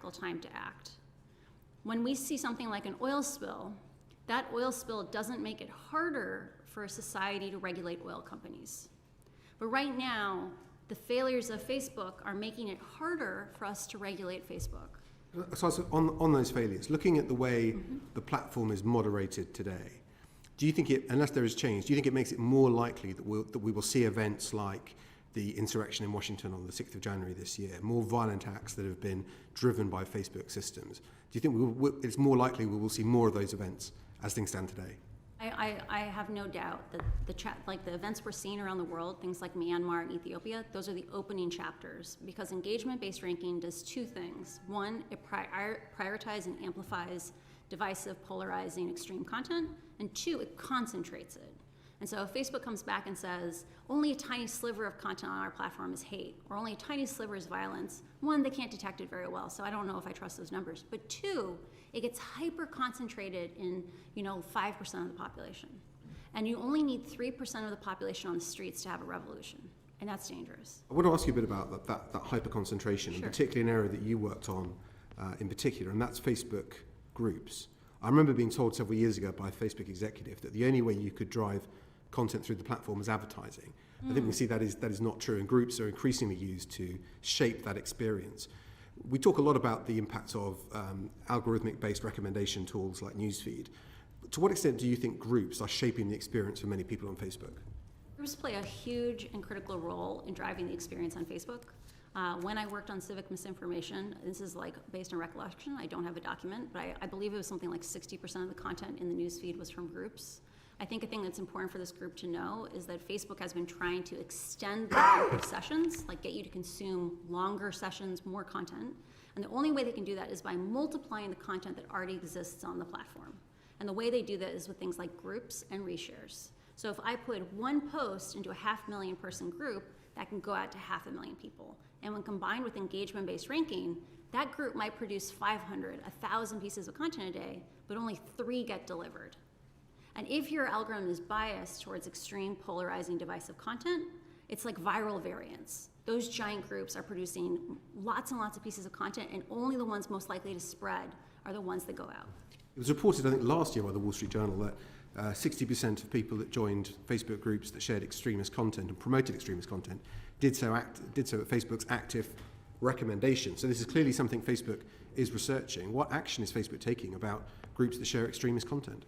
practical time to act. When we see something like an oil spill, that oil spill doesn't make it harder for a society to regulate oil companies. But right now, the failures of Facebook are making it harder for us to regulate Facebook. So on those failures, looking at the way the platform is moderated today, do you think unless there is change, do you think it makes it more likely that we will see events like the insurrection in Washington on the 6th of January this year, more violent acts that have been driven by Facebook systems? Do you think it's more likely we will see more of those events as things stand today? I have no doubt that the events we're seeing around the world, things like Myanmar and Ethiopia, those are the opening chapters, because engagement-based ranking does two things. One, it prioritizes and amplifies divisive, polarizing, extreme content, and two, it concentrates it. And so if Facebook comes back and says, only a tiny sliver of content on our platform is hate, or only a tiny sliver is violence, one, they can't detect it very well, so I don't know if I trust those numbers. But two, it gets hyper-concentrated in 5% of the population. And you only need 3% of the population on the streets to have a revolution, and that's dangerous. I want to ask you a bit about that hyper-concentration, Sure. and particularly an area that you worked on in particular, and that's Facebook groups. I remember being told several years ago by a Facebook executive that the only way you could drive content through the platform is advertising. I think we can see that is not true, and groups are increasingly used to shape that experience. We talk a lot about the impacts of algorithmic-based recommendation tools like Newsfeed. To what extent do you think groups are shaping the experience for many people on Facebook? Groups play a huge and critical role in driving the experience on Facebook. When I worked on civic misinformation, this is based on recollection, I don't have a document, but I believe it was something like 60% of the content in the newsfeed was from groups. I think a thing that's important for this group to know is that Facebook has been trying to extend the length of sessions, get you to consume longer sessions, more content. And the only way they can do that is by multiplying the content that already exists on the platform. And the way they do that is with things like groups and reshares. So if I put one post into a 500,000 person group, that can go out to 500,000 people. And when combined with engagement-based ranking, that group might produce 500, 1,000 pieces of content a day, but only 3 get delivered. And if your algorithm is biased towards extreme, polarizing, divisive content, it's like viral variants. Those giant groups are producing lots and lots of pieces of content, and only the ones most likely to spread are the ones that go out. It was reported, I think, last year by the Wall Street Journal that 60% of people that joined Facebook groups that shared extremist content and promoted extremist content did so at Facebook's active recommendation. So this is clearly something Facebook is researching. What action is Facebook taking about groups that share extremist content?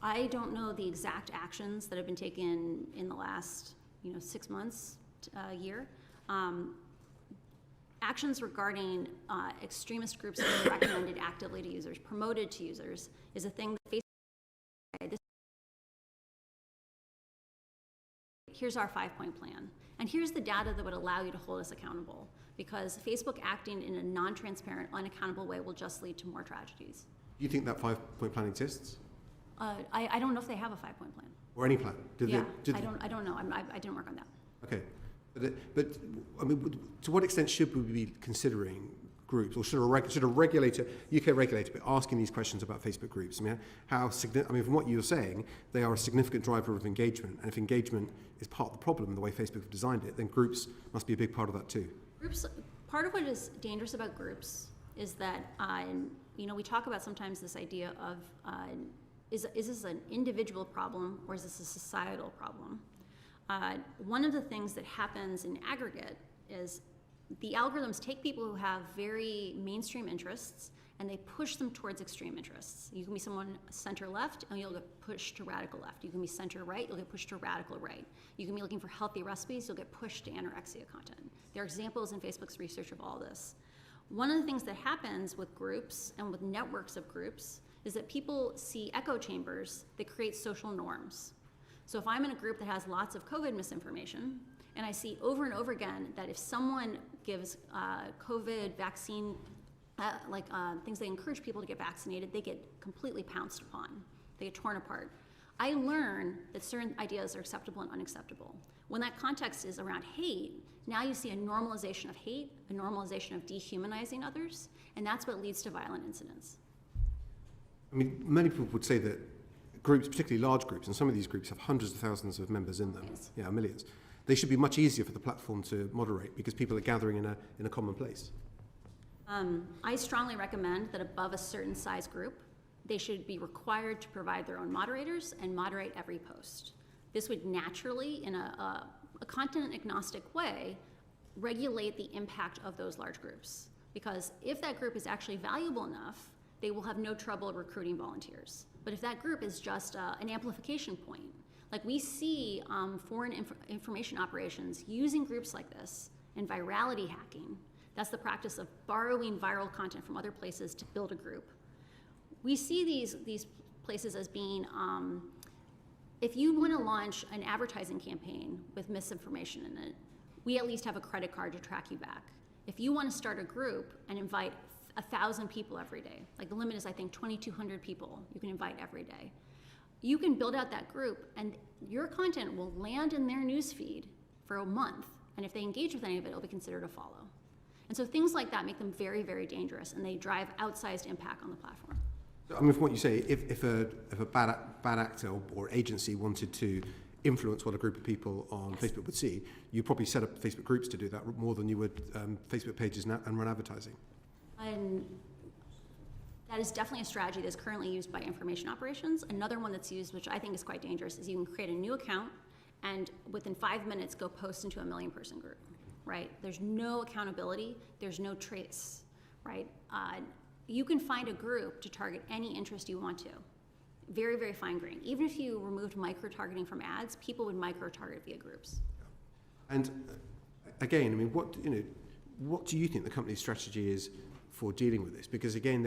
I don't know the exact actions that have been taken in the last 6 months, year. Actions regarding extremist groups being recommended actively to users, promoted to users, is a thing that Facebook. Here's our 5-point plan. And here's the data that would allow you to hold us accountable. Because Facebook acting in a non-transparent, unaccountable way will just lead to more tragedies. Do you think that 5-point plan exists? I don't know if they have a 5-point plan. Or any plan? I don't know. I didn't work on that. Okay. But I mean, to what extent should we be considering groups, or should a regulator, UK regulator, be asking these questions about Facebook groups? I mean, from what you're saying, they are a significant driver of engagement, and if engagement is part of the problem, the way Facebook have designed it, then groups must be a big part of that too. Groups. Part of what is dangerous about groups is that we talk about sometimes this idea of is this an individual problem or is this a societal problem? One of the things that happens in aggregate is the algorithms take people who have very mainstream interests and they push them towards extreme interests. You can be someone center left and you'll get pushed to radical left. You can be center right, you'll get pushed to radical right. You can be looking for healthy recipes, you'll get pushed to anorexia content. There are examples in Facebook's research of all this. One of the things that happens with groups and with networks of groups is that people see echo chambers that create social norms. So if I'm in a group that has lots of COVID misinformation, and I see over and over again that if someone gives COVID vaccine, things they encourage people to get vaccinated, they get completely pounced upon. They get torn apart. I learn that certain ideas are acceptable and unacceptable. When that context is around hate, now you see a normalization of hate, a normalization of dehumanizing others, and that's what leads to violent incidents. I mean, many people would say that groups, particularly large groups, and some of these groups have hundreds of thousands of members in them. Millions. Yeah, millions. They should be much easier for the platform to moderate because people are gathering in a common place. I strongly recommend that above a certain size group, they should be required to provide their own moderators and moderate every post. This would naturally, in a content agnostic way, regulate the impact of those large groups. Because if that group is actually valuable enough, they will have no trouble recruiting volunteers. But if that group is just an amplification point, like we see foreign information operations using groups like this in virality hacking, that's the practice of borrowing viral content from other places to build a group. We see these places as being, if you want to launch an advertising campaign with misinformation in it, we at least have a credit card to track you back. If you want to start a group and invite 1,000 people every day, like the limit is I think 2,200 people you can invite every day, you can build out that group and your content will land in their newsfeed for a month, and if they engage with any of it, it'll be considered a follow. And so things like that make them very, very dangerous, and they drive outsized impact on the platform. I mean, from what you say, if a bad actor or agency wanted to influence what a group of people on Facebook would see, you'd probably set up Facebook groups to do that more than you would Facebook pages and run advertising. And that is definitely a strategy that's currently used by information operations. Another one that's used, which I think is quite dangerous, is you can create a new account and within 5 minutes go post into a 1 million person group, right? There's no accountability, there's no trace, right? You can find a group to target any interest you want to. Very, very fine grained. Even if you removed micro-targeting from ads, people would micro-target via groups. And again, I mean, what do you think the company's strategy is for dealing with this? Because again,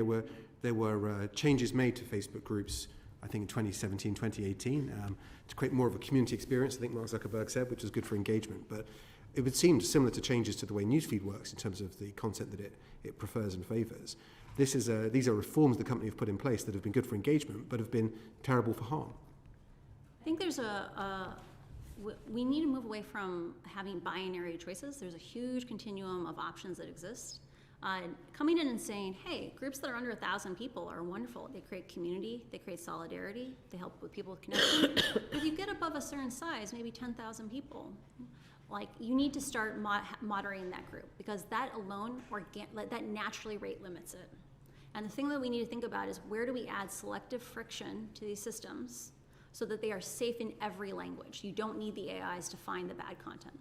there were changes made to Facebook groups, I think in 2017, 2018, to create more of a community experience, I think Mark Zuckerberg said, which was good for engagement. But it would seem similar to changes to the way newsfeed works in terms of the content that it prefers and favors. These are reforms the company have put in place that have been good for engagement, but have been terrible for harm. I think there's we need to move away from having binary choices. There's a huge continuum of options that exist. Coming in and saying, hey, groups that are under 1,000 people are wonderful. They create community, they create solidarity, they help with people with connection. If you get above a certain size, maybe 10,000 people, like you need to start moderating that group, because that alone, that naturally rate limits it. And the thing that we need to think about is, where do we add selective friction to these systems so that they are safe in every language? You don't need the AIs to find the bad content.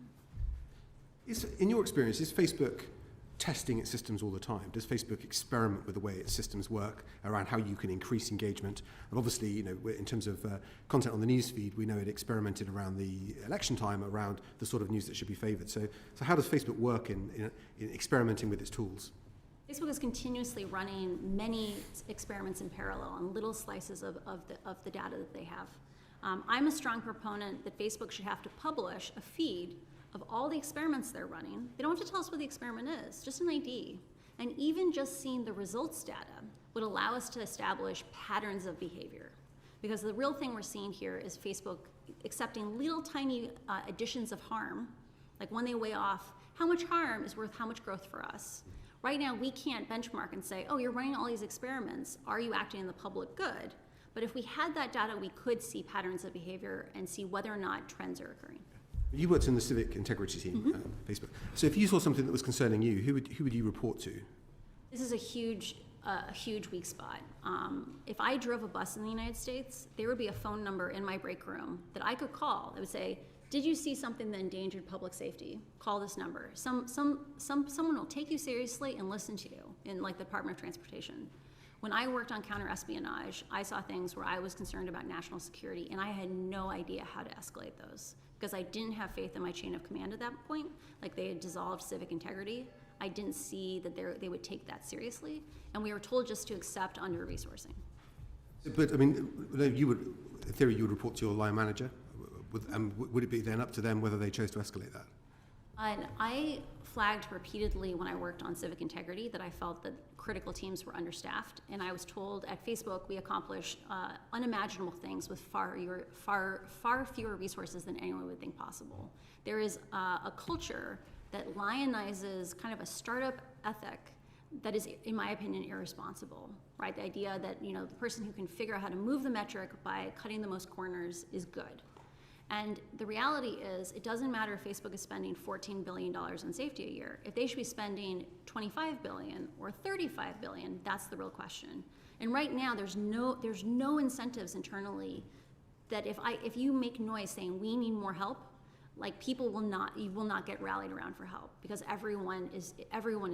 In your experience, is Facebook testing its systems all the time? Does Facebook experiment with the way its systems work around how you can increase engagement? And obviously, in terms of content on the newsfeed, we know it experimented around the election time, around the sort of news that should be favored. So how does Facebook work in experimenting with its tools? Facebook is continuously running many experiments in parallel on little slices of the data that they have. I'm a strong proponent that Facebook should have to publish a feed of all the experiments they're running. They don't have to tell us what the experiment is, just an ID. And even just seeing the results data would allow us to establish patterns of behavior. Because the real thing we're seeing here is Facebook accepting little tiny additions of harm, like when they weigh off how much harm is worth how much growth for us. Right now, we can't benchmark and say, oh, you're running all these experiments, are you acting in the public good? But if we had that data, we could see patterns of behavior and see whether or not trends are occurring. You worked in the civic integrity team at Facebook. So if you saw something that was concerning you, who would you report to? This is a huge weak spot. If I drove a bus in the United States, there would be a phone number in my break room that I could call that would say, did you see something that endangered public safety? Call this number. Someone will take you seriously and listen to you in like the Department of Transportation. When I worked on counter-espionage, I saw things where I was concerned about national security, and I had no idea how to escalate those because I didn't have faith in my chain of command at that point. Like, they had dissolved civic integrity. I didn't see that they would take that seriously, and we were told just to accept under-resourcing. But I mean, in theory, you would report to your line manager, and would it be then up to them whether they chose to escalate that? And I flagged repeatedly when I worked on civic integrity that I felt that critical teams were understaffed, and I was told at Facebook we accomplish unimaginable things with far fewer resources than anyone would think possible. There is a culture that lionizes kind of a startup ethic that is, in my opinion, irresponsible, right? The idea that the person who can figure out how to move the metric by cutting the most corners is good. And the reality is, it doesn't matter if Facebook is spending $14 billion on safety a year. If they should be spending $25 billion or $35 billion, that's the real question. And right now, there's no incentives internally that if you make noise saying we need more help, like you will not get rallied around for help, because everyone is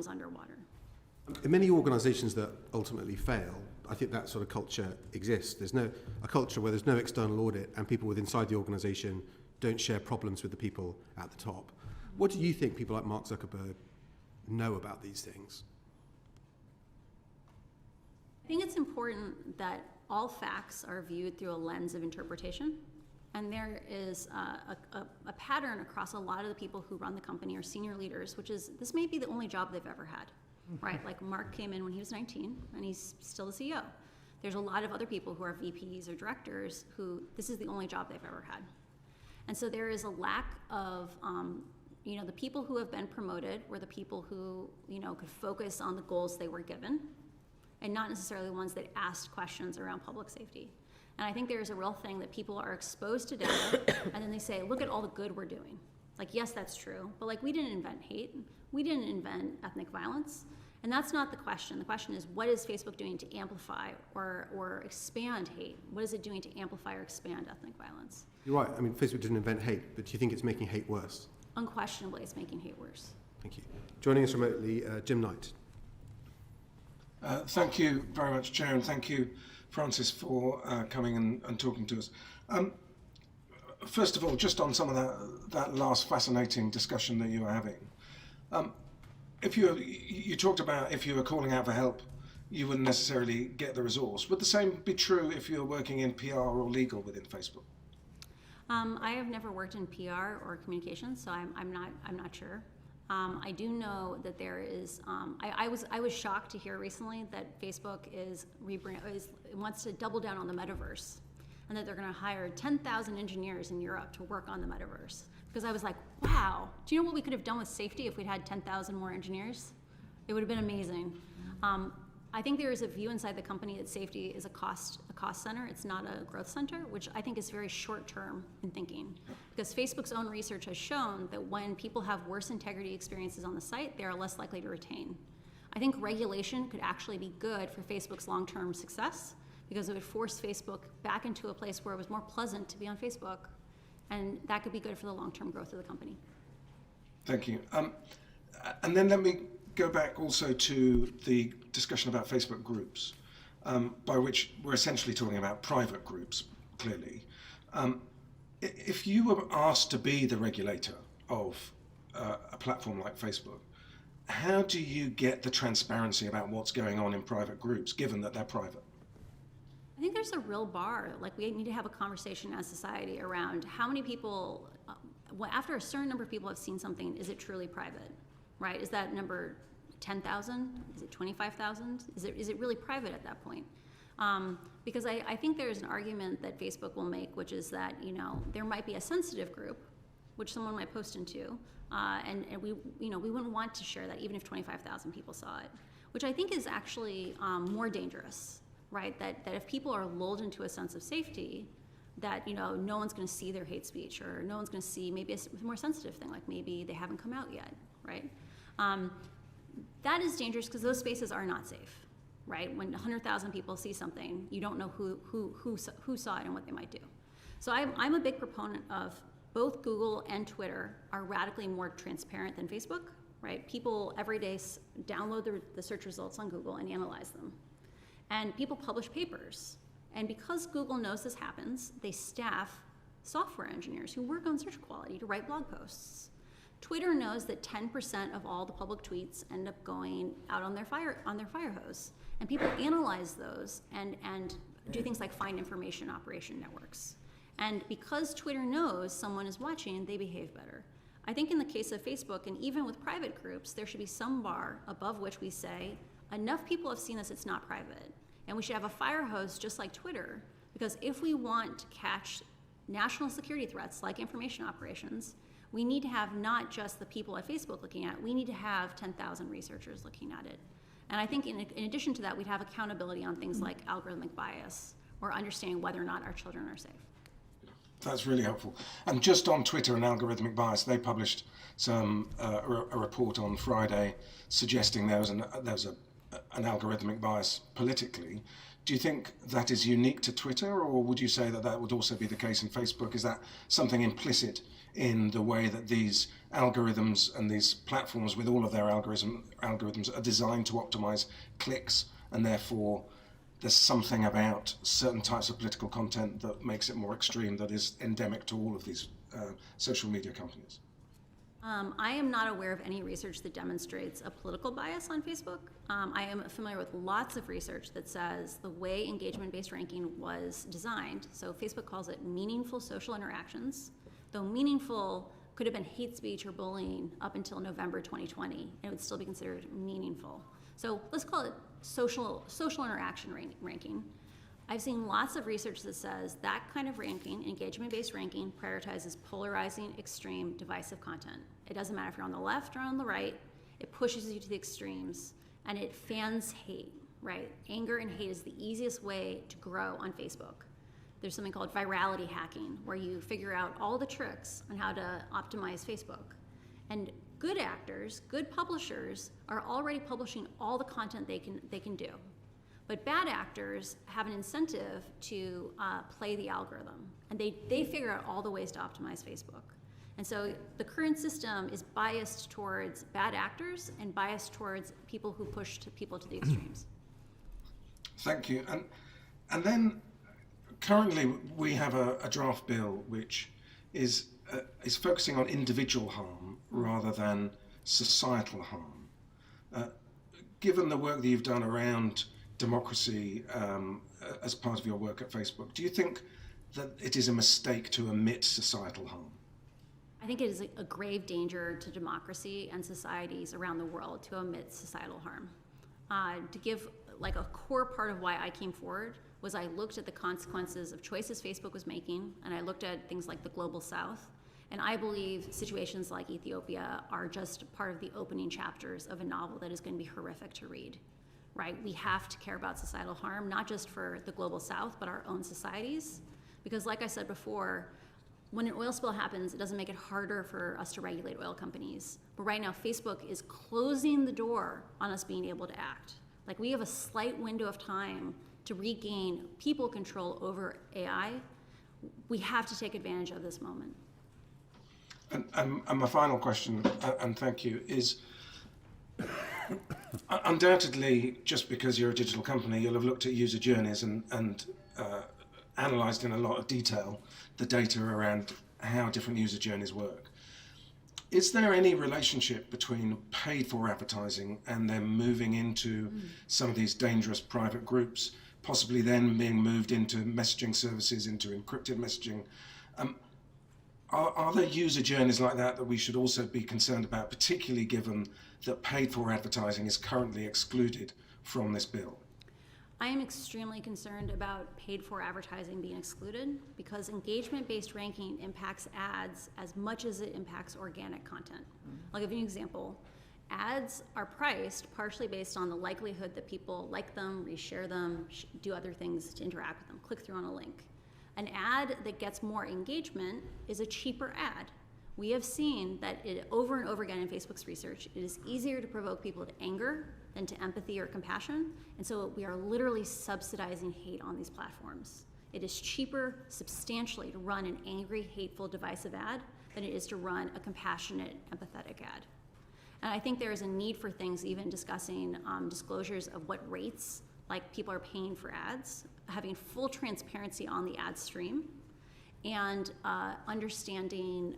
underwater. In many organisations that ultimately fail, I think that sort of culture exists. There's a culture where there's no external audit and people within inside the organisation don't share problems with the people at the top. What do you think people like Mark Zuckerberg know about these things? I think it's important that all facts are viewed through a lens of interpretation. And there is a pattern across a lot of the people who run the company or senior leaders, which is this may be the only job they've ever had, right? Like Mark came in when he was 19 and he's still the CEO. There's a lot of other people who are VPs or directors who this is the only job they've ever had. And so there is a lack of, the people who have been promoted were the people who, could focus on the goals they were given and not necessarily the ones that asked questions around public safety. And I think there's a real thing that people are exposed to data and then they say, look at all the good we're doing. Like, yes, that's true, but like we didn't invent hate. We didn't invent ethnic violence. And that's not the question. The question is, what is Facebook doing to amplify or expand hate? What is it doing to amplify or expand ethnic violence? You're right. I mean, Facebook didn't invent hate, but do you think it's making hate worse? Unquestionably, it's making hate worse. Thank you. Joining us remotely, Jim Knight. Thank you very much, Chair, and thank you, Francis, for coming and talking to us. First of all, just on some of that last fascinating discussion that you were having, if you talked about if you were calling out for help, you wouldn't necessarily get the resource. Would the same be true if you were working in PR or legal within Facebook? I have never worked in PR or communications, so I'm not sure. I do know that there is. I was shocked to hear recently that Facebook wants to double down on the metaverse, and that they're going to hire 10,000 engineers in Europe to work on the metaverse. Because I was like, wow, do you know what we could have done with safety if we'd had 10,000 more engineers? It would have been amazing. I think there is a view inside the company that safety is a cost center. It's not a growth center, which I think is very short term in thinking. Because Facebook's own research has shown that when people have worse integrity experiences on the site, they are less likely to retain. I think regulation could actually be good for Facebook's long-term success, because it would force Facebook back into a place where it was more pleasant to be on Facebook, and that could be good for the long-term growth of the company. Thank you. And then let me go back also to the discussion about Facebook groups, by which we're essentially talking about private groups, clearly. If you were asked to be the regulator of a platform like Facebook, how do you get the transparency about what's going on in private groups, given that they're private? I think there's a real bar. Like, we need to have a conversation as society around how many people, after a certain number of people have seen something, is it truly private, right? Is that number 10,000? Is it 25,000? Is it really private at that point? Because I think there's an argument that Facebook will make, which is that, there might be a sensitive group, which someone might post into, and we wouldn't want to share that even if 25,000 people saw it, which I think is actually more dangerous, right? That if people are lulled into a sense of safety, that no one's going to see their hate speech, or no one's going to see maybe a more sensitive thing, like maybe they haven't come out yet, right? That is dangerous because those spaces are not safe, right? When 100,000 people see something, you don't know who saw it and what they might do. So I'm a big proponent of both Google and Twitter are radically more transparent than Facebook, right? People every day download the search results on Google and analyze them. And people publish papers. And because Google knows this happens, they staff software engineers who work on search quality to write blog posts. Twitter knows that 10% of all the public tweets end up going out on their fire hose. And people analyze those and do things like find information operation networks. And because Twitter knows someone is watching, they behave better. I think in the case of Facebook, and even with private groups, there should be some bar above which we say, enough people have seen this, it's not private. And we should have a fire hose just like Twitter, because if we want to catch national security threats like information operations, we need to have not just the people at Facebook looking at it, we need to have 10,000 researchers looking at it. And I think in addition to that, we'd have accountability on things like algorithmic bias, or understanding whether or not our children are safe. That's really helpful. And just on Twitter and algorithmic bias, they published a report on Friday suggesting there was an algorithmic bias politically. Do you think that is unique to Twitter, or would you say that that would also be the case in Facebook? Is that something implicit in the way that these algorithms and these platforms with all of their algorithms are designed to optimize clicks, and therefore there's something about certain types of political content that makes it more extreme, that is endemic to all of these social media companies? I am not aware of any research that demonstrates a political bias on Facebook. I am familiar with lots of research that says the way engagement-based ranking was designed, so Facebook calls it meaningful social interactions, though meaningful could have been hate speech or bullying up until November 2020, and it would still be considered meaningful. So let's call it social interaction ranking. I've seen lots of research that says that kind of ranking, engagement-based ranking, prioritizes polarizing, extreme, divisive content. It doesn't matter if you're on the left or on the right, it pushes you to the extremes, and it fans hate, right? Anger and hate is the easiest way to grow on Facebook. There's something called virality hacking, where you figure out all the tricks on how to optimize Facebook. And good actors, good publishers, are already publishing all the content they can do. But bad actors have an incentive to play the algorithm, and they figure out all the ways to optimize Facebook. And so the current system is biased towards bad actors and biased towards people who push people to the extremes. Thank you. And then currently we have a draft bill which is focusing on individual harm rather than societal harm. Given the work that you've done around democracy as part of your work at Facebook, do you think that it is a mistake to omit societal harm? I think it is a grave danger to democracy and societies around the world to omit societal harm. To give like a core part of why I came forward was I looked at the consequences of choices Facebook was making, and I looked at things like the global south, and I believe situations like Ethiopia are just part of the opening chapters of a novel that is going to be horrific to read. Right? We have to care about societal harm, not just for the global south, but our own societies. Because like I said before, when an oil spill happens, it doesn't make it harder for us to regulate oil companies. But right now, Facebook is closing the door on us being able to act. Like, we have a slight window of time to regain people control over AI. We have to take advantage of this moment. And my final question, and thank you, is undoubtedly, just because you're a digital company, you'll have looked at user journeys and analysed in a lot of detail the data around how different user journeys work. Is there any relationship between paid for advertising and then moving into some of these dangerous private groups, possibly then being moved into messaging services, into encrypted messaging? Are there user journeys like that we should also be concerned about, particularly given that paid for advertising is currently excluded from this bill? I am extremely concerned about paid for advertising being excluded because engagement-based ranking impacts ads as much as it impacts organic content. I'll give you an example. Ads are priced partially based on the likelihood that people like them, reshare them, do other things to interact with them, click through on a link. An ad that gets more engagement is a cheaper ad. We have seen that over and over again in Facebook's research, it is easier to provoke people to anger than to empathy or compassion, and so we are literally subsidizing hate on these platforms. It is cheaper substantially to run an angry, hateful, divisive ad than it is to run a compassionate, empathetic ad. And I think there is a need for things, even discussing disclosures of what rates like people are paying for ads, having full transparency on the ad stream, and understanding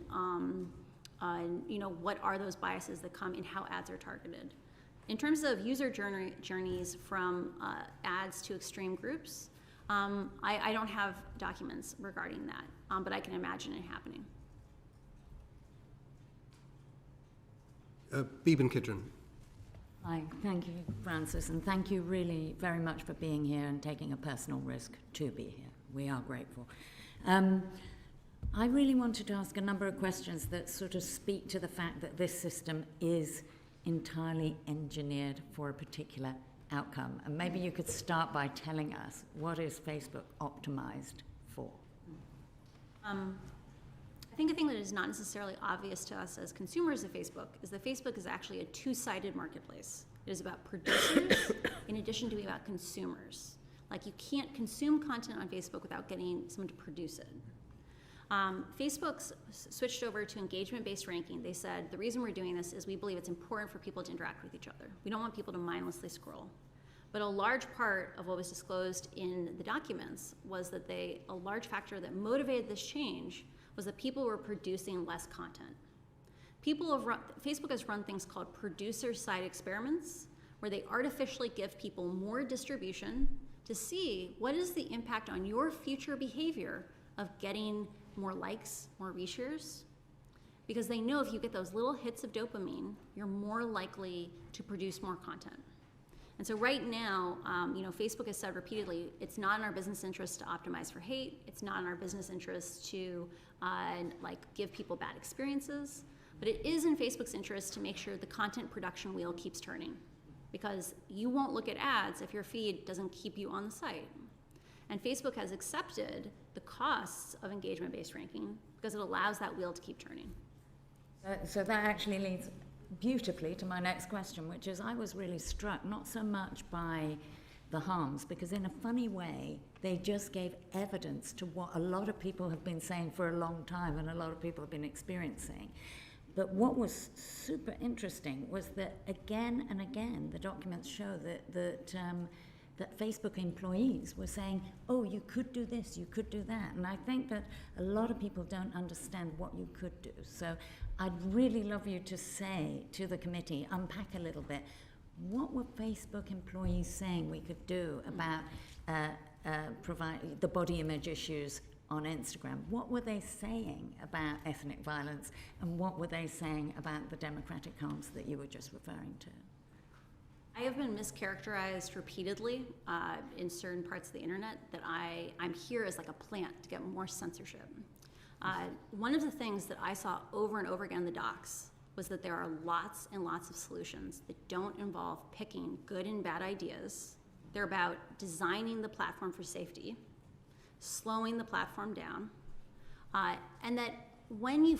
what are those biases that come in how ads are targeted. In terms of user journeys from ads to extreme groups, I don't have documents regarding that, but I can imagine it happening. Beeben Kidron. Hi, thank you, Francis, and thank you really very much for being here and taking a personal risk to be here. We are grateful. I really wanted to ask a number of questions that sort of speak to the fact that this system is entirely engineered for a particular outcome. And maybe you could start by telling us, what is Facebook optimized for? I think a thing that is not necessarily obvious to us as consumers of Facebook is that Facebook is actually a two-sided marketplace. It is about producers in addition to being about consumers. Like, you can't consume content on Facebook without getting someone to produce it. Facebook switched over to engagement-based ranking. They said, the reason we're doing this is we believe it's important for people to interact with each other. We don't want people to mindlessly scroll. But a large part of what was disclosed in the documents was that a large factor that motivated this change was that people were producing less content. Facebook has run things called producer-side experiments, where they artificially give people more distribution to see what is the impact on your future behavior of getting more likes, more reshares, because they know if you get those little hits of dopamine, you're more likely to produce more content. And so right now, Facebook has said repeatedly, it's not in our business interest to optimize for hate. It's not in our business interest to give people bad experiences. But it is in Facebook's interest to make sure the content production wheel keeps turning, because you won't look at ads if your feed doesn't keep you on the site. And Facebook has accepted the costs of engagement-based ranking because it allows that wheel to keep turning. So that actually leads beautifully to my next question, which is, I was really struck not so much by the harms, because in a funny way, they just gave evidence to what a lot of people have been saying for a long time and a lot of people have been experiencing. But what was super interesting was that again and again, the documents show that Facebook employees were saying, oh, you could do this, you could do that. And I think that a lot of people don't understand what you could do. So I'd really love you to say to the committee, unpack a little bit, what were Facebook employees saying we could do about provide the body image issues on Instagram? What were they saying about ethnic violence, and what were they saying about the democratic harms that you were just referring to? I have been mischaracterized repeatedly in certain parts of the internet that I'm here as like a plant to get more censorship. One of the things that I saw over and over again in the docs was that there are lots and lots of solutions that don't involve picking good and bad ideas. They're about designing the platform for safety, slowing the platform down, and that when you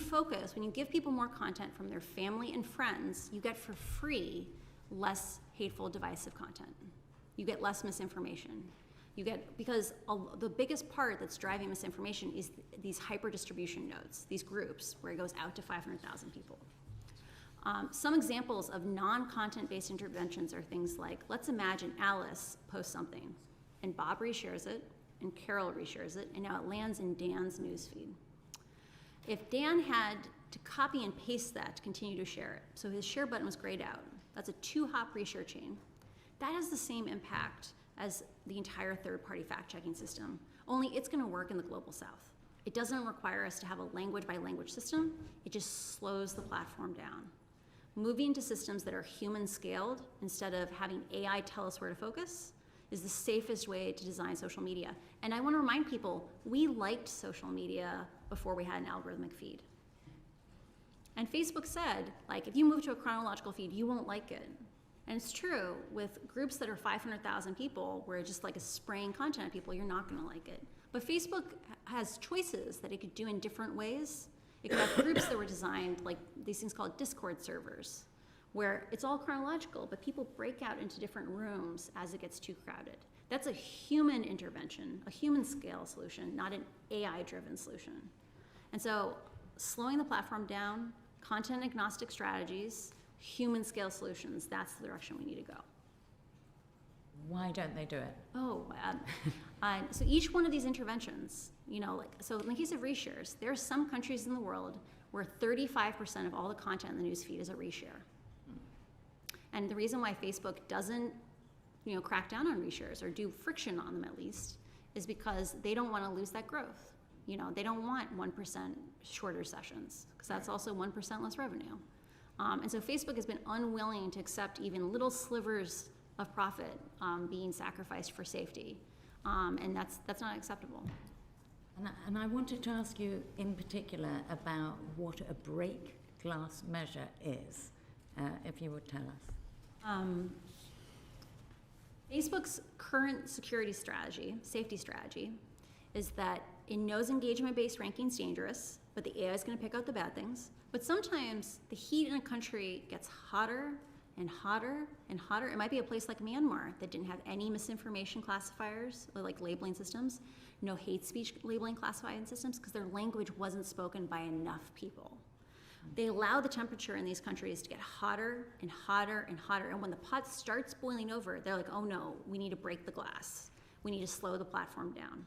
give people more content from their family and friends, you get for free less hateful, divisive content. You get less misinformation. Because the biggest part that's driving misinformation is these hyper distribution nodes, these groups where it goes out to 500,000 people. Some examples of non-content based interventions are things like, let's imagine Alice posts something and Bob reshares it and Carol reshares it, and now it lands in Dan's newsfeed. If Dan had to copy and paste that to continue to share it, so his share button was grayed out, that's a 2-hop reshare chain. That has the same impact as the entire third-party fact-checking system, only it's going to work in the global south. It doesn't require us to have a language-by-language system. It just slows the platform down. Moving to systems that are human-scaled instead of having AI tell us where to focus is the safest way to design social media. And I want to remind people, we liked social media before we had an algorithmic feed. And Facebook said, if you move to a chronological feed, you won't like it. And it's true, with groups that are 500,000 people, where it's just like a spraying content at people, you're not going to like it. But Facebook has choices that it could do in different ways. It could have groups that were designed like these things called Discord servers, where it's all chronological, but people break out into different rooms as it gets too crowded. That's a human intervention, a human scale solution, not an AI-driven solution. And so slowing the platform down, content agnostic strategies, human scale solutions, that's the direction we need to go. Why don't they do it? So each one of these interventions, so in the case of reshares, there are some countries in the world where 35% of all the content in the newsfeed is a reshare. And the reason why Facebook doesn't, crack down on reshares or do friction on them at least, is because they don't want to lose that growth. They don't want 1% shorter sessions, because that's also 1% less revenue. And so Facebook has been unwilling to accept even little slivers of profit being sacrificed for safety. And that's not acceptable. And I wanted to ask you in particular about what a break glass measure is, if you would tell us. Facebook's current safety strategy, is that it knows engagement-based ranking is dangerous, but the AI is going to pick out the bad things. But sometimes the heat in a country gets hotter and hotter and hotter. It might be a place like Myanmar that didn't have any misinformation classifiers, or like labeling systems, no hate speech labeling classifying systems, because their language wasn't spoken by enough people. They allow the temperature in these countries to get hotter and hotter and hotter. And when the pot starts boiling over, they're like, oh no, we need to break the glass. We need to slow the platform down.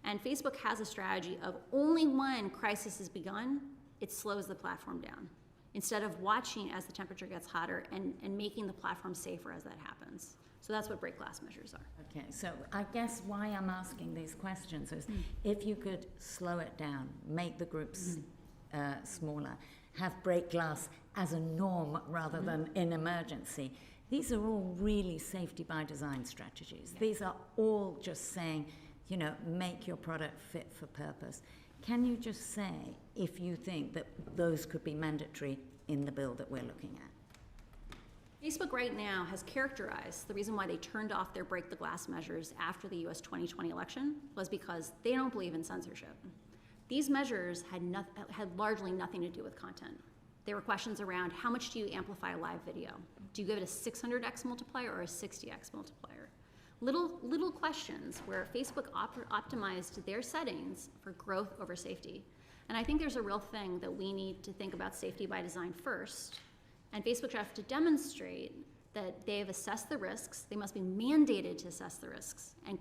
And Facebook has a strategy of only when crisis has begun, it slows the platform down, instead of watching as the temperature gets hotter and making the platform safer as that happens. So that's what break glass measures are. Okay, so I guess why I'm asking these questions is if you could slow it down, make the groups smaller, have break glass as a norm rather than in emergency. These are all really safety by design strategies. Yeah. These are all just saying, you know, make your product fit for purpose. Can you just say if you think that those could be mandatory in the bill that we're looking at? Facebook right now has characterized the reason why they turned off their break the glass measures after the US 2020 election was because they don't believe in censorship. These measures had largely nothing to do with content. There were questions around how much do you amplify a live video? Do you give it a 600x multiplier or a 60x multiplier? Little questions where Facebook optimized their settings for growth over safety. And I think there's a real thing that we need to think about safety by design first. And Facebook should have to demonstrate that they have assessed the risks. They must be mandated to assess the risks. And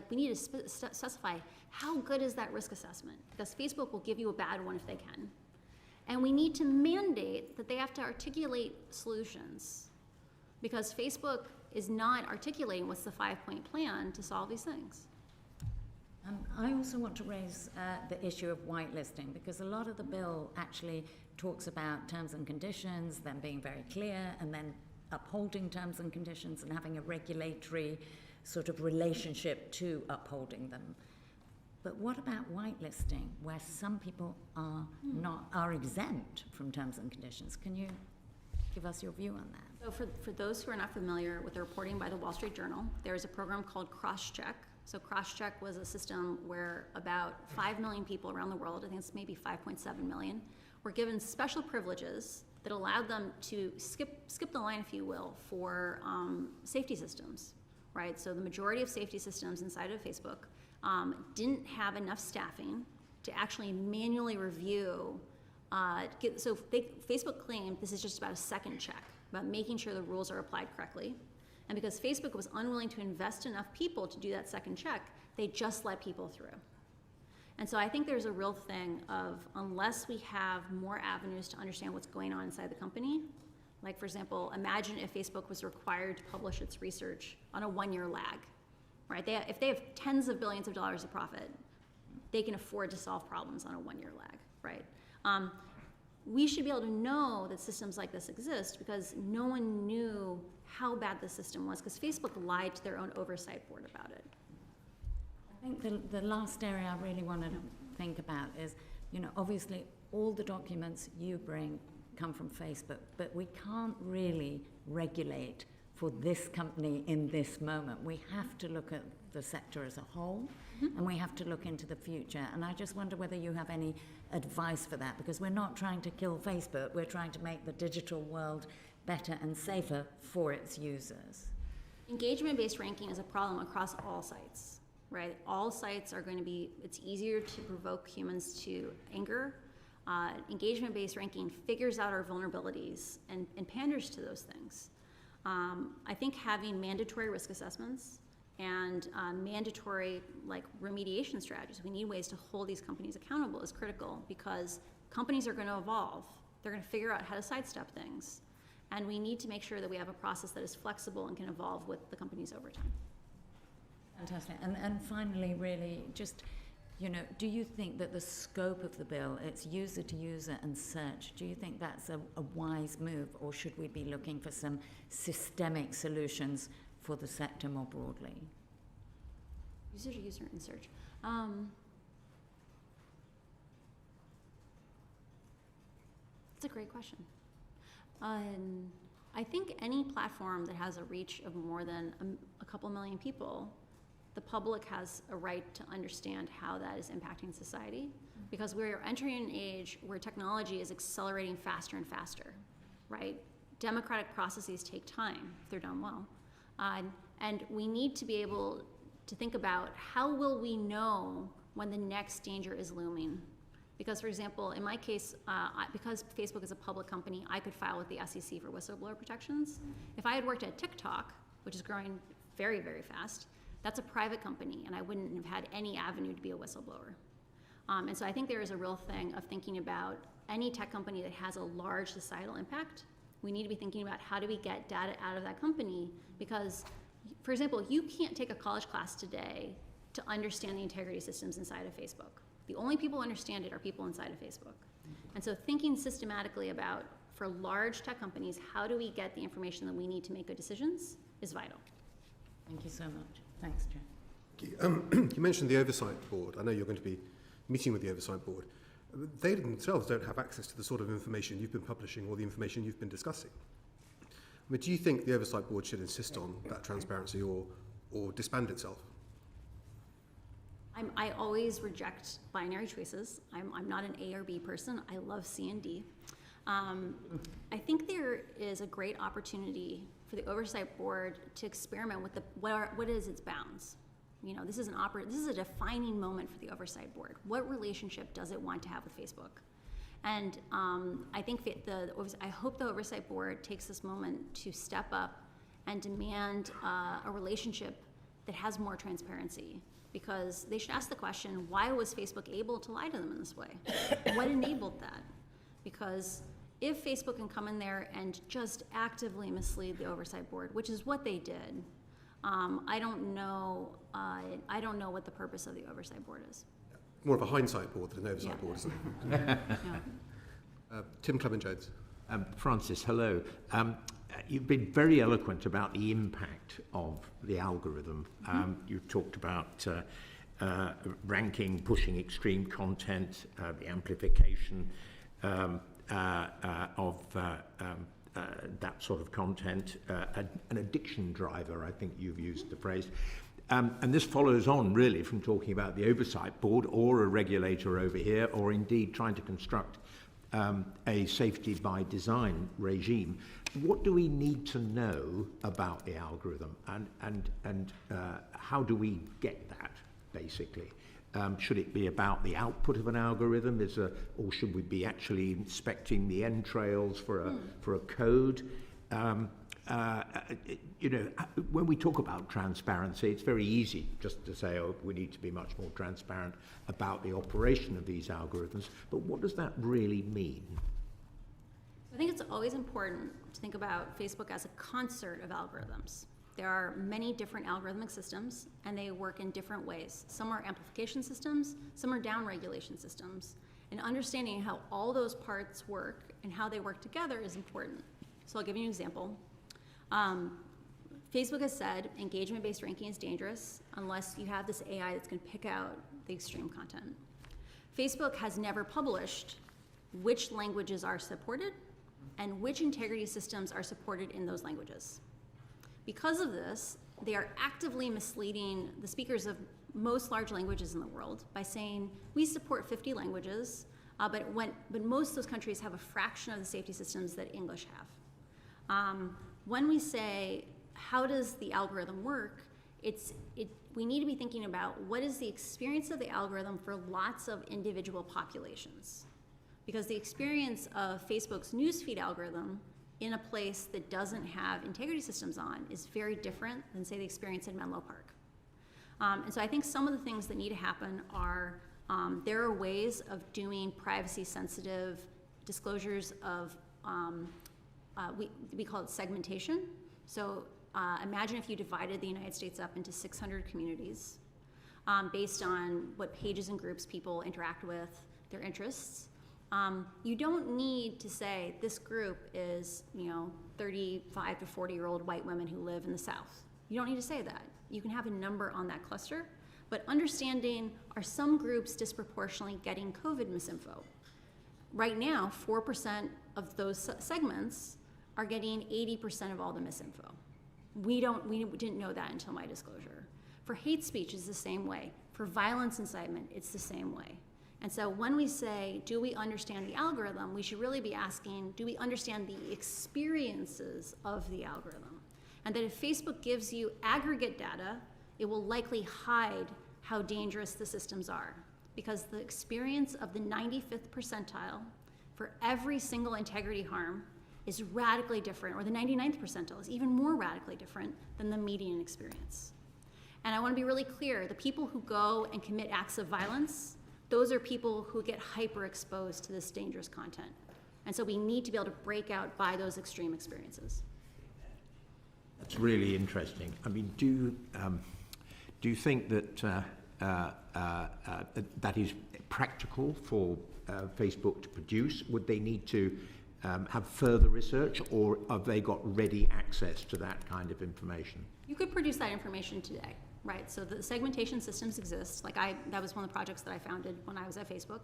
we need to specify how good is that risk assessment, because Facebook will give you a bad one if they can. And we need to mandate that they have to articulate solutions, because Facebook is not articulating what's the 5-point plan to solve these things. I also want to raise the issue of whitelisting, because a lot of the bill actually talks about terms and conditions, them being very clear, and then upholding terms and conditions and having a regulatory sort of relationship to upholding them. But what about whitelisting, where some people are exempt from terms and conditions? Can you give us your view on that? So for those who are not familiar with the reporting by the Wall Street Journal, there is a program called Crosscheck. So Crosscheck was a system where about 5 million people around the world, I think it's maybe 5.7 million, were given special privileges that allowed them to skip the line, if you will, for safety systems, right? So the majority of safety systems inside of Facebook didn't have enough staffing to actually manually review. Facebook claimed this is just about a second check, about making sure the rules are applied correctly. And because Facebook was unwilling to invest enough people to do that second check, they just let people through. And so I think there's a real thing of, unless we have more avenues to understand what's going on inside the company, like for example, imagine if Facebook was required to publish its research on a 1-year lag, right? If they have tens of billions of dollars of profit, they can afford to solve problems on a 1-year lag, right? We should be able to know that systems like this exist because no one knew how bad the system was, because Facebook lied to their own oversight board about it. I think the last area I really want to think about is, you know, obviously all the documents you bring come from Facebook, but we can't really regulate for this company in this moment. We have to look at the sector as a whole, and we have to look into the future. And I just wonder whether you have any advice for that, because we're not trying to kill Facebook, we're trying to make the digital world better and safer for its users. Engagement-based ranking is a problem across all sites. Right, all sites are going to be, it's easier to provoke humans to anger. Engagement-based ranking figures out our vulnerabilities and panders to those things. I think having mandatory risk assessments and mandatory remediation strategies, we need ways to hold these companies accountable, is critical, because companies are going to evolve. They're going to figure out how to sidestep things. And we need to make sure that we have a process that is flexible and can evolve with the companies over time. Fantastic. And finally, really, just, you know, do you think that the scope of the bill, it's user to user and search, do you think that's a wise move, or should we be looking for some systemic solutions for the sector more broadly? User to user and search. That's a great question. I think any platform that has a reach of more than a couple million people, the public has a right to understand how that is impacting society, because we're entering an age where technology is accelerating faster and faster, right? Democratic processes take time if they're done well. And we need to be able to think about how will we know when the next danger is looming. Because, for example, in my case, because Facebook is a public company, I could file with the SEC for whistleblower protections. If I had worked at TikTok, which is growing very, very fast, that's a private company, and I wouldn't have had any avenue to be a whistleblower. And so I think there is a real thing of thinking about any tech company that has a large societal impact. We need to be thinking about how do we get data out of that company, because, for example, you can't take a college class today to understand the integrity systems inside of Facebook. The only people who understand it are people inside of Facebook. And so thinking systematically about, for large tech companies, how do we get the information that we need to make good decisions is vital. Thank you so much. Thanks, Jen. You mentioned the Oversight Board. I know you're going to be meeting with the Oversight Board. They themselves don't have access to the sort of information you've been publishing or the information you've been discussing. I mean, do you think the Oversight Board should insist on that transparency or disband itself? I always reject binary choices. I'm not an A or B person. I love C and D. I think there is a great opportunity for the Oversight Board to experiment with what is its bounds. You know, this is a defining moment for the Oversight Board. What relationship does it want to have with Facebook? And I think I hope the Oversight Board takes this moment to step up and demand a relationship that has more transparency, because they should ask the question, why was Facebook able to lie to them in this way? What enabled that? Because if Facebook can come in there and just actively mislead the Oversight Board, which is what they did, I don't know what the purpose of the Oversight Board is. More of a hindsight board than an Oversight Board, isn't it? Yeah. Tim Clement-Jones. Francis, hello. You've been very eloquent about the impact of the algorithm. You've talked about ranking, pushing extreme content, the amplification of that sort of content, an addiction driver, I think you've used the phrase. And this follows on really from talking about the Oversight Board or a regulator over here, or indeed trying to construct a safety by design regime. What do we need to know about the algorithm, and how do we get that, basically? Should it be about the output of an algorithm, or should we be actually inspecting the entrails for a code? When we talk about transparency, it's very easy just to say, oh, we need to be much more transparent about the operation of these algorithms. But what does that really mean? I think it's always important to think about Facebook as a concert of algorithms. There are many different algorithmic systems, and they work in different ways. Some are amplification systems, some are downregulation systems. And understanding how all those parts work and how they work together is important. So I'll give you an example. Facebook has said engagement-based ranking is dangerous unless you have this AI that's going to pick out the extreme content. Facebook has never published which languages are supported and which integrity systems are supported in those languages. Because of this, they are actively misleading the speakers of most large languages in the world by saying, we support 50 languages, but most of those countries have a fraction of the safety systems that English have. When we say, how does the algorithm work, we need to be thinking about what is the experience of the algorithm for lots of individual populations. Because the experience of Facebook's newsfeed algorithm in a place that doesn't have integrity systems on is very different than, say, the experience in Menlo Park. And so I think some of the things that need to happen are, there are ways of doing privacy-sensitive disclosures of, we call it segmentation. So imagine if you divided the United States up into 600 communities based on what pages and groups people interact with, their interests. You don't need to say this group is, 35 to 40-year-old white women who live in the South. You don't need to say that. You can have a number on that cluster, but understanding, are some groups disproportionately getting COVID misinfo? Right now, 4% of those segments are getting 80% of all the misinfo. We didn't know that until my disclosure. For hate speech, it's the same way. For violence incitement, it's the same way. And so when we say, do we understand the algorithm, we should really be asking, do we understand the experiences of the algorithm? And that if Facebook gives you aggregate data, it will likely hide how dangerous the systems are, because the experience of the 95th percentile for every single integrity harm is radically different, or the 99th percentile is even more radically different than the median experience. And I want to be really clear, the people who go and commit acts of violence, those are people who get hyper exposed to this dangerous content. And so we need to be able to break out by those extreme experiences. That's really interesting. I mean, do you think that that is practical for Facebook to produce? Would they need to have further research, or have they got ready access to that kind of information? You could produce that information today, right? So the segmentation systems exist. That was one of the projects that I founded when I was at Facebook.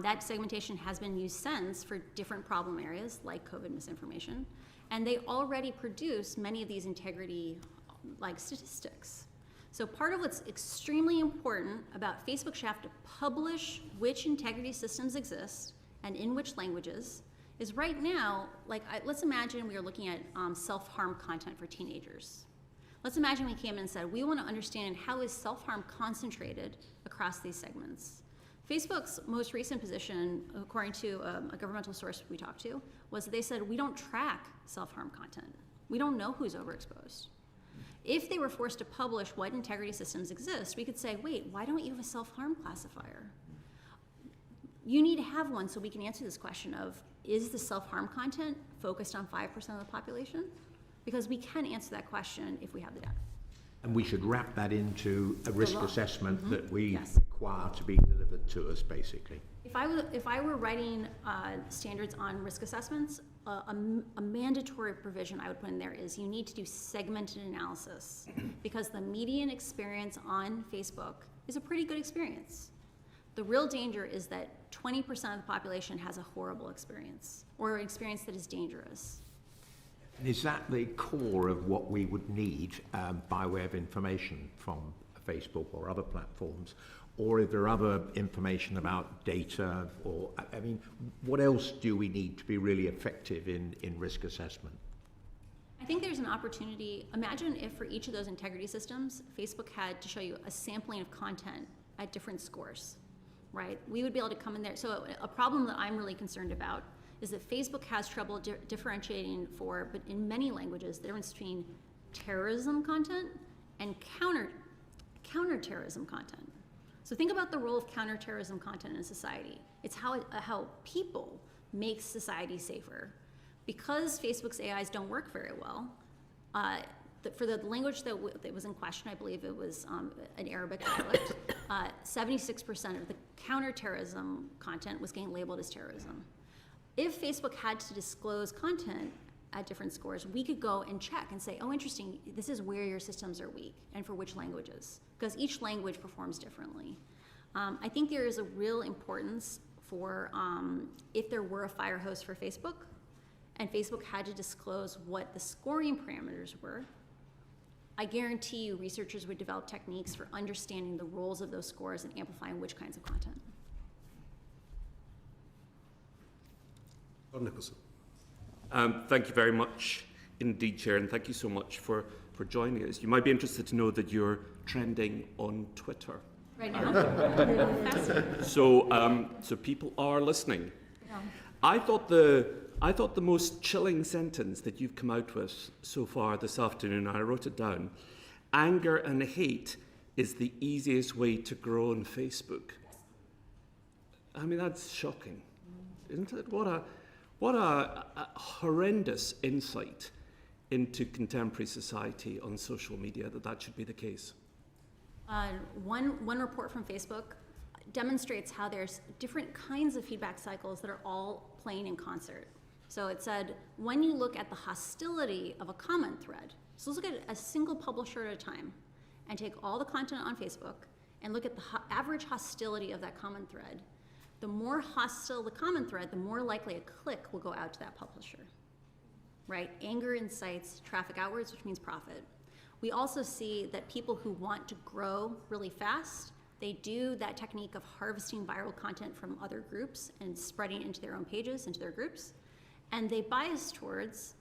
That segmentation has been used since for different problem areas like COVID misinformation. And they already produce many of these integrity statistics. So part of what's extremely important about Facebook should have to publish which integrity systems exist and in which languages is right now, let's imagine we are looking at self-harm content for teenagers. Let's imagine we came in and said, we want to understand how is self-harm concentrated across these segments. Facebook's most recent position, according to a governmental source we talked to, was that they said, we don't track self-harm content. We don't know who's overexposed. If they were forced to publish what integrity systems exist, we could say, wait, why don't you have a self-harm classifier? You need to have one so we can answer this question of, is the self-harm content focused on 5% of the population? Because we can answer that question if we have the data. And we should wrap that into a risk assessment that we Yes. require to be delivered to us, basically. If I were writing standards on risk assessments, a mandatory provision I would put in there is you need to do segmented analysis, because the median experience on Facebook is a pretty good experience. The real danger is that 20% of the population has a horrible experience, or an experience that is dangerous. And is that the core of what we would need by way of information from Facebook or other platforms? Or is there other information about data? Or, I mean, what else do we need to be really effective in risk assessment? I think there's an opportunity. Imagine if for each of those integrity systems, Facebook had to show you a sampling of content at different scores, right? We would be able to come in there. So a problem that I'm really concerned about is that Facebook has trouble differentiating but in many languages, the difference between terrorism content and counterterrorism content. So think about the role of counterterrorism content in society. It's how people make society safer. Because Facebook's AIs don't work very well, for the language that was in question, I believe it was an Arabic dialect, 76% of the counterterrorism content was getting labeled as terrorism. If Facebook had to disclose content at different scores, we could go and check and say, oh, interesting, this is where your systems are weak and for which languages, because each language performs differently. I think there is a real importance for if there were a fire hose for Facebook and Facebook had to disclose what the scoring parameters were, I guarantee you researchers would develop techniques for understanding the roles of those scores and amplifying which kinds of content. Rod Nicholson. Thank you very much indeed, Chair, and thank you so much for joining us. You might be interested to know that you're trending on Twitter. Right now? Fascinating. So people are listening. Yeah. I thought the most chilling sentence that you've come out with so far this afternoon, I wrote it down, anger and hate is the easiest way to grow on Facebook. I mean, that's shocking, isn't it? What a horrendous insight into contemporary society on social media that should be the case. One report from Facebook demonstrates how there's different kinds of feedback cycles that are all playing in concert. So it said, when you look at the hostility of a comment thread, so let's look at a single publisher at a time and take all the content on Facebook and look at the average hostility of that comment thread. The more hostile the comment thread, the more likely a click will go out to that publisher, right? Anger incites traffic outwards, which means profit. We also see that people who want to grow really fast, they do that technique of harvesting viral content from other groups and spreading it into their own pages, into their groups. And they bias towards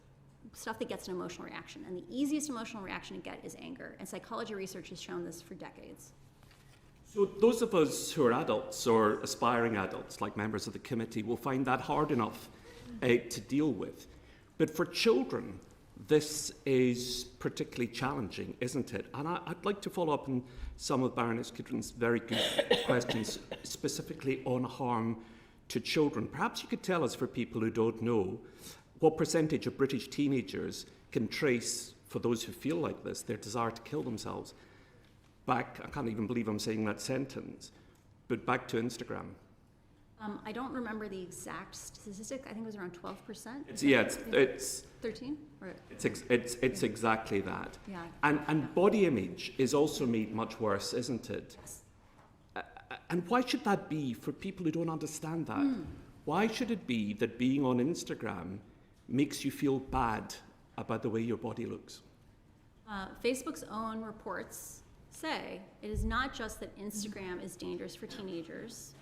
stuff that gets an emotional reaction. And the easiest emotional reaction to get is anger. And psychology research has shown this for decades. So those of us who are adults or aspiring adults, like members of the committee, will find that hard enough to deal with. But for children, this is particularly challenging, isn't it? And I'd like to follow up on some of Baroness Kidron's very good questions, specifically on harm to children. Perhaps you could tell us, for people who don't know, what percentage of British teenagers can trace, for those who feel like this, their desire to kill themselves back, I can't even believe I'm saying that sentence, but back to Instagram. I don't remember the exact statistic. I think it was around 12%. It's 13? Or, it's exactly that. yeah. And body image is also made much worse, isn't it? Yes. And why should that be for people who don't understand that? Why should it be that being on Instagram makes you feel bad about the way your body looks? Facebook's own reports say it is not just that Instagram is dangerous for teenagers.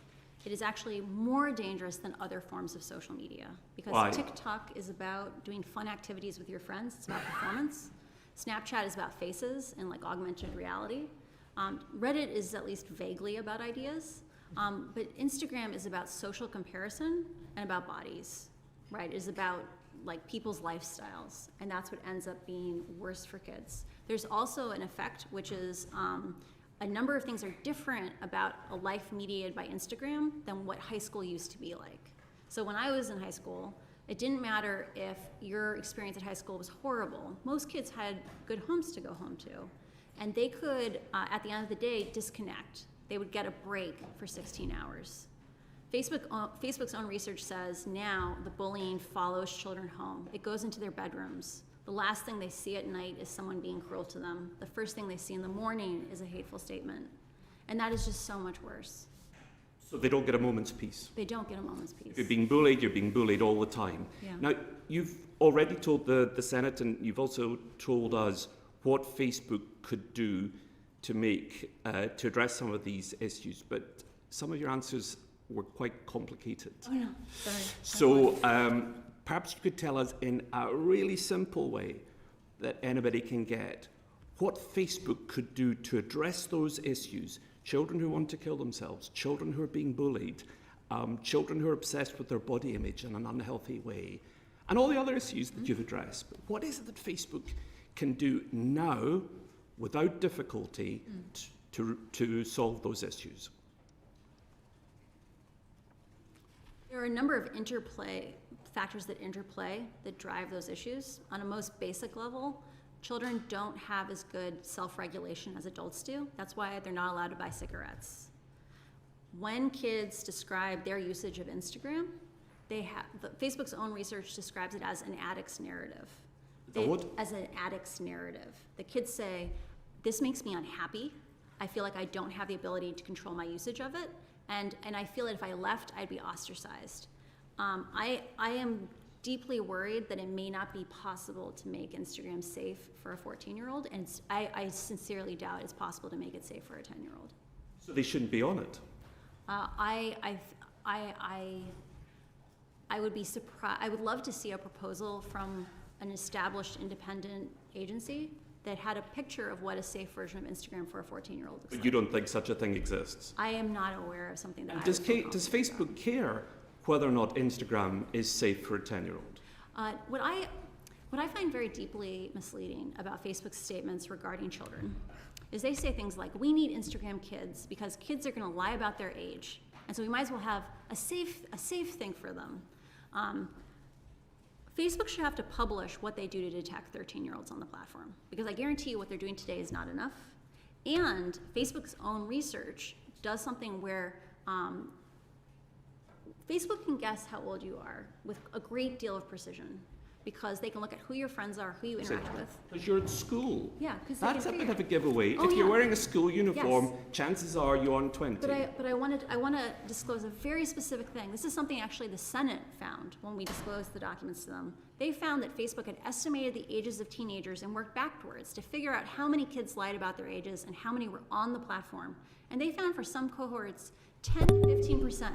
It is actually more dangerous than other forms of social media, because Why? TikTok is about doing fun activities with your friends. It's about performance. Snapchat is about faces and like augmented reality. Reddit is at least vaguely about ideas, but Instagram is about social comparison and about bodies, right? It is about like people's lifestyles, and that's what ends up being worse for kids. There's also an effect, which is a number of things are different about a life mediated by Instagram than what high school used to be like. So when I was in high school, it didn't matter if your experience at high school was horrible. Most kids had good homes to go home to, and they could, at the end of the day, disconnect. They would get a break for 16 hours. Facebook's own research says now the bullying follows children home. It goes into their bedrooms. The last thing they see at night is someone being cruel to them. The first thing they see in the morning is a hateful statement. And that is just so much worse. So they don't get a moment's peace. They don't get a moment's peace. If you're being bullied all the time. Yeah. Now, you've already told the Senate, and you've also told us what Facebook could do to make, to address some of these issues, but some of your answers were quite complicated. Oh no, sorry. So perhaps you could tell us in a really simple way that anybody can get what Facebook could do to address those issues. Children who want to kill themselves, children who are being bullied, children who are obsessed with their body image in an unhealthy way, and all the other issues that you've addressed. But what is it that Facebook can do now without difficulty to solve those issues? There are a number of factors that interplay that drive those issues. On a most basic level, children don't have as good self-regulation as adults do. That's why they're not allowed to buy cigarettes. When kids describe their usage of Instagram, Facebook's own research describes it as an addict's narrative. As an addict's narrative. The kids say, this makes me unhappy. I feel like I don't have the ability to control my usage of it. And I feel that if I left, I'd be ostracized. I am deeply worried that it may not be possible to make Instagram safe for a 14-year-old, and I sincerely doubt it's possible to make it safe for a 10-year-old. So they shouldn't be on it? I would be surprised. I would love to see a proposal from an established independent agency that had a picture of what a safe version of Instagram for a 14-year-old looks But like. you don't think such a thing exists? I am not aware of something that Does I would feel does confident Facebook care whether or not Instagram is safe for a 10-year-old? What I find very deeply misleading about Facebook's statements regarding children is they say things like, we need Instagram kids because kids are going to lie about their age, and so we might as well have a safe thing for them. Facebook should have to publish what they do to detect 13-year-olds on the platform, because I guarantee you what they're doing today is not enough. And Facebook's own research does something where Facebook can guess how old you are with a great deal of precision. because they can look at who your friends are, who you interact with. Because you're at school. Yeah, because That's a bit of a giveaway. Oh, if you're yeah. wearing a school uniform, Yes. chances are you're on 20. But I want to disclose a very specific thing. This is something actually the Senate found when we disclosed the documents to them. They found that Facebook had estimated the ages of teenagers and worked backwards to figure out how many kids lied about their ages and how many were on the platform. And they found for some cohorts, 10 to 15%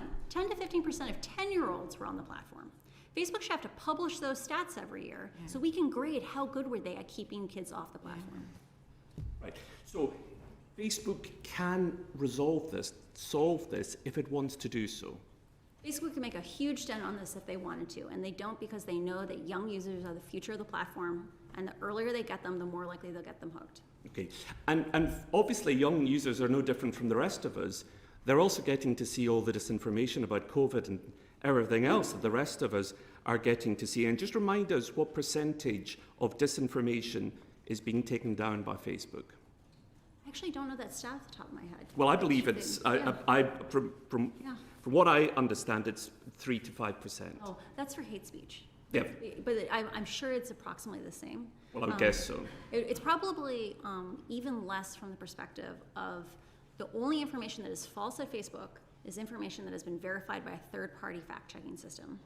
of 10-year-olds were on the platform. Facebook should have to publish those stats every year so we can grade how good were they at keeping kids off the platform. Right. So Facebook can solve this if it wants to do so. Facebook can make a huge dent on this if they wanted to, and they don't because they know that young users are the future of the platform, and the earlier they get them, the more likely they'll get them hooked. Okay. And obviously young users are no different from the rest of us. They're also getting to see all the disinformation about COVID and everything else that the rest of us are getting to see. And just remind us what percentage of disinformation is being taken down by Facebook. I actually don't know that stat off the top of my head. Well, I believe it's, from what I understand, it's 3 to 5%. Oh, that's for hate speech. Yeah. But I'm sure it's approximately the same. Well, I would guess so. It's probably even less from the perspective of the only information that is false at Facebook is information that has been verified by a third-party fact-checking system.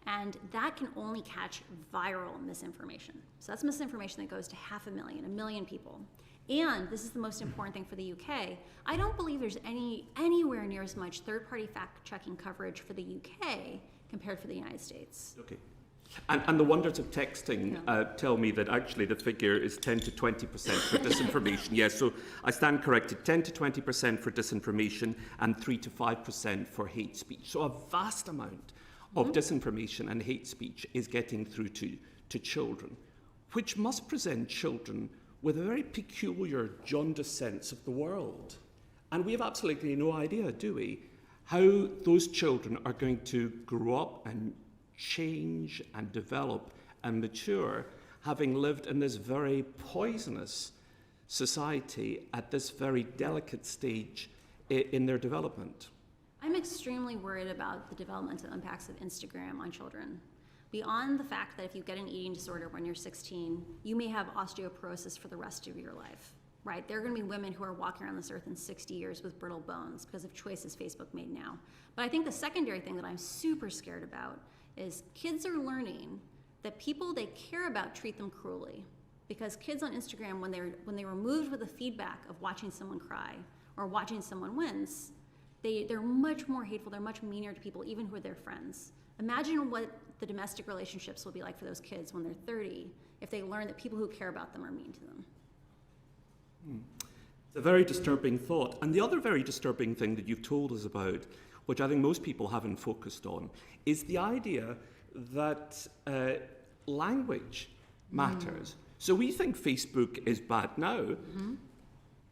And that can only catch viral misinformation. So that's misinformation that goes to 500,000, 1 million people. And this is the most important thing for the UK. I don't believe there's anywhere near as much third-party fact-checking coverage for the UK compared for the United States. Okay. And the wonders of texting tell me that actually the figure is 10 to 20% for disinformation. Yes, so I stand corrected, 10 to 20% for disinformation and 3 to 5% for hate speech. So a vast amount of disinformation and hate speech is getting through to children, which must present children with a very peculiar, jaundiced sense of the world. And we have absolutely no idea, do we, how those children are going to grow up and change and develop and mature, having lived in this very poisonous society at this very delicate stage in their development. I'm extremely worried about the developmental impacts of Instagram on children. Beyond the fact that if you get an eating disorder when you're 16, you may have osteoporosis for the rest of your life, right? There are going to be women who are walking around this earth in 60 years with brittle bones because of choices Facebook made now. But I think the secondary thing that I'm super scared about is kids are learning that people they care about treat them cruelly. Because kids on Instagram, when they're removed with the feedback of watching someone cry or watching someone wince, they're much more hateful, they're much meaner to people, even who are their friends. Imagine what the domestic relationships will be like for those kids when they're 30 if they learn that people who care about them are mean to them. It's a very disturbing thought. And the other very disturbing thing that you've told us about, which I think most people haven't focused on, is the idea that language matters. So we think Facebook is bad now,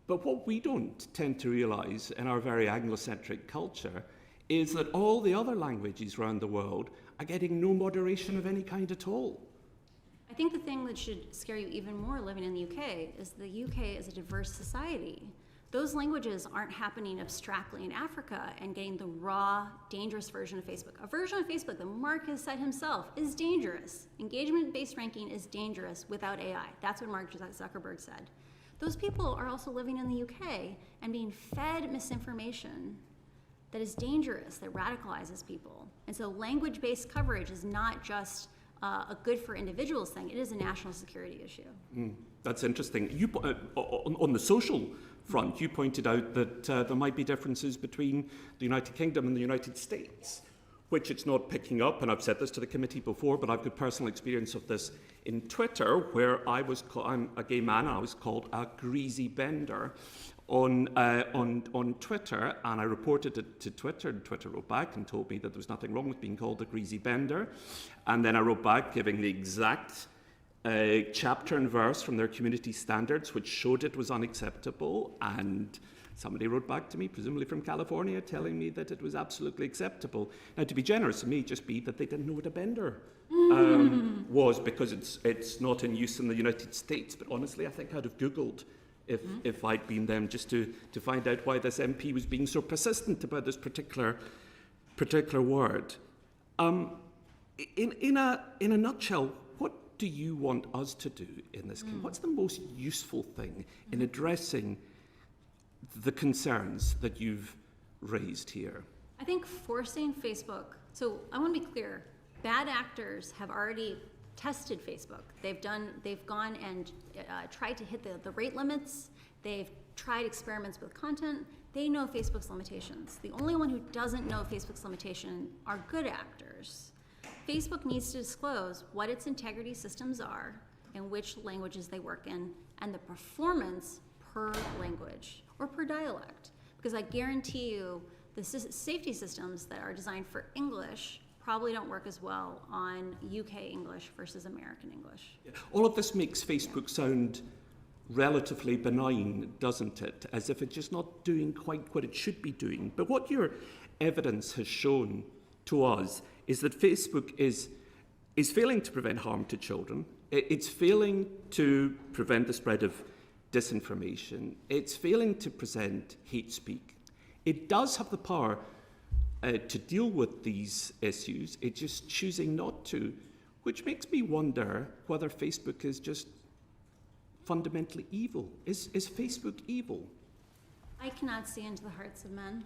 but what we don't tend to realise in our very Anglocentric culture is that all the other languages around the world are getting no moderation of any kind at all. I think the thing that should scare you even more living in the UK is the UK is a diverse society. Those languages aren't happening abstractly in Africa and getting the raw, dangerous version of Facebook. A version of Facebook that Mark has said himself is dangerous. Engagement-based ranking is dangerous without AI. That's what Mark Zuckerberg said. Those people are also living in the UK and being fed misinformation that is dangerous, that radicalizes people. And so language-based coverage is not just a good for individuals thing, it is a national security issue. That's interesting. You, on the social front, you pointed out that there might be differences between the United Kingdom and the United States, which it's not picking up, and I've said this to the committee before, but I've got personal experience of this in Twitter, where I'm a gay man, and I was called a greasy bender on Twitter, and I reported it to Twitter, and Twitter wrote back and told me that there was nothing wrong with being called a greasy bender, and then I wrote back giving the exact chapter and verse from their community standards, which showed it was unacceptable, and somebody wrote back to me, presumably from California, telling me that it was absolutely acceptable. Now, to be generous, it may just be that they didn't know what a bender was, because it's not in use in the United States. But honestly, I think I'd have Googled if I'd been them, just to find out why this MP was being so persistent about this particular word. in a nutshell, what do you want us to do in this? What's the most useful thing in addressing the concerns that you've raised here? I think forcing Facebook, so I want to be clear, bad actors have already tested Facebook. They've gone and tried to hit the rate limits. They've tried experiments with content. They know Facebook's limitations. The only one who doesn't know Facebook's limitation are good actors. Facebook needs to disclose what its integrity systems are and which languages they work in, and the performance per language or per dialect. Because I guarantee you, the safety systems that are designed for English probably don't work as well on UK English versus American English. All of this makes Facebook sound relatively benign, doesn't it? As if it's just not doing quite what it should be doing. But what your evidence has shown to us is that Facebook is failing to prevent harm to children. It's failing to prevent the spread of disinformation. It's failing to present hate speak. It does have the power to deal with these issues. It's just choosing not to, which makes me wonder whether Facebook is just fundamentally evil. Is Facebook evil? I cannot see into the hearts of men.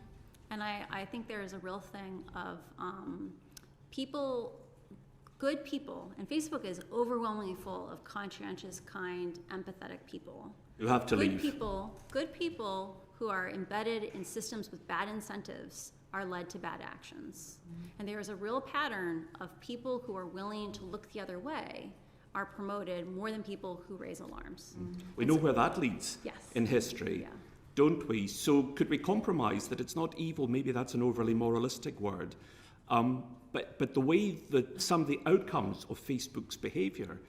And I think there is a real thing of people, good people, and Facebook is overwhelmingly full of conscientious, kind, empathetic people. You have to leave. Good people who are embedded in systems with bad incentives are led to bad actions. And there is a real pattern of people who are willing to look the other way are promoted more than people who raise alarms. We know where that leads Yes. in history, Yeah. don't we? So could we compromise that it's not evil? Maybe that's an overly moralistic word. But the way that some of the outcomes of Facebook's behaviour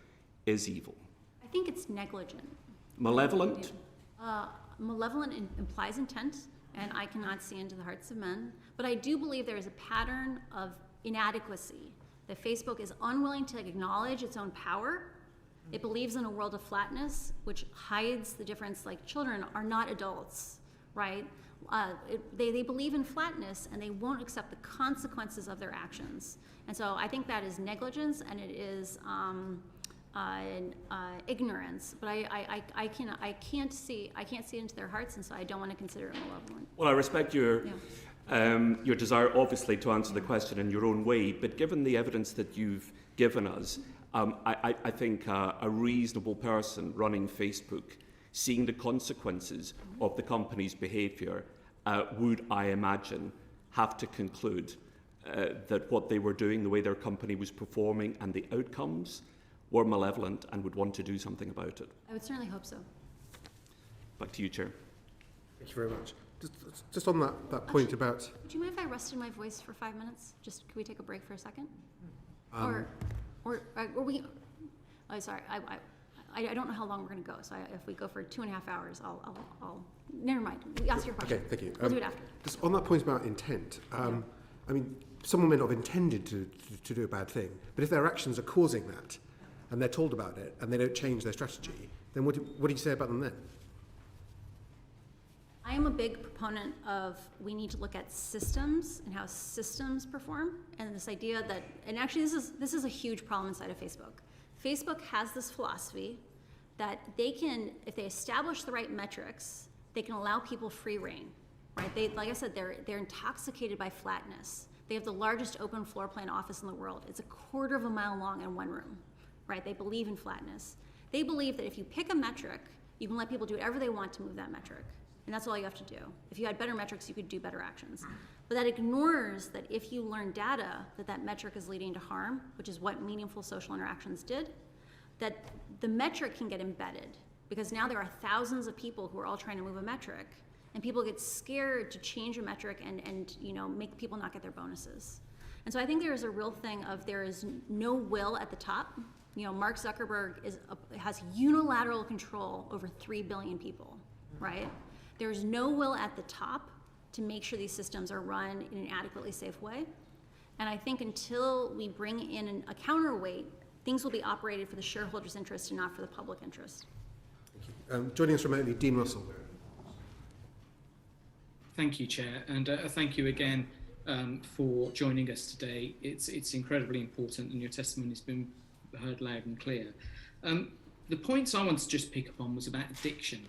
is evil. I think it's negligent. Malevolent? Malevolent implies intent, and I cannot see into the hearts of men. But I do believe there is a pattern of inadequacy, that Facebook is unwilling to acknowledge its own power. It believes in a world of flatness, which hides the difference, like children are not adults, right? They believe in flatness, and they won't accept the consequences of their actions. And so I think that is negligence, and it is ignorance. But I can't see into their hearts, and so I don't want to consider it malevolent. Well, I respect your desire, obviously, to answer the question in your own way, but given the evidence that you've given us, I think a reasonable person running Facebook, seeing the consequences of the company's behaviour, would, I imagine, have to conclude that what they were doing, the way their company was performing, and the outcomes were malevolent and would want to do something about it. I would certainly hope so. Back to you, Chair. Thank you very much. Just on that point about... Do you mind if I rested my voice for 5 minutes? Just, could we take a break for a second? Or we... Oh, sorry, I don't know how long we're going to go, so if we go for 2.5 hours, I'll never mind. Ask your question. Okay, thank you. We'll do it after. Just on that point about intent, I mean, someone may not have intended to do a bad thing, but if their actions are causing that, and they're told about it, and they don't change their strategy, then what do you say about them then? I am a big proponent of we need to look at systems and how systems perform, and this idea that, and actually this is a huge problem inside of Facebook. Facebook has this philosophy that they can, if they establish the right metrics, they can allow people free reign, right? They, like I said, they're intoxicated by flatness. They have the largest open floor plan office in the world. It's 1/4 of a mile long in one room, right? They believe in flatness. They believe that if you pick a metric, you can let people do whatever they want to move that metric. And that's all you have to do. If you had better metrics, you could do better actions. But that ignores that if you learn data that metric is leading to harm, which is what meaningful social interactions did, that the metric can get embedded. Because now there are thousands of people who are all trying to move a metric, and people get scared to change a metric and make people not get their bonuses. And so I think there is a real thing of there is no will at the top. Mark Zuckerberg has unilateral control over 3 billion people, right? There's no will at the top to make sure these systems are run in an adequately safe way. And I think until we bring in a counterweight, things will be operated for the shareholders' interest and not for the public interest. Thank you. Joining us remotely, Dean Russell. Thank you, Chair, and thank you again for joining us today. It's incredibly important, and your testimony has been heard loud and clear. The points I want to just pick up on was about addiction.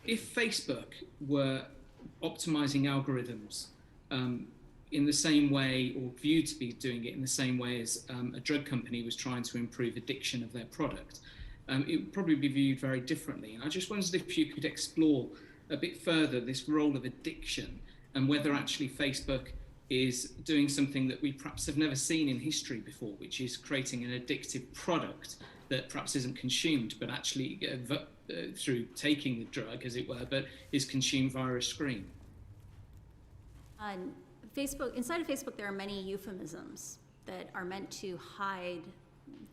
If Facebook were optimizing algorithms in the same way, or viewed to be doing it in the same way as a drug company was trying to improve addiction of their product, it would probably be viewed very differently. And I just wondered if you could explore a bit further this role of addiction, and whether actually Facebook is doing something that we perhaps have never seen in history before, which is creating an addictive product that perhaps isn't consumed, but actually through taking the drug, as it were, but is consumed via a screen. Inside of Facebook, there are many euphemisms that are meant to hide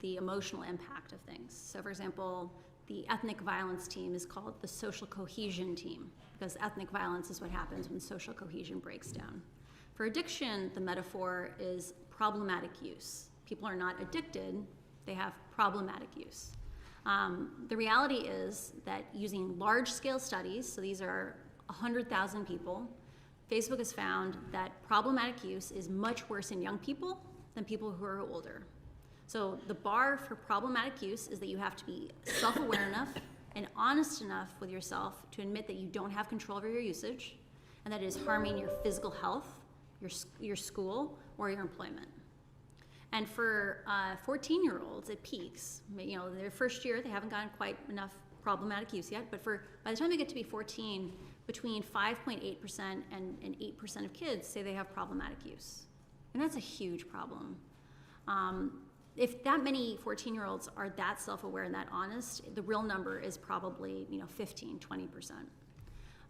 the emotional impact of things. So, for example, the ethnic violence team is called the social cohesion team, because ethnic violence is what happens when social cohesion breaks down. For addiction, the metaphor is problematic use. People are not addicted, they have problematic use. The reality is that using large-scale studies, so these are 100,000 people, Facebook has found that problematic use is much worse in young people than people who are older. So the bar for problematic use is that you have to be self-aware enough and honest enough with yourself to admit that you don't have control over your usage, and that it is harming your physical health, your school, or your employment. And for 14-year-olds, it peaks. You know, their first year, they haven't gotten quite enough problematic use yet, but by the time they get to be 14, between 5.8% and 8% of kids say they have problematic use. And that's a huge problem. If that many 14-year-olds are that self-aware and that honest, the real number is probably 15, 20%.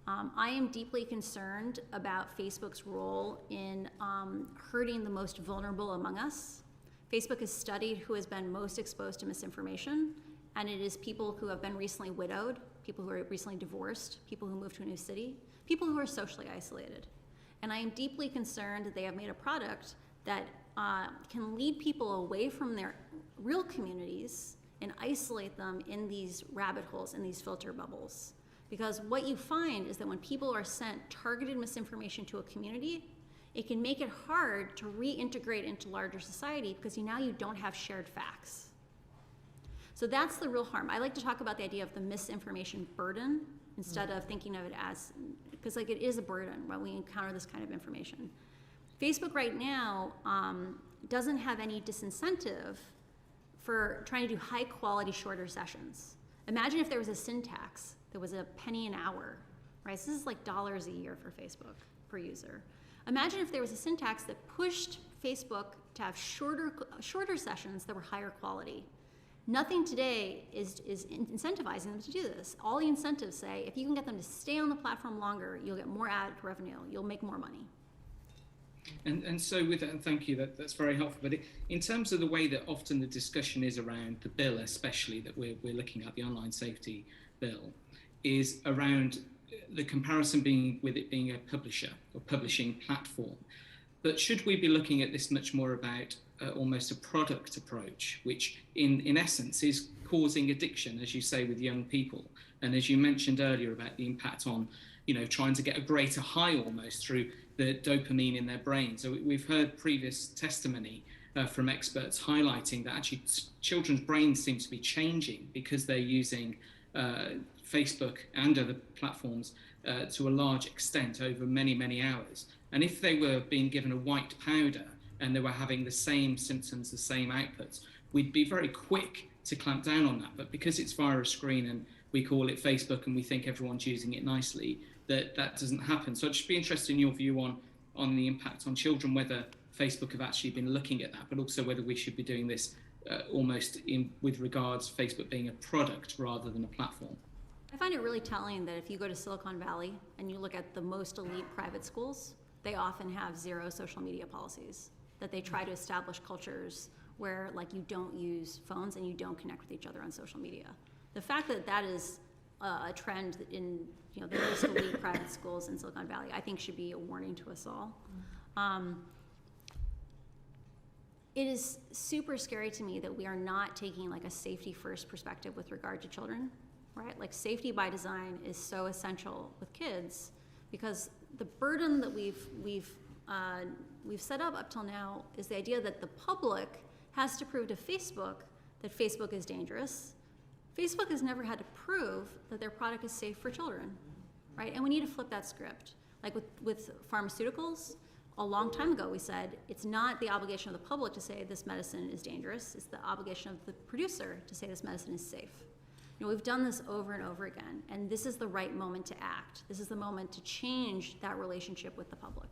I am deeply concerned about Facebook's role in hurting the most vulnerable among us. Facebook has studied who has been most exposed to misinformation, and it is people who have been recently widowed, people who are recently divorced, people who moved to a new city, people who are socially isolated. And I am deeply concerned that they have made a product that can lead people away from their real communities and isolate them in these rabbit holes, in these filter bubbles. Because what you find is that when people are sent targeted misinformation to a community, it can make it hard to reintegrate into larger society, because now you don't have shared facts. So that's the real harm. I like to talk about the idea of the misinformation burden instead of thinking of it as, because it is a burden when we encounter this kind of information. Facebook right now doesn't have any disincentive for trying to do high quality, shorter sessions. Imagine if there was a syntax that was a penny an hour, right? So this is like dollars a year for Facebook per user. Imagine if there was a syntax that pushed Facebook to have shorter sessions that were higher quality. Nothing today is incentivizing them to do this. All the incentives say, if you can get them to stay on the platform longer, you'll get more ad revenue, you'll make more money. And so with that, and thank you, that's very helpful. But in terms of the way that often the discussion is around the bill, especially that we're looking at, the online safety bill, is around the comparison being with it being a publisher or publishing platform. But should we be looking at this much more about almost a product approach, which in essence is causing addiction, as you say, with young people? And as you mentioned earlier about the impact on, trying to get a greater high almost through the dopamine in their brain. So we've heard previous testimony from experts highlighting that actually children's brains seem to be changing because they're using Facebook and other platforms to a large extent over many, many hours. And if they were being given a white powder and they were having the same symptoms, the same outputs, we'd be very quick to clamp down on that. But because it's via a screen and we call it Facebook and we think everyone's using it nicely, that doesn't happen. So I'd just be interested in your view on the impact on children, whether Facebook have actually been looking at that, but also whether we should be doing this almost with regards to Facebook being a product rather than a platform. I find it really telling that if you go to Silicon Valley and you look at the most elite private schools, they often have zero social media policies, that they try to establish cultures where you don't use phones and you don't connect with each other on social media. The fact that that is a trend in the most elite private schools in Silicon Valley, I think should be a warning to us all. It is super scary to me that we are not taking a safety first perspective with regard to children, right? Safety by design is so essential with kids, because the burden that we've we've set up till now is the idea that the public has to prove to Facebook that Facebook is dangerous. Facebook has never had to prove that their product is safe for children, right? And we need to flip that script. Like with pharmaceuticals, a long time ago we said it's not the obligation of the public to say this medicine is dangerous, it's the obligation of the producer to say this medicine is safe. You know, we've done this over and over again, and this is the right moment to act. This is the moment to change that relationship with the public.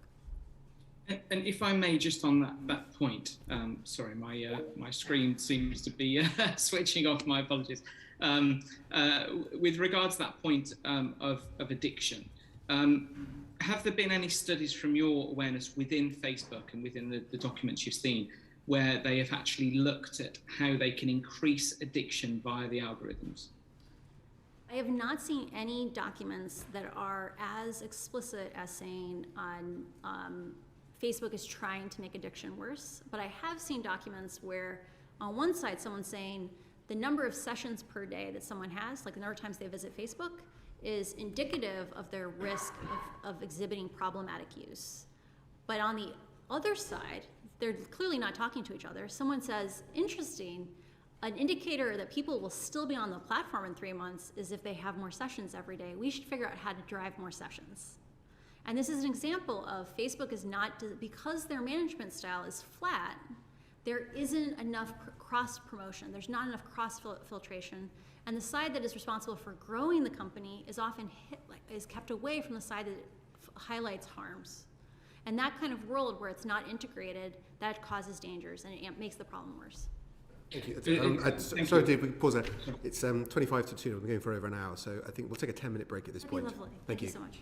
And if I may, just on that point, sorry, my screen seems to be switching off. My apologies. With regards to that point of addiction, have there been any studies from your awareness within Facebook and within the documents you've seen where they have actually looked at how they can increase addiction via the algorithms? I have not seen any documents that are as explicit as saying Facebook is trying to make addiction worse, but I have seen documents where on one side someone's saying the number of sessions per day that someone has, like the number of times they visit Facebook, is indicative of their risk of exhibiting problematic use. But on the other side, they're clearly not talking to each other. Someone says, interesting, an indicator that people will still be on the platform in 3 months is if they have more sessions every day. We should figure out how to drive more sessions. And this is an example of Facebook is not, because their management style is flat, there isn't enough cross-promotion. There's not enough cross-filtration. And the side that is responsible for growing the company is often is kept away from the side that highlights harms. And that kind of world where it's not integrated, that causes dangers and it makes the problem worse. Thank you. Sorry, Dave, we can pause there. It's 25 to 2. We're going for over an hour, so I think we'll take a 10-minute break at this That'd point. be lovely. Thank you So much.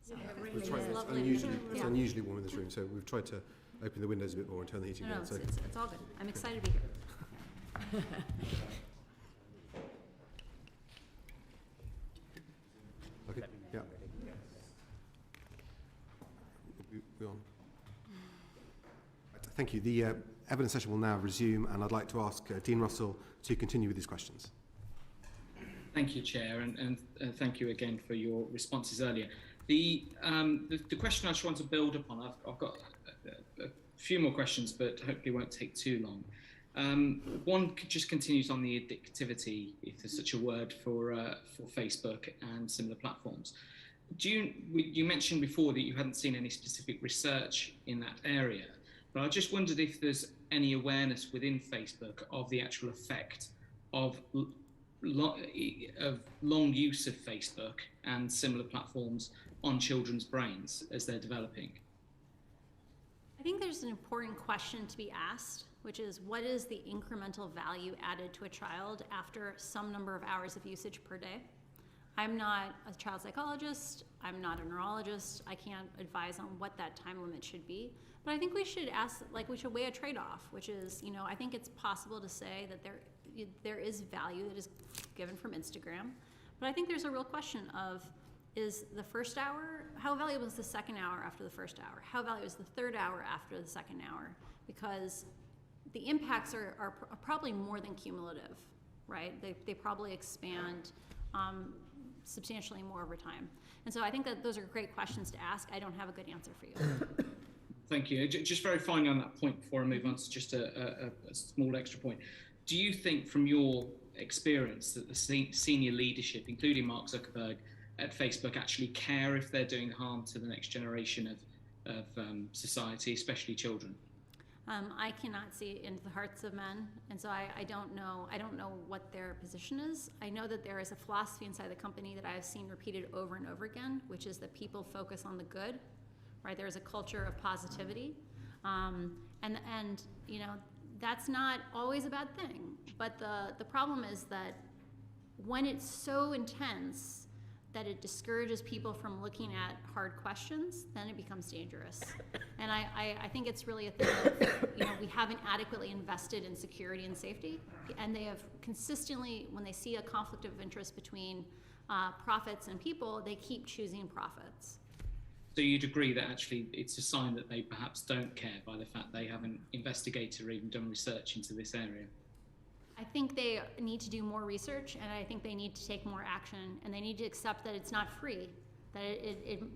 So We've tried, it's unusually warm in this room, so we've tried to open the windows a bit more and turn the heating No, down. it's, So it's all good. I'm excited to be here. okay, yeah. We on? Right, thank you. The evidence session will now resume, and I'd like to ask Dean Russell to continue with his questions. Thank you, Chair, and thank you again for your responses earlier. The question I just want to build upon, I've got a few more questions, but hopefully won't take too long. One just continues on the addictivity, if there's such a word, for Facebook and similar platforms. You mentioned before that you hadn't seen any specific research in that area, but I just wondered if there's any awareness within Facebook of the actual effect of long use of Facebook and similar platforms on children's brains as they're developing. I think there's an important question to be asked, which is what is the incremental value added to a child after some number of hours of usage per day? I'm not a child psychologist, I'm not a neurologist, I can't advise on what that time limit should be, but I think we should we should weigh a trade-off, which is, I think it's possible to say that there is value that is given from Instagram, but I think there's a real question of, is the first hour, how valuable is the second hour after the first hour? How valuable is the third hour after the second hour? Because the impacts are probably more than cumulative, right? They probably expand substantially more over time. And so I think that those are great questions to ask. I don't have a good answer for you. Thank you. Just very finally on that point before I move on to just a small extra point. Do you think from your experience that the senior leadership, including Mark Zuckerberg at Facebook, actually care if they're doing harm to the next generation of society, especially children? I cannot see into the hearts of men, and so I don't know. I don't know what their position is. I know that there is a philosophy inside the company that I have seen repeated over and over again, which is that people focus on the good, right? There is a culture of positivity, and that's not always a bad thing. But the problem is that when it's so intense that it discourages people from looking at hard questions, then it becomes dangerous. And I think it's really a thing of, we haven't adequately invested in security and safety, and they have consistently, when they see a conflict of interest between profits and people, they keep choosing profits. So you'd agree that actually it's a sign that they perhaps don't care by the fact they haven't investigated or even done research into this area? I think they need to do more research, and I think they need to take more action, and they need to accept that it's not free, that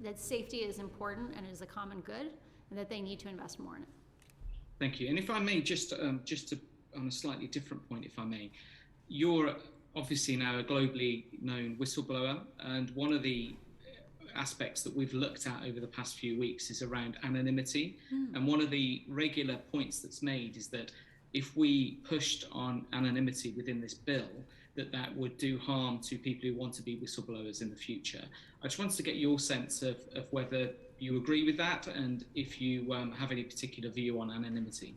that safety is important and is a common good, and that they need to invest more in it. Thank you. And if I may, just on a slightly different point, if I may, you're obviously now a globally known whistleblower, and one of the aspects that we've looked at over the past few weeks is around anonymity. And one of the regular points that's made is that if we pushed on anonymity within this bill, that would do harm to people who want to be whistleblowers in the future. I just wanted to get your sense of whether you agree with that, and if you have any particular view on anonymity.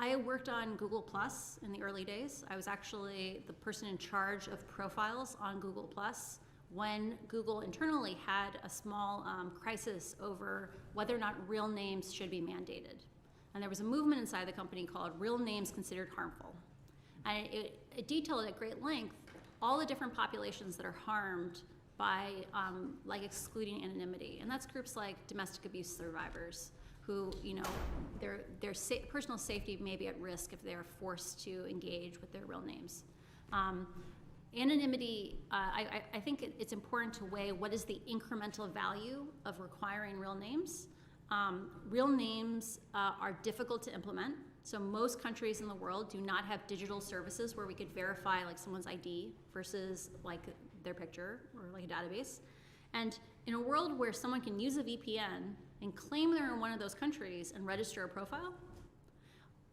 I worked on Google Plus in the early days. I was actually the person in charge of profiles on Google Plus when Google internally had a small crisis over whether or not real names should be mandated. And there was a movement inside the company called Real Names Considered Harmful. And it detailed at great length all the different populations that are harmed by excluding anonymity. And that's groups like domestic abuse survivors who, their personal safety may be at risk if they're forced to engage with their real names. Anonymity, I think it's important to weigh what is the incremental value of requiring real names. Real names are difficult to implement. So most countries in the world do not have digital services where we could verify someone's ID versus their picture or a database. And in a world where someone can use a VPN and claim they're in one of those countries and register a profile,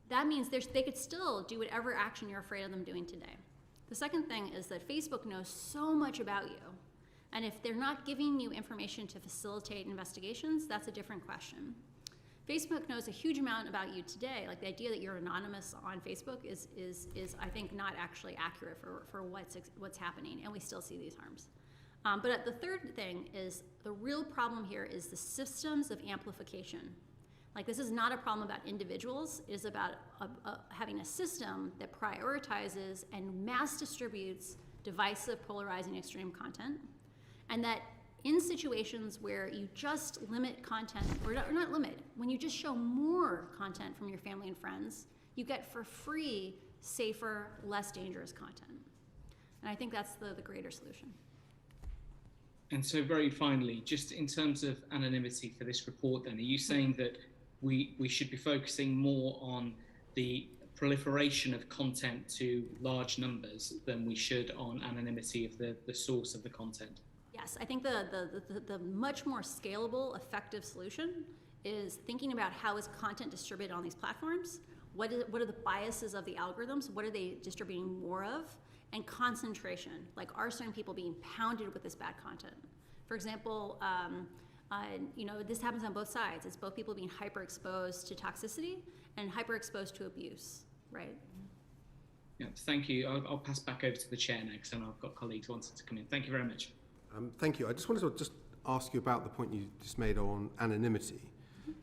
that means they could still do whatever action you're afraid of them doing today. The second thing is that Facebook knows so much about you. And if they're not giving you information to facilitate investigations, that's a different question. Facebook knows a huge amount about you today. The idea that you're anonymous on Facebook is I think not actually accurate for what's happening, and we still see these harms. But the third thing is the real problem here is the systems of amplification. Like, this is not a problem about individuals. It is about having a system that prioritizes and mass distributes divisive, polarizing, extreme content. And that in situations where you just limit content, or not limit, when you just show more content from your family and friends, you get for free, safer, less dangerous content. And I think that's the greater solution. And so very finally, just in terms of anonymity for this report then, are you saying that we should be focusing more on the proliferation of content to large numbers than we should on anonymity of the source of the content? Yes, I think the much more scalable, effective solution is thinking about how is content distributed on these platforms, what are the biases of the algorithms, what are they distributing more of, and concentration. Like, are certain people being pounded with this bad content? For example, this happens on both sides. It's both people being hyper-exposed to toxicity and hyper-exposed to abuse, right? Yeah, thank you. I'll pass back over to the chair next, and I've got colleagues wanting to come in. Thank you very much. Thank you. I just wanted to just ask you about the point you just made on anonymity.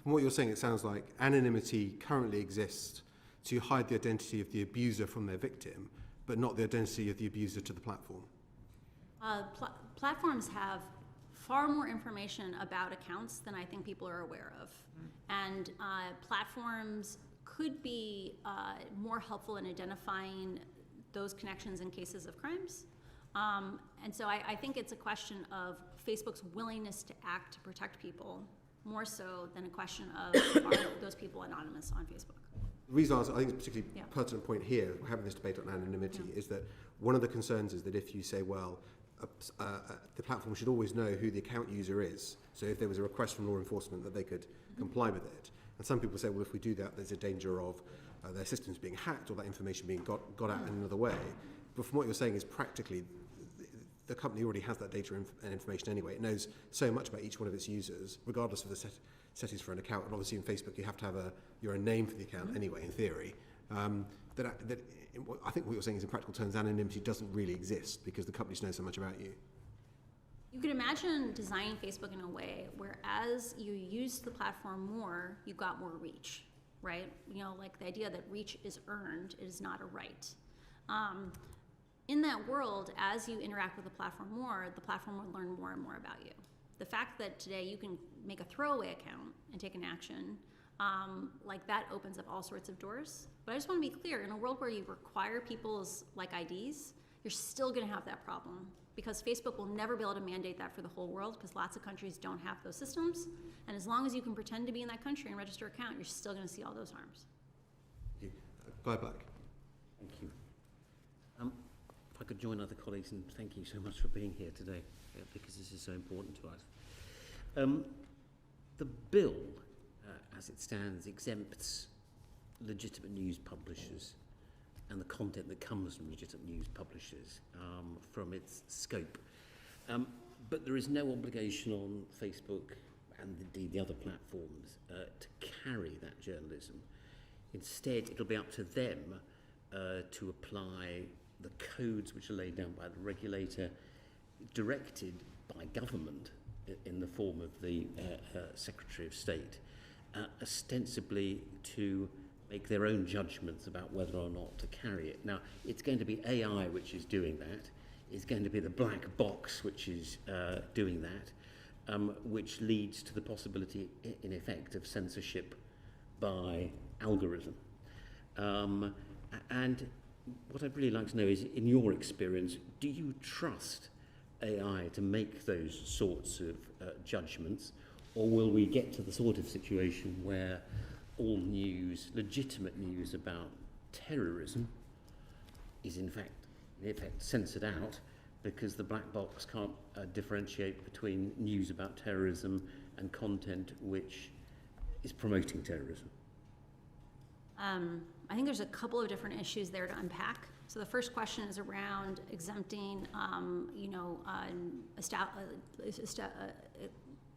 From what you're saying, it sounds like anonymity currently exists to hide the identity of the abuser from their victim, but not the identity of the abuser to the platform. Platforms have far more information about accounts than I think people are aware of. And platforms could be more helpful in identifying those connections in cases of crimes. And so I think it's a question of Facebook's willingness to act to protect people, more so than a question of are those people anonymous on Facebook. The reason I think it's a particularly pertinent point here, having this debate on anonymity, is that one of the concerns is that if you say, well, the platform should always know who the account user is, so if there was a request from law enforcement that they could comply with it. And some people say, well, if we do that, there's a danger of their systems being hacked or that information being got out in another way. But from what you're saying is practically, the company already has that data and information anyway. It knows so much about each one of its users, regardless of the settings for an account. And obviously in Facebook, you have to have your own name for the account anyway, in theory. I think what you're saying is, in practical terms, anonymity doesn't really exist because the companies know so much about you. You could imagine designing Facebook in a way where as you use the platform more, you got more reach, right? Like the idea that reach is earned, it is not a right. In that world, as you interact with the platform more, the platform will learn more and more about you. The fact that today you can make a throwaway account and take an action, like that opens up all sorts of doors. But I just want to be clear, in a world where you require people's IDs, you're still going to have that problem because Facebook will never be able to mandate that for the whole world because lots of countries don't have those systems. And as long as you can pretend to be in that country and register an account, you're still going to see all those harms. Thank you. Guy Black. Thank you. If I could join other colleagues in thank you so much for being here today, because this is so important to us. The bill, as it stands, exempts legitimate news publishers and the content that comes from legitimate news publishers from its scope. But there is no obligation on Facebook and indeed the other platforms to carry that journalism. Instead, it'll be up to them to apply the codes which are laid down by the regulator, directed by government in the form of the Secretary of State, ostensibly to make their own judgments about whether or not to carry it. Now, it's going to be AI which is doing that. It's going to be the black box which is doing that, which leads to the possibility, in effect, of censorship by algorithm. And what I'd really like to know is, in your experience, do you trust AI to make those sorts of judgments, or will we get to the sort of situation where all news, legitimate news about terrorism, is in effect censored out because the black box can't differentiate between news about terrorism and content which is promoting terrorism? I think there's a couple of different issues there to unpack. So the first question is around exempting,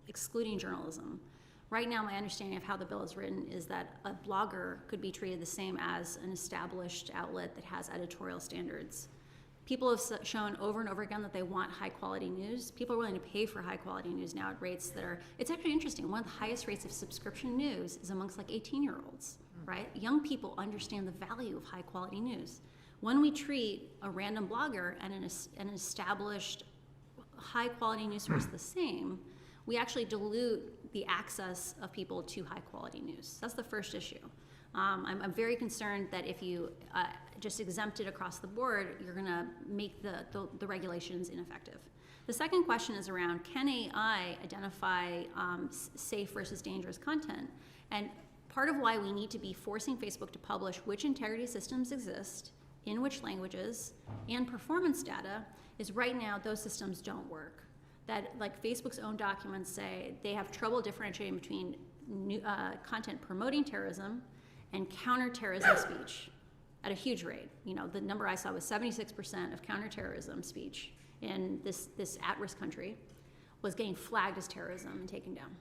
excluding journalism. Right now, my understanding of how the bill is written is that a blogger could be treated the same as an established outlet that has editorial standards. People have shown over and over again that they want high quality news. People are willing to pay for high quality news now at rates that are, it's actually interesting. One of the highest rates of subscription news is amongst like 18-year-olds, right? Young people understand the value of high quality news. When we treat a random blogger and an established high quality news source the same, we actually dilute the access of people to high quality news. That's the first issue. I'm very concerned that if you just exempt it across the board, you're going to make the regulations ineffective. The second question is around, can AI identify safe versus dangerous content? And part of why we need to be forcing Facebook to publish which integrity systems exist, in which languages, and performance data is right now those systems don't work. That, like Facebook's own documents say, they have trouble differentiating between content promoting terrorism and counterterrorism speech at a huge rate. You know, the number I saw was 76% of counterterrorism speech in this at-risk country was getting flagged as terrorism and taken down.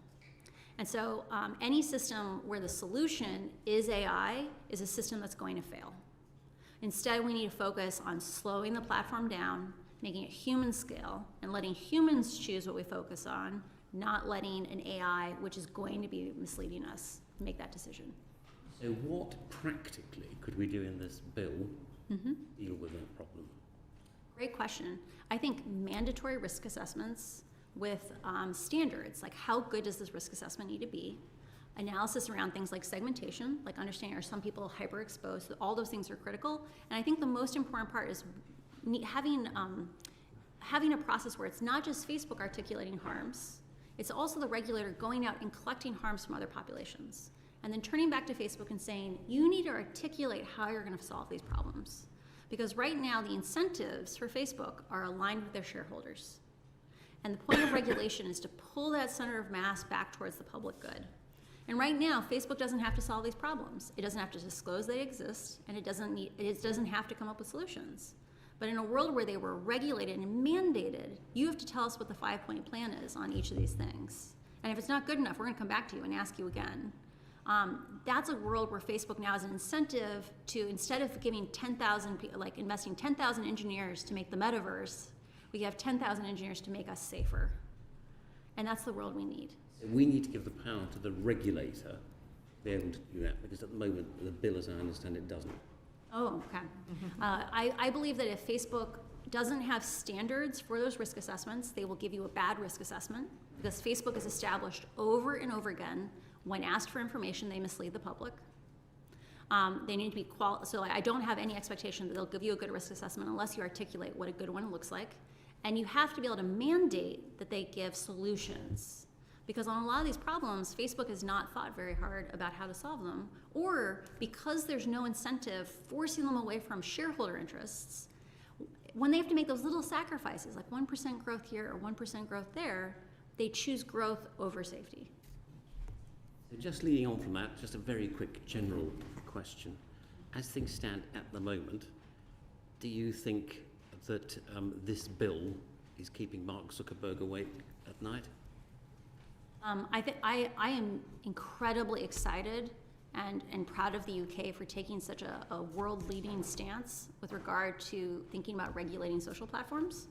And so any system where the solution is AI is a system that's going to fail. Instead, we need to focus on slowing the platform down, making it human scale, and letting humans choose what we focus on, not letting an AI, which is going to be misleading us, make that decision. So what practically could we do in this bill to deal with that problem? Great question. I think mandatory risk assessments with standards, like how good does this risk assessment need to be? Analysis around things like segmentation, like understanding are some people hyper-exposed, so all those things are critical. And I think the most important part is having a process where it's not just Facebook articulating harms, it's also the regulator going out and collecting harms from other populations. And then turning back to Facebook and saying, you need to articulate how you're going to solve these problems. Because right now, the incentives for Facebook are aligned with their shareholders. And the point of regulation is to pull that center of mass back towards the public good. And right now, Facebook doesn't have to solve these problems. It doesn't have to disclose they exist, and it doesn't have to come up with solutions. But in a world where they were regulated and mandated, you have to tell us what the 5-point plan is on each of these things. And if it's not good enough, we're going to come back to you and ask you again. That's a world where Facebook now has an incentive to, instead of giving 10,000, like investing 10,000 engineers to make the metaverse, we have 10,000 engineers to make us safer. And that's the world we need. So we need to give the power to the regulator to be able to do that, because at the moment, the bill, as I understand it, doesn't. Oh, okay. I believe that if Facebook doesn't have standards for those risk assessments, they will give you a bad risk assessment, because Facebook has established over and over again, when asked for information, they mislead the public. They need to be so I don't have any expectation that they'll give you a good risk assessment unless you articulate what a good one looks like. And you have to be able to mandate that they give solutions. Because on a lot of these problems, Facebook has not thought very hard about how to solve them, or because there's no incentive forcing them away from shareholder interests, when they have to make those little sacrifices, like 1% growth here or 1% growth there, they choose growth over safety. So just leading on from that, just a very quick general question. As things stand at the moment, do you think that this bill is keeping Mark Zuckerberg awake at night? I am incredibly excited and proud of the UK for taking such a world-leading stance with regard to thinking about regulating social platforms.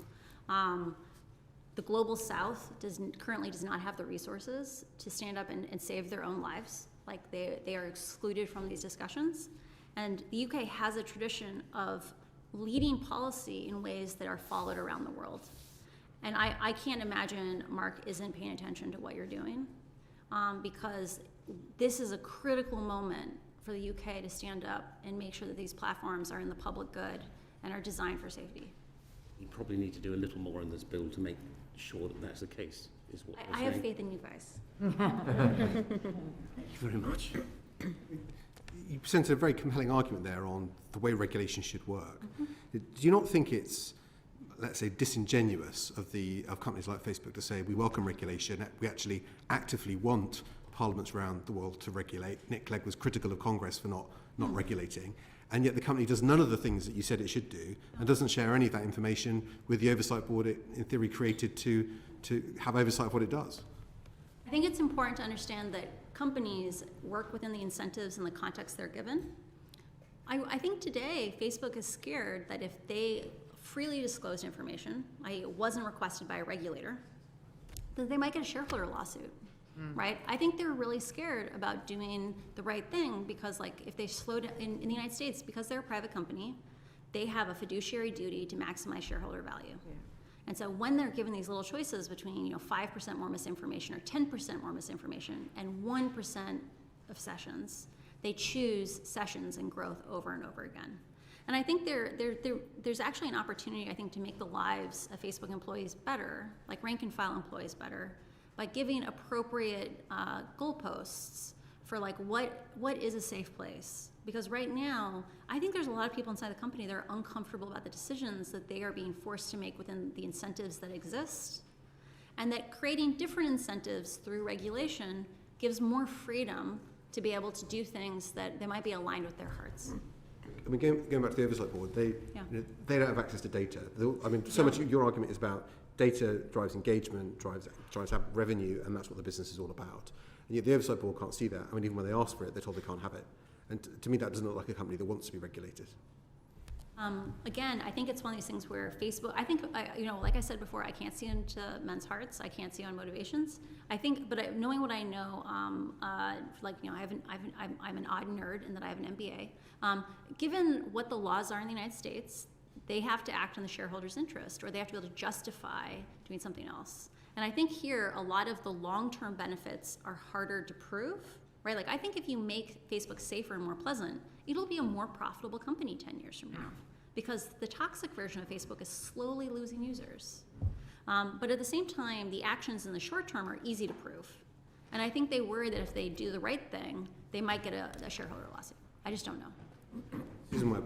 The global south currently does not have the resources to stand up and save their own lives. Like they are excluded from these discussions. And the UK has a tradition of leading policy in ways that are followed around the world. And I can't imagine Mark isn't paying attention to what you're doing, because this is a critical moment for the UK to stand up and make sure that these platforms are in the public good and are designed for safety. You probably need to do a little more in this bill to make sure that that's the case, is what I have faith in you guys. Thank you very much. You presented a very compelling argument there on the way regulation should work. Do you not think it's, let's say, disingenuous of companies like Facebook to say we welcome regulation, we actually actively want parliaments around the world to regulate? Nick Clegg was critical of Congress for not regulating, and yet the company does none of the things that you said it should do and doesn't share any of that information with the oversight board it, in theory, created to have oversight of what it does. I think it's important to understand that companies work within the incentives and the context they're given. I think today Facebook is scared that if they freely disclosed information, i.e. it wasn't requested by a regulator, then they might get a shareholder lawsuit, right? I think they're really scared about doing the right thing because, like, if they slow down in the United States, because they're a private company, they have a fiduciary duty to maximize shareholder value. Yeah. And so when they're given these little choices between, 5% more misinformation or 10% more misinformation and 1% of sessions, they choose sessions and growth over and over again. And I think there's actually an opportunity, I think, to make the lives of Facebook employees better, like rank and file employees better, by giving appropriate goalposts for like what is a safe place. Because right now, I think there's a lot of people inside the company that are uncomfortable about the decisions that they are being forced to make within the incentives that exist, and that creating different incentives through regulation gives more freedom to be able to do things that they might be aligned with their hearts. I mean, going back to the oversight board, they don't have access to data. So much of your argument is about data drives engagement, drives revenue, and that's what the business is all about. And yet the oversight board can't see that. I mean, even when they ask for it, they're told they can't have it. And to me, that doesn't look like a company that wants to be regulated. Again, I think it's one of these things where Facebook, like I said before, I can't see into men's hearts. I can't see on motivations. I think, but knowing what I know, I'm an odd nerd in that I have an MBA. Given what the laws are in the United States, they have to act in the shareholder's interest, or they have to be able to justify doing something else. And I think here, a lot of the long-term benefits are harder to prove, right? Like, I think if you make Facebook safer and more pleasant, it'll be a more profitable company 10 years from now, because the toxic version of Facebook is slowly losing users. But at the same time, the actions in the short term are easy to prove. And I think they worry that if they do the right thing, they might get a shareholder lawsuit. I just don't know. Susan Webb.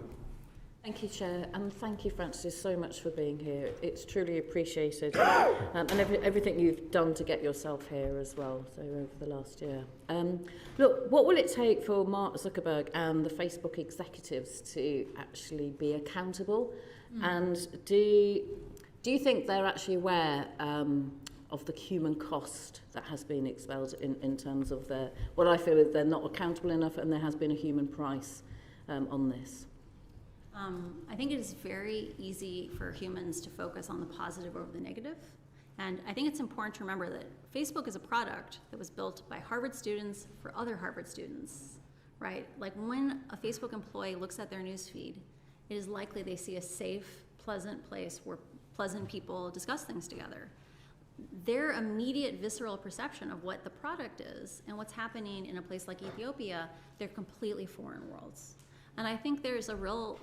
Thank you, Chair, and thank you, Francis, so much for being here. It's truly appreciated, and everything you've done to get yourself here as well, so over the last year. Look, what will it take for Mark Zuckerberg and the Facebook executives to actually be accountable? And do you think they're actually aware of the human cost that has been expelled in terms of what I feel is they're not accountable enough, and there has been a human price on this? I think it is very easy for humans to focus on the positive over the negative. And I think it's important to remember that Facebook is a product that was built by Harvard students for other Harvard students, right? Like, when a Facebook employee looks at their newsfeed, it is likely they see a safe, pleasant place where pleasant people discuss things together. Their immediate visceral perception of what the product is and what's happening in a place like Ethiopia, they're completely foreign worlds. And I think there's a real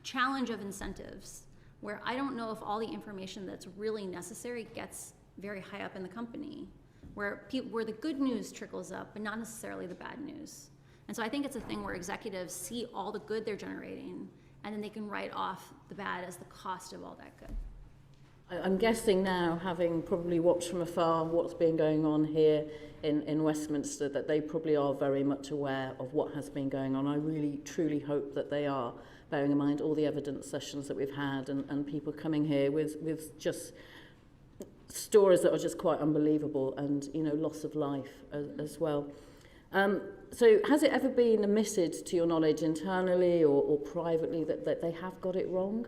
challenge of incentives where I don't know if all the information that's really necessary gets very high up in the company, where the good news trickles up, but not necessarily the bad news. And so I think it's a thing where executives see all the good they're generating, and then they can write off the bad as the cost of all that good. I'm guessing now, having probably watched from afar what's been going on here in Westminster, that they probably are very much aware of what has been going on. I really, truly hope that they are, bearing in mind all the evidence sessions that we've had and people coming here with just stories that are just quite unbelievable, and, loss of life as well. So has it ever been admitted, to your knowledge, internally or privately, that they have got it wrong?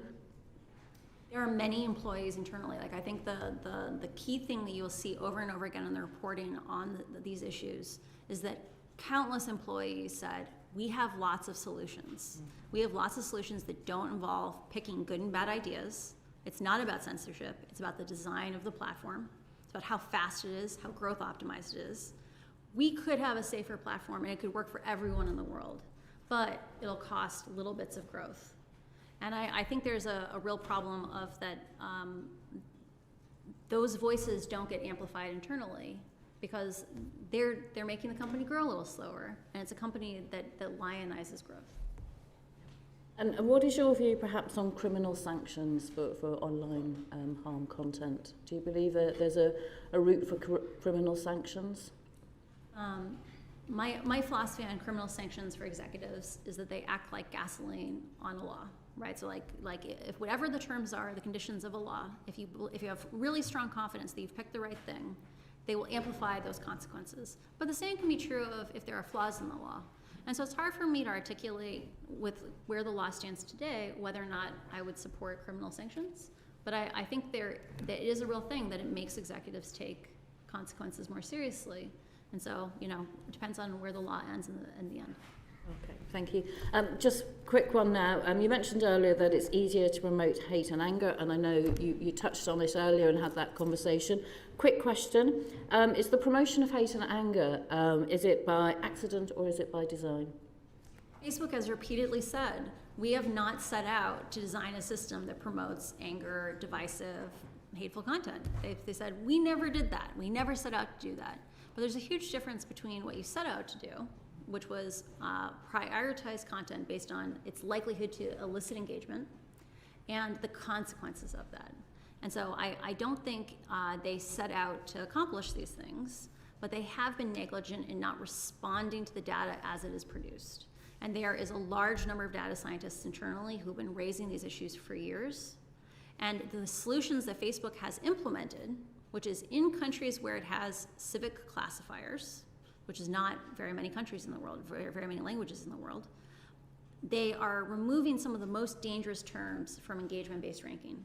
There are many employees internally. Like, I think the key thing that you'll see over and over again in the reporting on these issues is that countless employees said, we have lots of solutions. We have lots of solutions that don't involve picking good and bad ideas. It's not about censorship. It's about the design of the platform. It's about how fast it is, how growth optimized it is. We could have a safer platform and it could work for everyone in the world, but it'll cost little bits of growth. And I think there's a real problem of that those voices don't get amplified internally because they're making the company grow a little slower, and it's a company that lionizes growth. And what is your view perhaps on criminal sanctions for online harm content? Do you believe that there's a route for criminal sanctions? My philosophy on criminal sanctions for executives is that they act like gasoline on a law, right? So like if whatever the terms are, the conditions of a law, if you have really strong confidence that you've picked the right thing, they will amplify those consequences. But the same can be true of if there are flaws in the law. And so it's hard for me to articulate with where the law stands today, whether or not I would support criminal sanctions. But I think that it is a real thing that it makes executives take consequences more seriously. And so, it depends on where the law ends in the end. Okay, thank you. Just quick one now. You mentioned earlier that it's easier to promote hate and anger, and I know you touched on it earlier and had that conversation. Quick question. Is the promotion of hate and anger, is it by accident or is it by design? Facebook has repeatedly said, we have not set out to design a system that promotes anger, divisive, hateful content. They said, we never did that. We never set out to do that. But there's a huge difference between what you set out to do, which was prioritize content based on its likelihood to elicit engagement, and the consequences of that. And so I don't think they set out to accomplish these things, but they have been negligent in not responding to the data as it is produced. And there is a large number of data scientists internally who've been raising these issues for years. And the solutions that Facebook has implemented, which is in countries where it has civic classifiers, which is not very many countries in the world, very many languages in the world, they are removing some of the most dangerous terms from engagement-based ranking.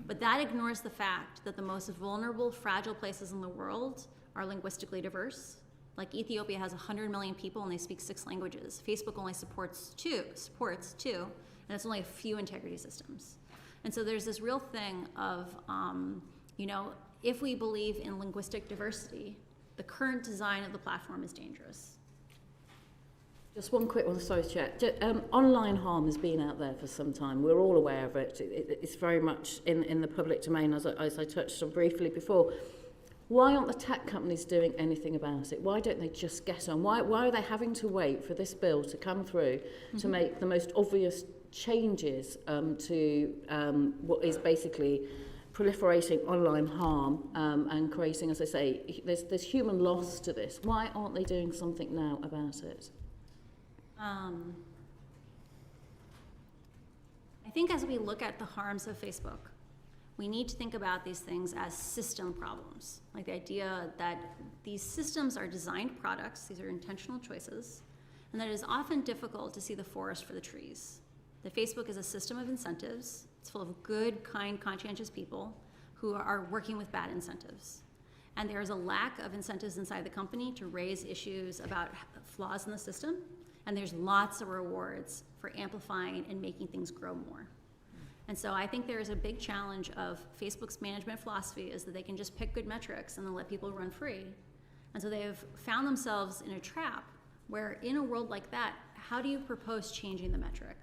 But that ignores the fact that the most vulnerable, fragile places in the world are linguistically diverse. Like Ethiopia has 100 million people and they speak 6 languages. Facebook only supports two, and it's only a few integrity systems. And so there's this real thing of, if we believe in linguistic diversity, the current design of the platform is dangerous. Just one quick one, sorry, Chair. Online harm has been out there for some time. We're all aware of it. It's very much in the public domain, as I touched on briefly before. Why aren't the tech companies doing anything about it? Why don't they just get on? Why are they having to wait for this bill to come through to make the most obvious changes to what is basically proliferating online harm and creating, as I say, there's human loss to this. Why aren't they doing something now about it? I think as we look at the harms of Facebook, we need to think about these things as system problems. Like the idea that these systems are designed products, these are intentional choices, and that it is often difficult to see the forest for the trees. That Facebook is a system of incentives. It's full of good, kind, conscientious people who are working with bad incentives. And there is a lack of incentives inside the company to raise issues about flaws in the system. And there's lots of rewards for amplifying and making things grow more. And so I think there is a big challenge of Facebook's management philosophy is that they can just pick good metrics and then let people run free. And so they have found themselves in a trap where in a world like that, how do you propose changing the metric,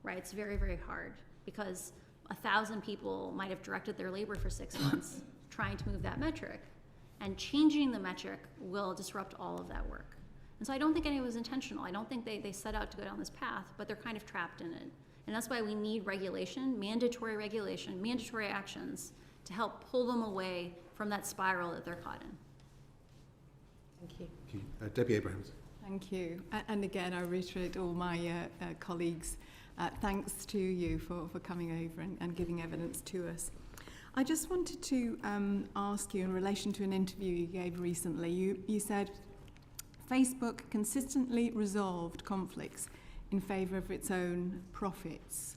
right? It's very, very hard because 1,000 people might have directed their labor for 6 months trying to move that metric. And changing the metric will disrupt all of that work. And so I don't think any of it was intentional. I don't think they set out to go down this path, but they're kind of trapped in it. And that's why we need regulation, mandatory actions to help pull them away from that spiral that they're caught in. Thank you. Thank you. Debbie Abrahams. Thank you. And again, I reiterate all my colleagues' thanks to you for coming over and giving evidence to us. I just wanted to ask you in relation to an interview you gave recently. You said, Facebook consistently resolved conflicts in favour of its own profits.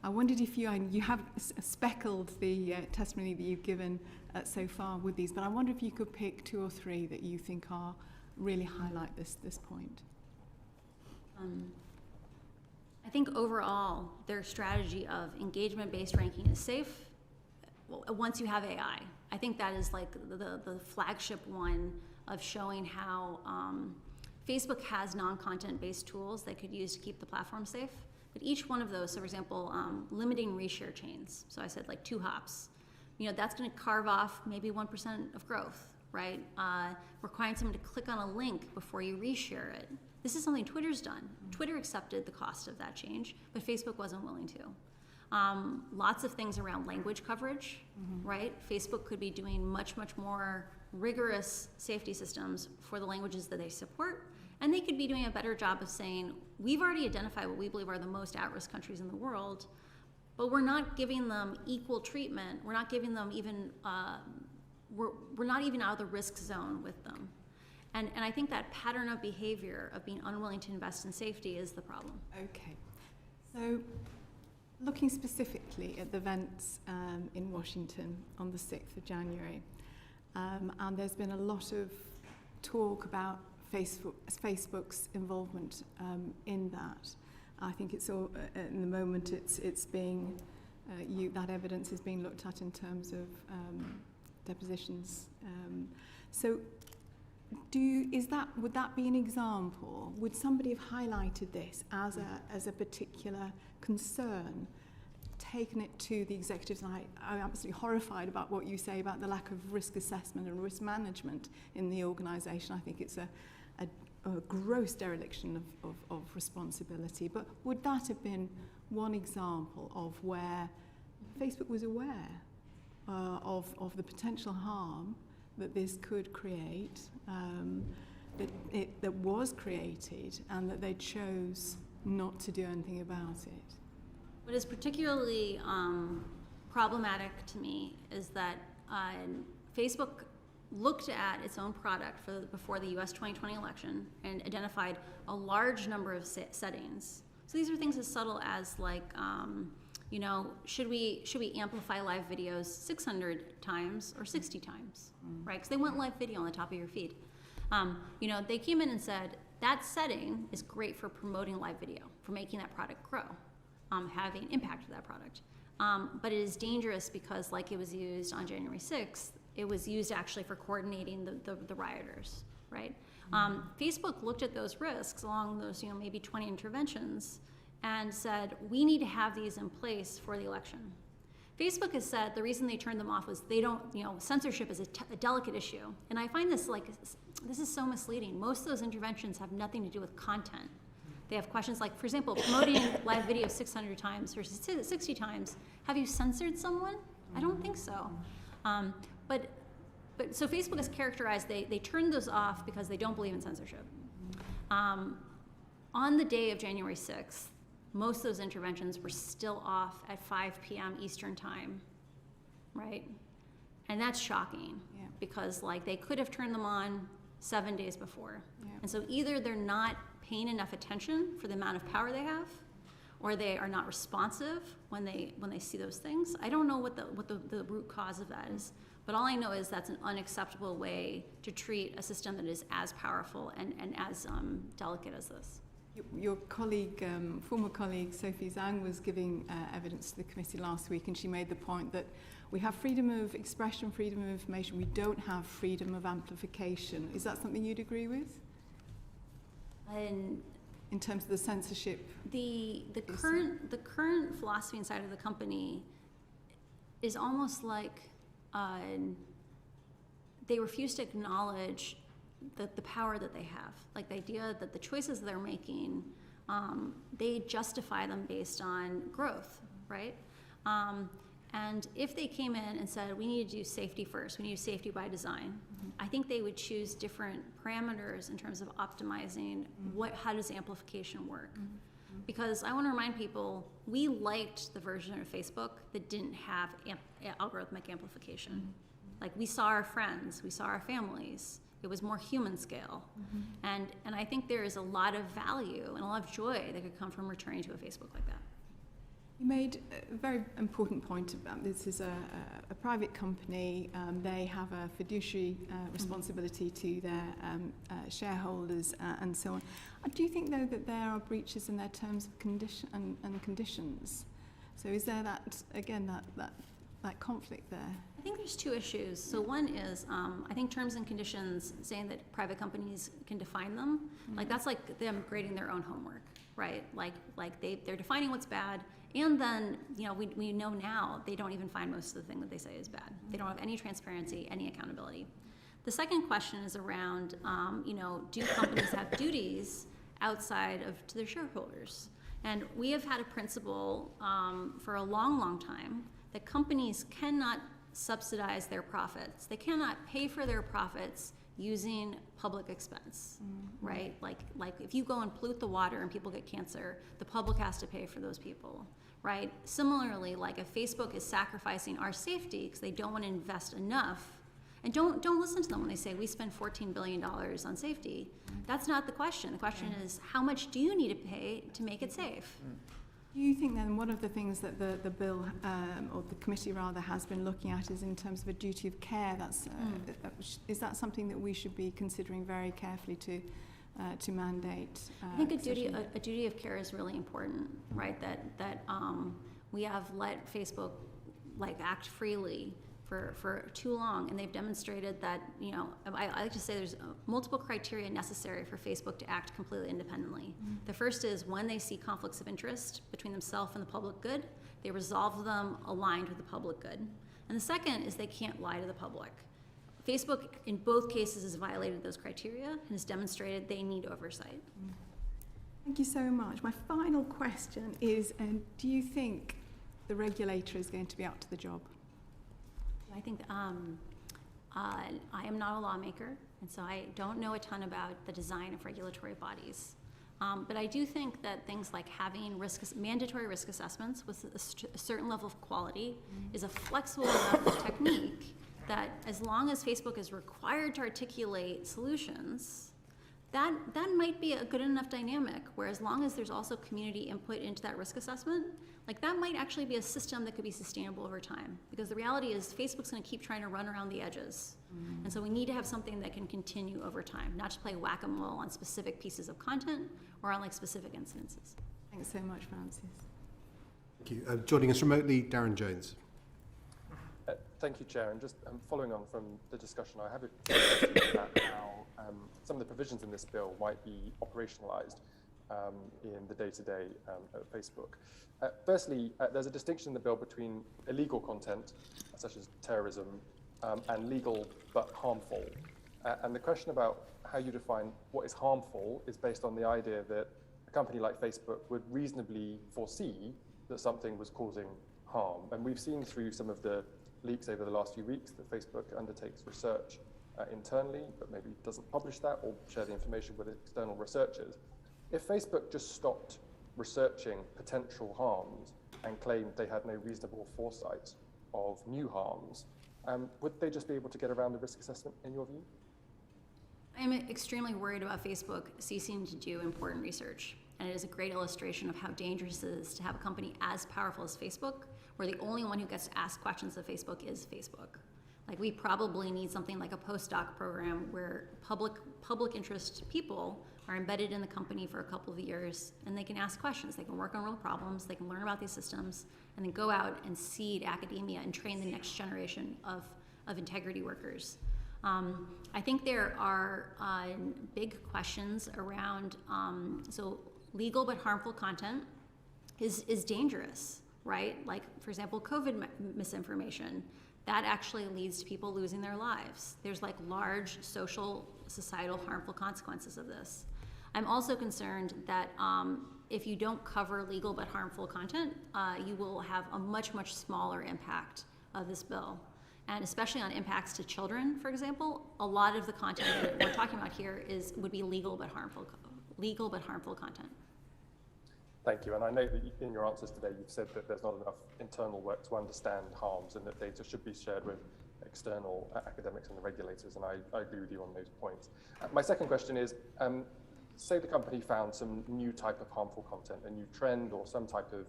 I wondered if you have speckled the testimony that you've given so far with these, but I wonder if you could pick 2 or 3 that you think are really highlight this point. I think overall, their strategy of engagement-based ranking is safe once you have AI. I think that is like the flagship one of showing how Facebook has non-content-based tools they could use to keep the platform safe. But each one of those, so for example, limiting reshare chains. So I said like 2 hops. That's going to carve off maybe 1% of growth, right? Requiring someone to click on a link before you reshare it. This is something Twitter's done. Twitter accepted the cost of that change, but Facebook wasn't willing to. Lots of things around language coverage, right? Facebook could be doing much, much more rigorous safety systems for the languages that they support, and they could be doing a better job of saying, we've already identified what we believe are the most at-risk countries in the world, but we're not giving them equal treatment. We're not giving them even, we're not even out of the risk zone with them. And I think that pattern of behavior of being unwilling to invest in safety is the problem. Okay. So, looking specifically at the events in Washington on the 6th of January, and there's been a lot of talk about Facebook's involvement in that. I think it's all, in the moment it's being, that evidence is being looked at in terms of depositions. So, would that be an example? Would somebody have highlighted this as a particular concern, taken it to the executives? And I'm absolutely horrified about what you say about the lack of risk assessment and risk management in the organisation. I think it's a gross dereliction of responsibility. But would that have been one example of where Facebook was aware of the potential harm that this could create, that was created, and that they chose not to do anything about it? What is particularly problematic to me is that Facebook looked at its own product before the US 2020 election and identified a large number of settings. So these are things as subtle as like, should we amplify live videos 600 times or 60 times, right? Because they want live video on the top of your feed. They came in and said, that setting is great for promoting live video, for making that product grow, having impact to that product. But it is dangerous because like it was used on January 6th, it was used actually for coordinating the rioters, right? Facebook looked at those risks along those, maybe 20 interventions and said, we need to have these in place for the election. Facebook has said the reason they turned them off was they don't, censorship is a delicate issue. And I find this this is so misleading. Most of those interventions have nothing to do with content. They have questions like, for example, promoting live video 600 times versus 60 times. Have you censored someone? I don't think so. But so Facebook has characterized, they turned those off because they don't believe in censorship. On the day of January 6th, most of those interventions were still off at 5 p.m. Eastern time, right? And that's shocking because they could have turned them on 7 days before. Yeah. And so either they're not paying enough attention for the amount of power they have, or they are not responsive when they see those things. I don't know what the root cause of that is, but all I know is that's an unacceptable way to treat a system that is as powerful and as delicate as this. Your colleague, former colleague Sophie Zhang was giving evidence to the committee last week, and she made the point that we have freedom of expression, freedom of information, we don't have freedom of amplification. Is that something you'd agree with? In terms of the censorship? The current philosophy inside of the company is almost like they refuse to acknowledge the power that they have, like the idea that the choices they're making, they justify them based on growth, right? And if they came in and said, we need to do safety first, we need to do safety by design, I think they would choose different parameters in terms of optimizing how does amplification work. Because I want to remind people, we liked the version of Facebook that didn't have algorithmic amplification. Like we saw our friends, we saw our families. It was more human scale. And I think there is a lot of value and a lot of joy that could come from returning to a Facebook like that. You made a very important point about this is a private company. They have a fiduciary responsibility to their shareholders and so on. Do you think, though, that there are breaches in their terms of conditions? So is there that conflict there? I think there's two issues. So one is, I think terms and conditions saying that private companies can define them, like that's like them grading their own homework, right? Like they're defining what's bad, and then we know now they don't even find most of the thing that they say is bad. They don't have any transparency, any accountability. The second question is around, do companies have duties outside to their shareholders? And we have had a principle for a long, long time that companies cannot subsidize their profits. They cannot pay for their profits using public expense, right? Like if you go and pollute the water and people get cancer, the public has to pay for those people, right? Similarly, like if Facebook is sacrificing our safety because they don't want to invest enough, And don't listen to them when they say we spend $14 billion on safety. That's not the question. The question is, how much do you need to pay to make it safe? Do you think then one of the things that the bill, or the committee rather, has been looking at is in terms of a duty of care? Is that something that we should be considering very carefully to mandate? I think a duty of care is really important, right? That we have let Facebook act freely for too long, and they've demonstrated that, I like to say there's multiple criteria necessary for Facebook to act completely independently. The first is when they see conflicts of interest between themselves and the public good, they resolve them aligned with the public good. And the second is they can't lie to the public. Facebook, in both cases, has violated those criteria and has demonstrated they need oversight. Thank you so much. My final question is, do you think the regulator is going to be up to the job? I think I am not a lawmaker, and so I don't know a ton about the design of regulatory bodies. But I do think that things like having mandatory risk assessments with a certain level of quality is a flexible enough technique that as long as Facebook is required to articulate solutions, that might be a good enough dynamic, where as long as there's also community input into that risk assessment, that might actually be a system that could be sustainable over time. Because the reality is Facebook's gonna keep trying to run around the edges. And so we need to have something that can continue over time, not just play whack-a-mole on specific pieces of content or on specific incidences. Thanks so much, Francis. Thank you. Joining us remotely, Darren Jones. Thank you, Chair. And just following on from the discussion, I have a question about how some of the provisions in this bill might be operationalised in the day-to-day at Facebook. Firstly, there's a distinction in the bill between illegal content, such as terrorism, and legal but harmful. And the question about how you define what is harmful is based on the idea that a company like Facebook would reasonably foresee that something was causing harm. And we've seen through some of the leaks over the last few weeks that Facebook undertakes research internally, but maybe doesn't publish that or share the information with external researchers. If Facebook just stopped researching potential harms and claimed they had no reasonable foresight of new harms, would they just be able to get around the risk assessment, in your view? I'm extremely worried about Facebook ceasing to do important research. And it is a great illustration of how dangerous it is to have a company as powerful as Facebook, where the only one who gets to ask questions of Facebook is Facebook. We probably need something like a postdoc program where public interest people are embedded in the company for a couple of years, and they can ask questions. They can work on real problems, they can learn about these systems, and then go out and seed academia and train the next generation of integrity workers. I think there are big questions around, so legal but harmful content is dangerous, right? For example, COVID misinformation. That actually leads to people losing their lives. There's large social, societal, harmful consequences of this. I'm also concerned that if you don't cover legal but harmful content, you will have a much, much smaller impact of this bill. And especially on impacts to children, for example, a lot of the content that we're talking about here would be legal but harmful content. Thank you. And I know that in your answers today, you've said that there's not enough internal work to understand harms and that data should be shared with external academics and the regulators. And I agree with you on those points. My second question is, say the company found some new type of harmful content, a new trend or some type of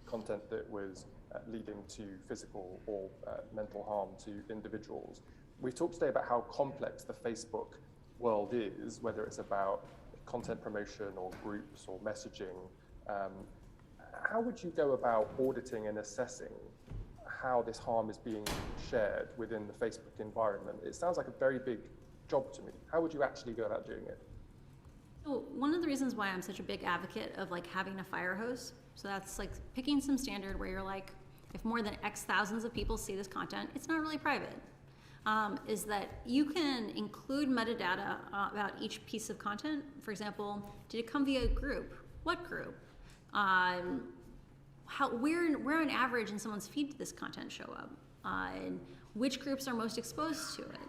content that was leading to physical or mental harm to individuals. We've talked today about how complex the Facebook world is, whether it's about content promotion or groups or messaging. How would you go about auditing and assessing how this harm is being shared within the Facebook environment? It sounds like a very big job to me. How would you actually go about doing it? So one of the reasons why I'm such a big advocate of having a fire hose, so that's picking some standard where you're if more than X thousands of people see this content, it's not really private, is that you can include metadata about each piece of content. For example, did it come via a group? What group? Where on average in someone's feed did this content show up? And which groups are most exposed to it?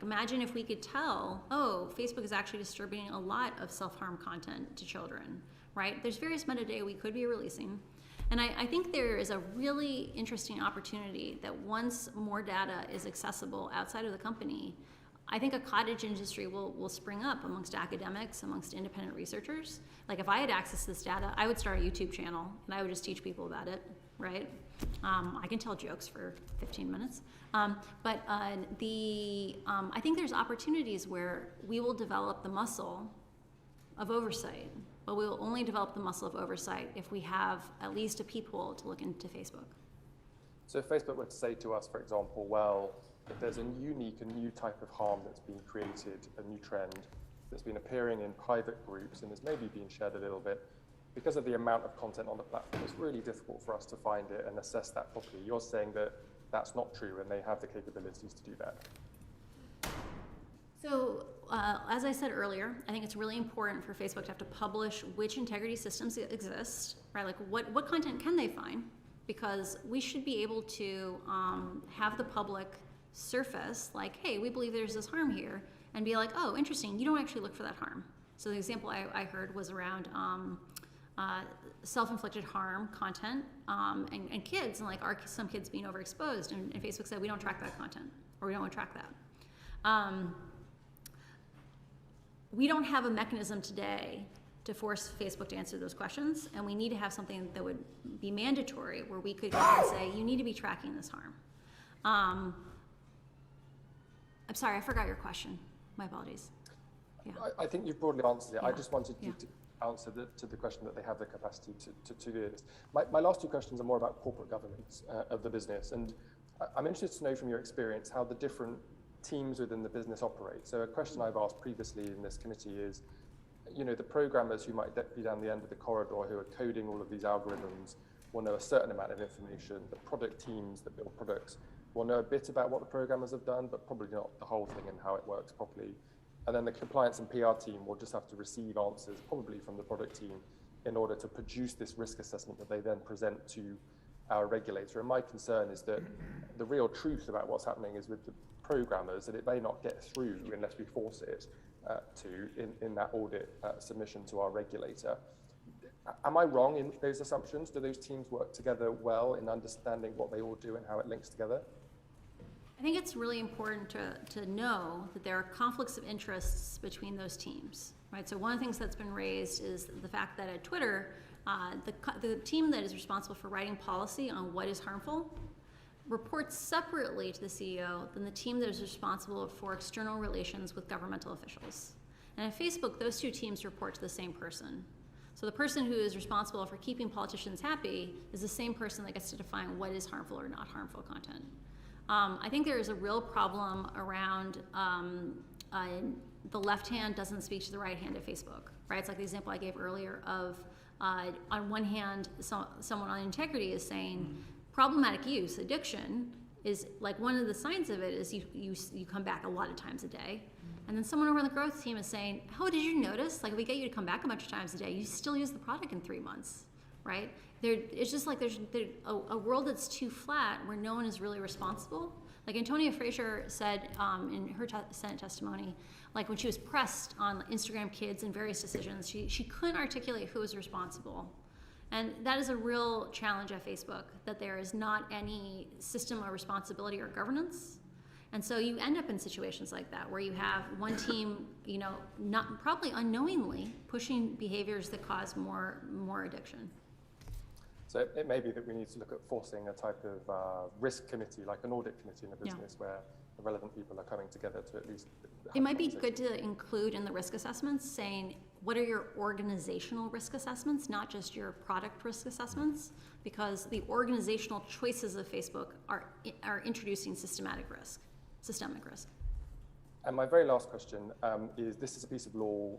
Imagine if we could tell, Facebook is actually distributing a lot of self-harm content to children, right? There's various metadata we could be releasing. And I think there is a really interesting opportunity that once more data is accessible outside of the company, I think a cottage industry will spring up amongst academics, amongst independent researchers. Like if I had access to this data, I would start a YouTube channel and I would just teach people about it, right? I can tell jokes for 15 minutes. I think there's opportunities where we will develop the muscle of oversight, but we will only develop the muscle of oversight if we have at least a peephole to look into Facebook. So if Facebook were to say to us, for example, well, if there's a unique and new type of harm that's been created, a new trend that's been appearing in private groups and is maybe being shared a little bit, because of the amount of content on the platform, it's really difficult for us to find it and assess that properly. You're saying that that's not true and they have the capabilities to do that. So, as I said earlier, I think it's really important for Facebook to have to publish which integrity systems exist, right? Like what content can they find? Because we should be able to have the public surface like, hey, we believe there's this harm here, and be like, oh, interesting, you don't actually look for that harm. So the example I heard was around self-inflicted harm content and kids, and like are some kids being overexposed, and Facebook said we don't track that content, or we don't want to track that. We don't have a mechanism today to force Facebook to answer those questions, and we need to have something that would be mandatory where we could go and say, you need to be tracking this harm. I'm sorry, I forgot your question. My apologies. Yeah. I think you've broadly answered it. Yeah. I just wanted you to answer to the question that they have the capacity to do this. My last two questions are more about corporate governance of the business. And I'm interested to know from your experience how the different teams within the business operate. So a question I've asked previously in this committee is, you know, the programmers who might be down the end of the corridor who are coding all of these algorithms will know a certain amount of information. The product teams that build products will know a bit about what the programmers have done, but probably not the whole thing and how it works properly. And then the compliance and PR team will just have to receive answers, probably from the product team, in order to produce this risk assessment that they then present to our regulator. And my concern is that the real truth about what's happening is with the programmers, that it may not get through unless we force it in that audit submission to our regulator. Am I wrong in those assumptions? Do those teams work together well in understanding what they all do and how it links together? I think it's really important to know that there are conflicts of interests between those teams, right? So one of the things that's been raised is the fact that at Twitter, the team that is responsible for writing policy on what is harmful reports separately to the CEO than the team that is responsible for external relations with governmental officials. And at Facebook, those two teams report to the same person. So the person who is responsible for keeping politicians happy is the same person that gets to define what is harmful or not harmful content. I think there is a real problem around the left hand doesn't speak to the right hand of Facebook, right? It's like the example I gave earlier of, on one hand, someone on integrity is saying problematic use, addiction, is like one of the signs of it is you come back a lot of times a day. And then someone over on the growth team is saying, oh, did you notice? Like, if we get you to come back a bunch of times a day, you still use the product in 3 months, right? It's just like there's a world that's too flat where no one is really responsible. Like Antonia Fraser said in her Senate testimony, like when she was pressed on Instagram Kids and various decisions, she couldn't articulate who was responsible. And that is a real challenge at Facebook, that there is not any system of responsibility or governance. And so you end up in situations like that where you have one team, you know, not probably unknowingly pushing behaviors that cause more addiction. So it may be that we need to look at forcing a type of risk committee, like an audit committee in a business where the relevant people are coming together to at least... It might be good to include in the risk assessments saying, what are your organizational risk assessments, not just your product risk assessments, because the organizational choices of Facebook are introducing systemic risk. And my very last question is, this is a piece of law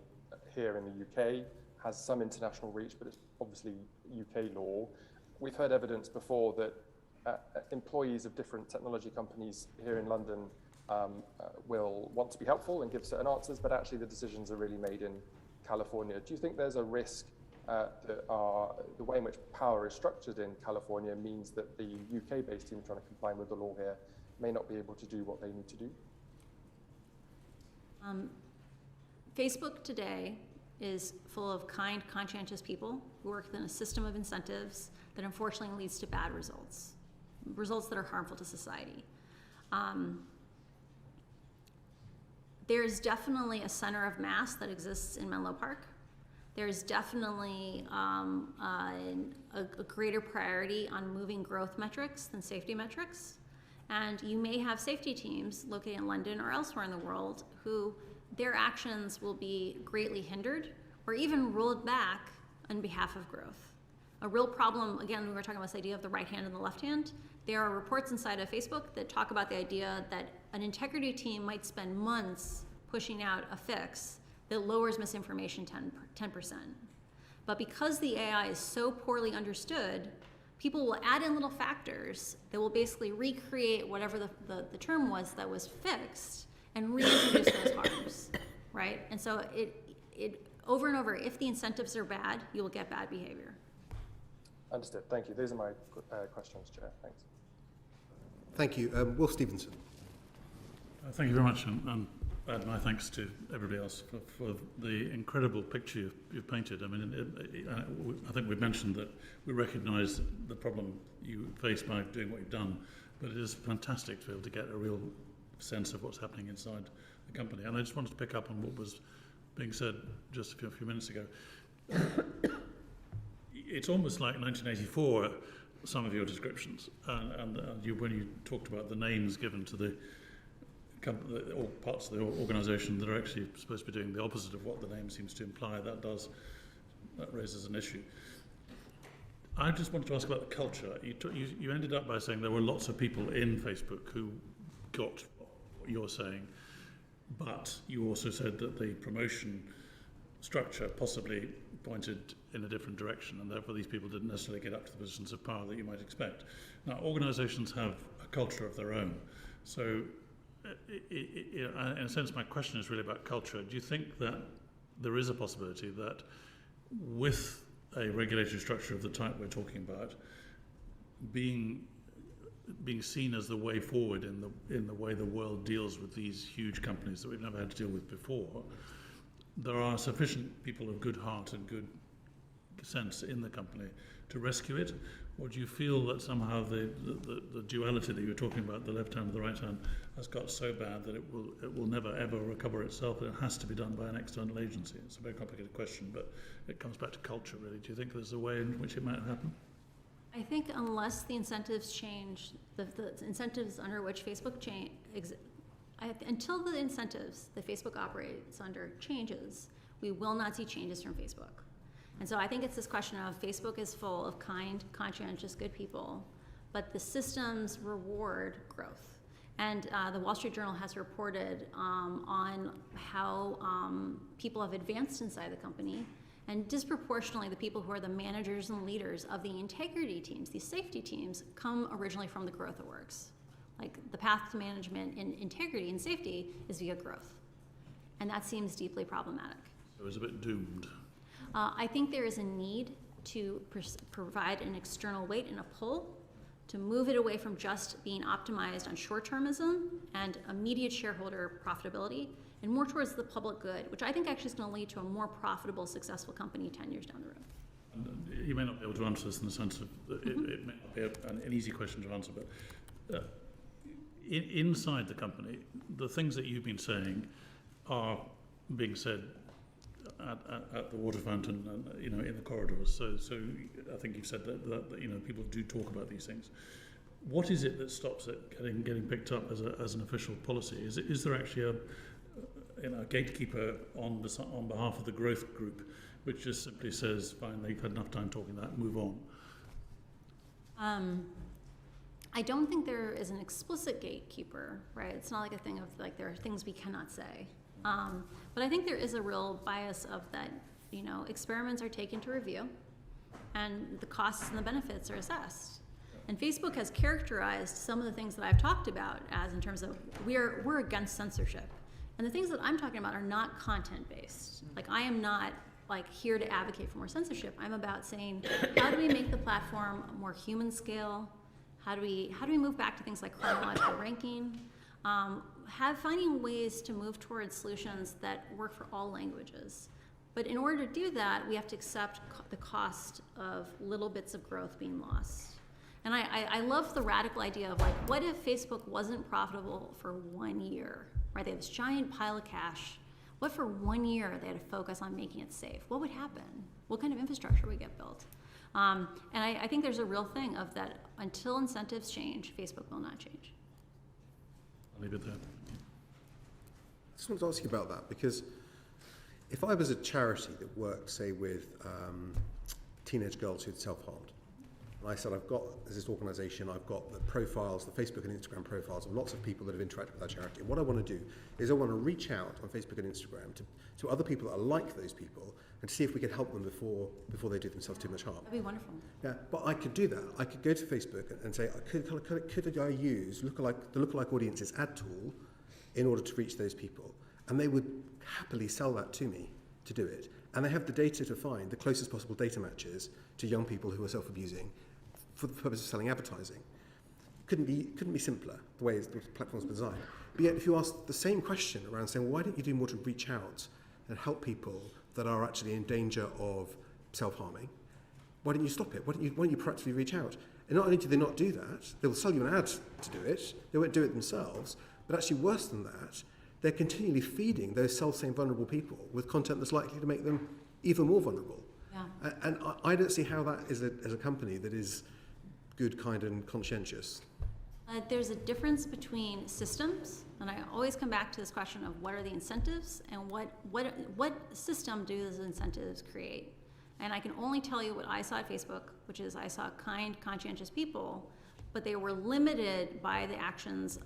here in the UK, has some international reach, but it's obviously UK law. We've heard evidence before that employees of different technology companies here in London will want to be helpful and give certain answers, but actually the decisions are really made in California. Do you think there's a risk that the way in which power is structured in California means that the UK-based team trying to comply with the law here may not be able to do what they need to do? Facebook today is full of kind, conscientious people who work within a system of incentives that unfortunately leads to bad results, results that are harmful to society. There's definitely a center of mass that exists in Menlo Park. There's definitely a greater priority on moving growth metrics than safety metrics. And you may have safety teams located in London or elsewhere in the world who their actions will be greatly hindered or even rolled back on behalf of growth. A real problem, again, we were talking about this idea of the right hand and the left hand. There are reports inside of Facebook that talk about the idea that an integrity team might spend months pushing out a fix that lowers misinformation 10%. But because the AI is so poorly understood, people will add in little factors that will basically recreate whatever the term was that was fixed and reintroduce those harms, right? And so it over and over, if the incentives are bad, you will get bad behavior. Understood. Thank you. Those are my questions, Chair. Thanks. Thank you. Will Stevenson. Thank you very much, and add my thanks to everybody else for the incredible picture you've painted. I mean, I think we've mentioned that we recognise the problem you face by doing what you've done, but it is fantastic to be able to get a real sense of what's happening inside the company. And I just wanted to pick up on what was being said just a few minutes ago. It's almost like 1984, some of your descriptions, and when you talked about the names given to the or parts of the organisation that are actually supposed to be doing the opposite of what the name seems to imply, that raises an issue. I just wanted to ask about the culture. You ended up by saying there were lots of people in Facebook who got what you're saying, but you also said that the promotion structure possibly pointed in a different direction, and therefore these people didn't necessarily get up to the positions of power that you might expect. Now, organisations have a culture of their own, so in a sense my question is really about culture. Do you think that there is a possibility that with a regulatory structure of the type we're talking about being seen as the way forward in the way the world deals with these huge companies that we've never had to deal with before, there are sufficient people of good heart and good sense in the company to rescue it? Or do you feel that somehow the duality that you were talking about, the left hand and the right hand, has got so bad that it will never ever recover itself, and it has to be done by an external agency? It's a very complicated question, but it comes back to culture, really. Do you think there's a way in which it might happen? I think unless the incentives change, the incentives under which Facebook until the incentives that Facebook operates under changes, we will not see changes from Facebook. And so I think it's this question of Facebook is full of kind, conscientious, good people, but the systems reward growth. And the Wall Street Journal has reported on how people have advanced inside the company, and disproportionately the people who are the managers and leaders of the integrity teams, these safety teams, come originally from the growth orgs. Like the path to management in integrity and safety is via growth. And that seems deeply problematic. So it's a bit doomed. I think there is a need to provide an external weight and a pull to move it away from just being optimized on short-termism and immediate shareholder profitability and more towards the public good, which I think actually is going to lead to a more profitable, successful company 10 years down the road. And you may not be able to answer this in the sense of it may not be an easy question to answer, but inside the company, the things that you've been saying are being said at the water fountain and in the corridors. So I think you've said that people do talk about these things. What is it that stops it getting picked up as an official policy? Is there actually a gatekeeper on behalf of the growth group, which just simply says, "Fine, you've had enough time talking that, move on"? I don't think there is an explicit gatekeeper, right? It's not like a thing of like there are things we cannot say. But I think there is a real bias of that, experiments are taken to review and the costs and the benefits are assessed. And Facebook has characterized some of the things that I've talked about as in terms of we're against censorship. And the things that I'm talking about are not content-based. Like I am not here to advocate for more censorship. I'm about saying, how do we make the platform more human scale? How do we move back to things like chronological ranking? Finding ways to move towards solutions that work for all languages. But in order to do that, we have to accept the cost of little bits of growth being lost. And I love the radical idea of like, what if Facebook wasn't profitable for 1 year, right? They have this giant pile of cash. What for 1 year they had to focus on making it safe? What would happen? What kind of infrastructure would get built? And I think there's a real thing of that until incentives change, Facebook will not change. I'll leave it there. I just want to ask you about that, because if I was a charity that worked, say, with teenage girls who'd self-harmed, and I said, there's this organisation, I've got the profiles, the Facebook and Instagram profiles of lots of people that have interacted with our charity. And what I want to do is I want to reach out on Facebook and Instagram to other people that are like those people and see if we could help them before they do themselves too much harm. That'd be wonderful. Yeah, but I could do that. I could go to Facebook and say, could I use the lookalike audiences ad tool in order to reach those people? And they would happily sell that to me to do it. And they have the data to find the closest possible data matches to young people who are self-abusing for the purpose of selling advertising. Couldn't be simpler, the way the platform's designed. But yet, if you ask the same question around saying, well, why don't you do more to reach out and help people that are actually in danger of self-harming, why don't you stop it? Why don't you proactively reach out? And not only do they not do that, they'll sell you an ad to do it, they won't do it themselves, but actually worse than that, they're continually feeding those self-same vulnerable people with content that's likely to make them even more vulnerable. Yeah. And I don't see how that is as a company that is good, kind, and conscientious. There's a difference between systems, and I always come back to this question of what are the incentives and what system do those incentives create? And I can only tell you what I saw at Facebook, which is I saw kind, conscientious people, but they were limited by the actions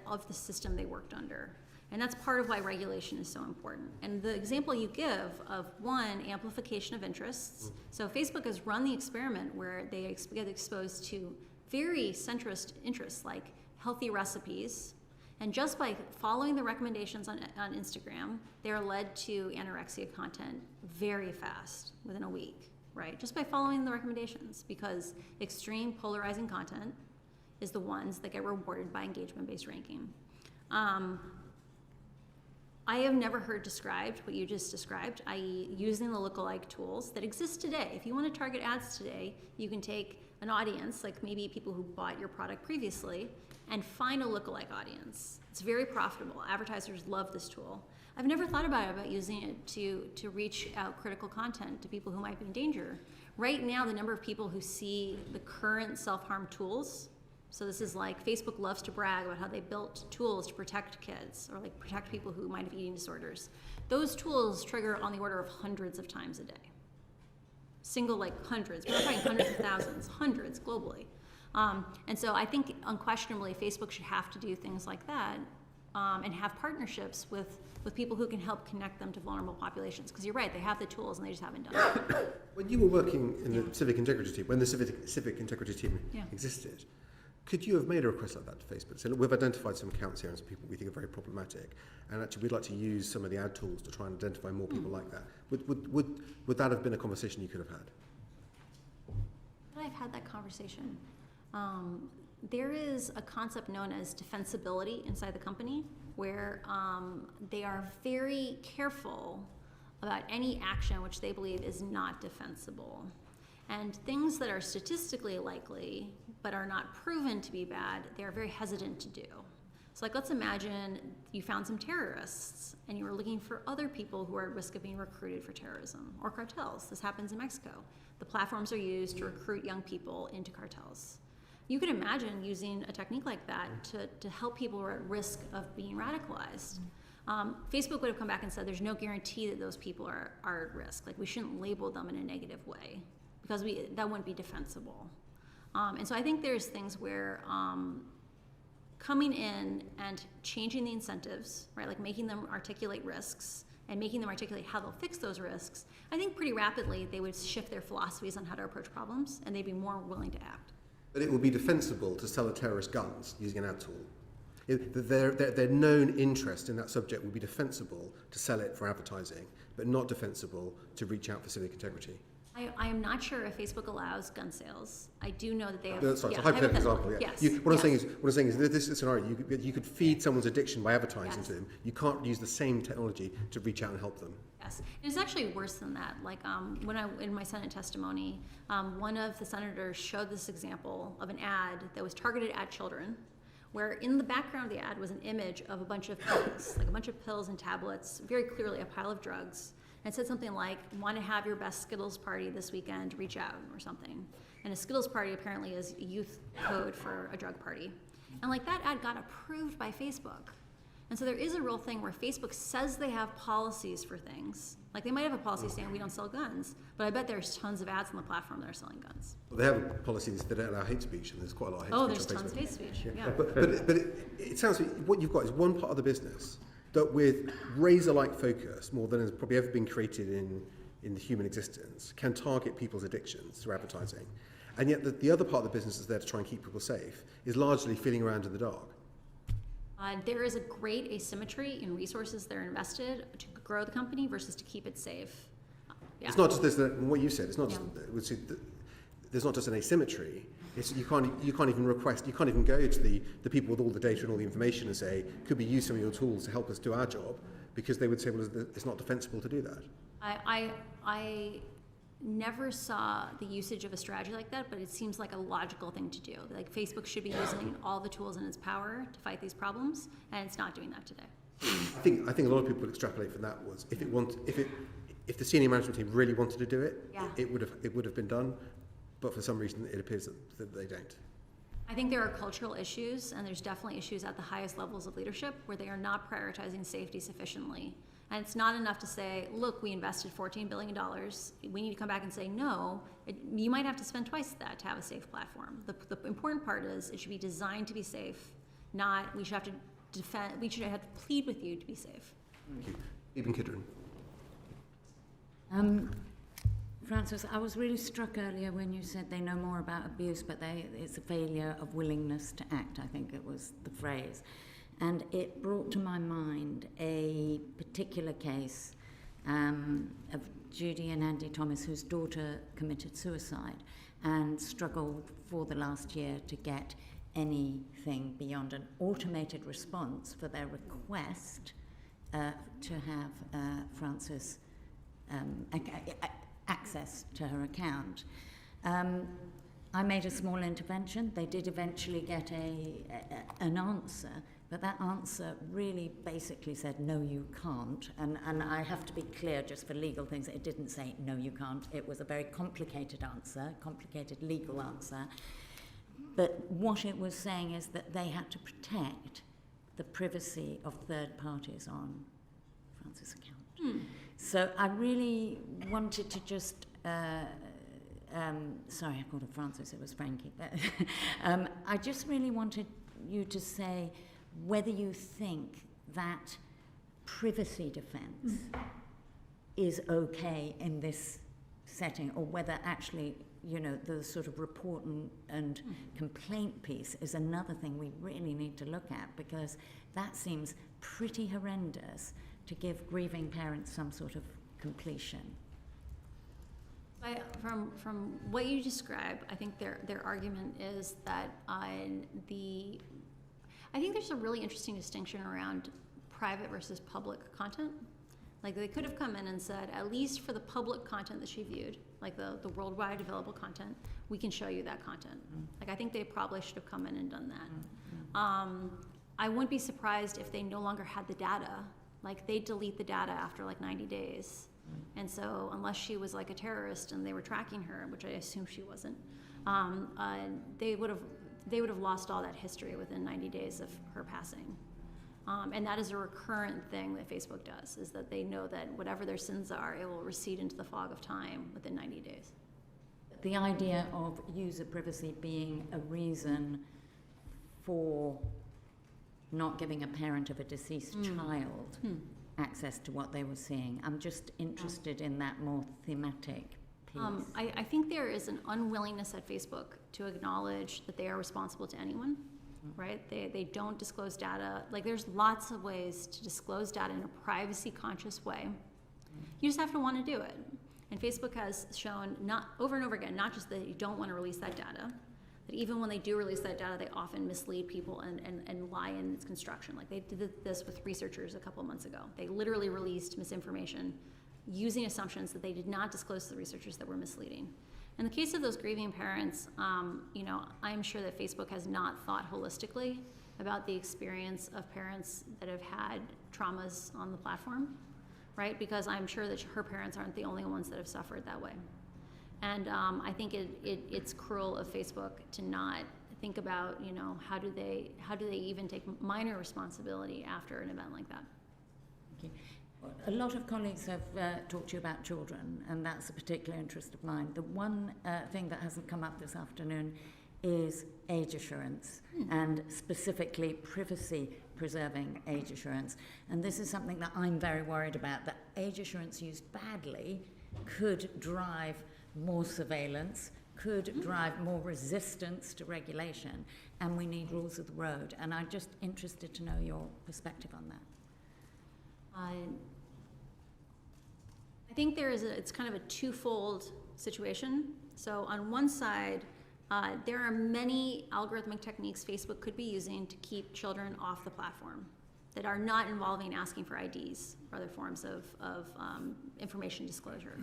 of the system they worked under. And that's part of why regulation is so important. And the example you give of one, amplification of interests. So Facebook has run the experiment where they get exposed to very centrist interests like healthy recipes. And just by following the recommendations on Instagram, they're led to anorexia content very fast, within a week, right? Just by following the recommendations, because extreme polarizing content is the ones that get rewarded by engagement-based ranking. I have never heard described what you just described, i.e. using the lookalike tools that exist today. If you want to target ads today, you can take an audience, like maybe people who bought your product previously, and find a lookalike audience. It's very profitable. Advertisers love this tool. I've never thought about using it to reach out critical content to people who might be in danger. Right now, the number of people who see the current self-harm tools, so this is like Facebook loves to brag about how they built tools to protect kids or like protect people who might have eating disorders. Those tools trigger on the order of hundreds of times a day. Hundreds. We're not talking hundreds of thousands, hundreds globally. And so I think unquestionably Facebook should have to do things like that and have partnerships with people who can help connect them to vulnerable populations. Because you're right, they have the tools and they just haven't done it. When you were working in the civic integrity team, when the civic integrity team existed, could you have made a request like that to Facebook? So look, we've identified some accounts here and some people we think are very problematic, and actually we'd like to use some of the ad tools to try and identify more people like that. Would that have been a conversation you could have had? I've had that conversation. There is a concept known as defensibility inside the company, where they are very careful about any action which they believe is not defensible. And things that are statistically likely but are not proven to be bad, they're very hesitant to do. So like, let's imagine you found some terrorists and you were looking for other people who are at risk of being recruited for terrorism, or cartels. This happens in Mexico. The platforms are used to recruit young people into cartels. You could imagine using a technique like that to help people who are at risk of being radicalized. Facebook would have come back and said there's no guarantee that those people are at risk. Like, we shouldn't label them in a negative way, because that wouldn't be defensible. And so I think there's things where coming in and changing the incentives, right, like making them articulate risks and making them articulate how they'll fix those risks, I think pretty rapidly they would shift their philosophies on how to approach problems, and they'd be more willing to act. But it would be defensible to sell a terrorist guns using an ad tool. Their known interest in that subject would be defensible to sell it for advertising, but not defensible to reach out for civic integrity. I am not sure if Facebook allows gun sales. I do know that they have. Sorry, yeah, it's a hypothetical example. Yeah. Yes. What I'm saying is that this scenario, you could feed someone's addiction by advertising Yes. to them. You can't use the same technology to reach out and help them. Yes, and it's actually worse than that. Like when I in my Senate testimony, one of the senators showed this example of an ad that was targeted at children, where in the background of the ad was an image of a bunch of pills, like a bunch of pills and tablets, very clearly a pile of drugs. And it said something like, want to have your best Skittles party this weekend, reach out, or something. And a Skittles party apparently is a youth code for a drug party. And like that ad got approved by Facebook. And so there is a real thing where Facebook says they have policies for things. Like they might have a policy saying we don't sell guns, but I bet there's tons of ads on the platform that are selling guns. Well, they have policies that don't allow hate speech, and there's quite a lot of hate speech on There's Facebook. tons of hate speech, yeah. But it sounds like what you've got is one part of the business that with razor-like focus, more than has probably ever been created in the human existence, can target people's addictions through advertising. And yet the other part of the business is there to try and keep people safe, is largely feeling around in the dark. There is a great asymmetry in resources that are invested to grow the company versus to keep it safe. Yeah. It's not just this, what you said, it's not just, there's not just an asymmetry. It's, you can't even request, you can't even go to the people with all the data and all the information and say, could we use some of your tools to help us do our job? Because they would say, well, it's not defensible to do that. I never saw the usage of a strategy like that, but it seems like a logical thing to do. Like Facebook should be using all the tools in its power to fight these problems, and it's not doing that today. I think a lot of people would extrapolate from that was if the senior management team really wanted to do it, it would have been done. But for some reason, it appears that they don't. I think there are cultural issues, and there's definitely issues at the highest levels of leadership where they are not prioritizing safety sufficiently. And it's not enough to say, look, we invested $14 billion. We need to come back and say, no, you might have to spend twice that to have a safe platform. The important part is it should be designed to be safe, not we should have to defend, we should have to plead with you to be safe. Thank you. Ibn Kidron. Francis, I was really struck earlier when you said they know more about abuse, but it's a failure of willingness to act, I think it was the phrase. And it brought to my mind a particular case of Judy and Andy Thomas, whose daughter committed suicide and struggled for the last year to get anything beyond an automated response for their request to have Francis access to her account. I made a small intervention. They did eventually get an answer, but that answer really basically said, no, you can't. And I have to be clear just for legal things, it didn't say, no, you can't. It was a very complicated answer, complicated legal answer. But what it was saying is that they had to protect the privacy of third parties on Francis' account. So I really wanted to just, sorry, I called her Francis, it was Frankie. I just really wanted you to say whether you think that privacy defense is okay in this setting, or whether actually, you know, the sort of report and complaint piece is another thing we really need to look at, because that seems pretty horrendous to give grieving parents some sort of completion. From what you describe, I think their argument is that I think there's a really interesting distinction around private versus public content. Like they could have come in and said, at least for the public content that she viewed, like the worldwide available content, we can show you that content. Like I think they probably should have come in and done that. I wouldn't be surprised if they no longer had the data. Like they delete the data after like 90 days. And so unless she was like a terrorist and they were tracking her, which I assume she wasn't, they would have lost all that history within 90 days of her passing. And that is a recurrent thing that Facebook does, is that they know that whatever their sins are, it will recede into the fog of time within 90 days. The idea of user privacy being a reason for not giving a parent of a deceased child access to what they were seeing. I'm just interested in that more thematic piece. I think there is an unwillingness at Facebook to acknowledge that they are responsible to anyone, right? They don't disclose data. Like there's lots of ways to disclose data in a privacy conscious way. You just have to want to do it. And Facebook has shown over and over again, not just that you don't want to release that data, that even when they do release that data, they often mislead people and lie in its construction. Like they did this with researchers a couple of months ago. They literally released misinformation using assumptions that they did not disclose to the researchers that were misleading. In the case of those grieving parents, I'm sure that Facebook has not thought holistically about the experience of parents that have had traumas on the platform, right? Because I'm sure that her parents aren't the only ones that have suffered that way. And I think it's cruel of Facebook to not think about, how do they even take minor responsibility after an event like that. Thank you. A lot of colleagues have talked to you about children, and that's a particular interest of mine. The one thing that hasn't come up this afternoon is age assurance, and specifically privacy-preserving age assurance. And this is something that I'm very worried about, that age assurance used badly could drive more surveillance, could drive more resistance to regulation, and we need rules of the road. And I'm just interested to know your perspective on that. I think it's kind of a twofold situation. So on one side, there are many algorithmic techniques Facebook could be using to keep children off the platform that are not involving asking for IDs or other forms of information disclosure.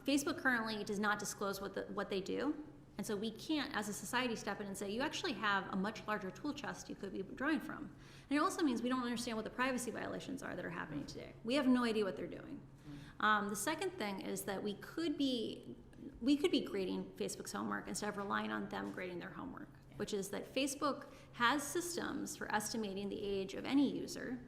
Facebook currently does not disclose what they do, and so we can't, as a society, step in and say, you actually have a much larger tool chest you could be drawing from. And it also means we don't understand what the privacy violations are that are happening today. We have no idea what they're doing. The second thing is that we could be grading Facebook's homework instead of relying on them grading their homework, which is that Facebook has systems for estimating the age of any user,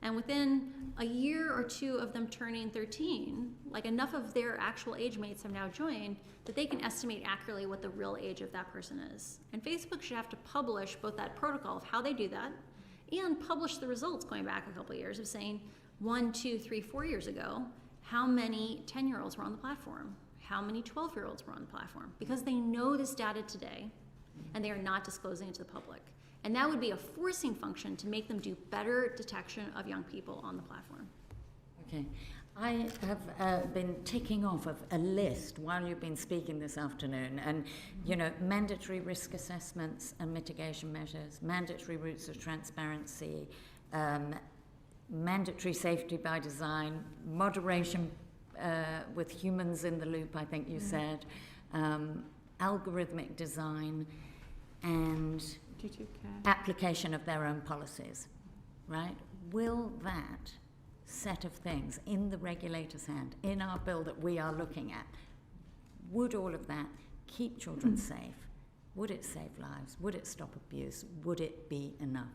and within a year or two of them turning 13, like enough of their actual age mates have now joined that they can estimate accurately what the real age of that person is. And Facebook should have to publish both that protocol of how they do that and publish the results going back a couple of years of saying 1, 2, 3, 4 years ago, how many 10-year-olds were on the platform, how many 12-year-olds were on the platform, because they know this data today and they are not disclosing it to the public. And that would be a forcing function to make them do better detection of young people on the platform. Okay. I have been ticking off of a list while you've been speaking this afternoon, and mandatory risk assessments and mitigation measures, mandatory routes of transparency, mandatory safety by design, moderation with humans in the loop, I think you said, algorithmic design, and duty of care, application of their own policies, right? Will that set of things in the regulator's hand, in our bill that we are looking at, would all of that keep children safe? Would it save lives? Would it stop abuse? Would it be enough?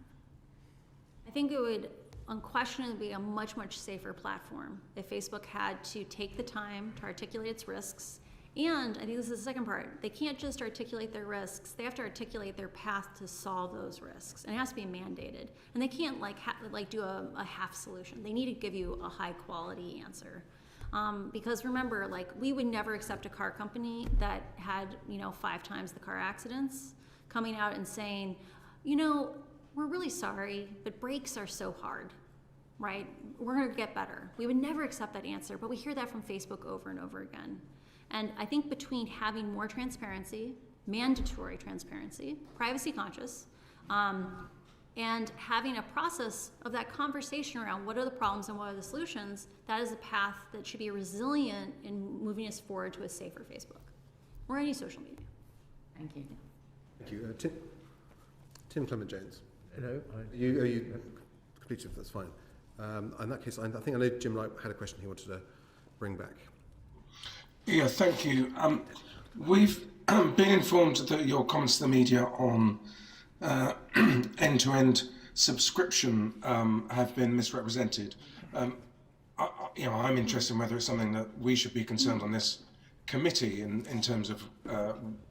I think it would unquestionably be a much, much safer platform if Facebook had to take the time to articulate its risks. And I think this is the second part. They can't just articulate their risks. They have to articulate their path to solve those risks. And it has to be mandated. And they can't do a half solution. They need to give you a high quality answer. Because remember, we would never accept a car company that had, 5 times the car accidents coming out and saying, we're really sorry, but brakes are so hard, right? We're gonna get better. We would never accept that answer, but we hear that from Facebook over and over again. And I think between having more transparency, mandatory transparency, privacy conscious, and having a process of that conversation around what are the problems and what are the solutions, that is a path that should be resilient in moving us forward to a safer Facebook or any social media. Thank you. Thank you. Tim Clement-Jones. No, You completed, that's fine. In that case, I think I know Jim Wright had a question he wanted to bring back. Yeah, thank you. We've been informed that your comments to the media on end-to-end subscription have been misrepresented. I'm interested in whether it's something that we should be concerned on this committee in terms of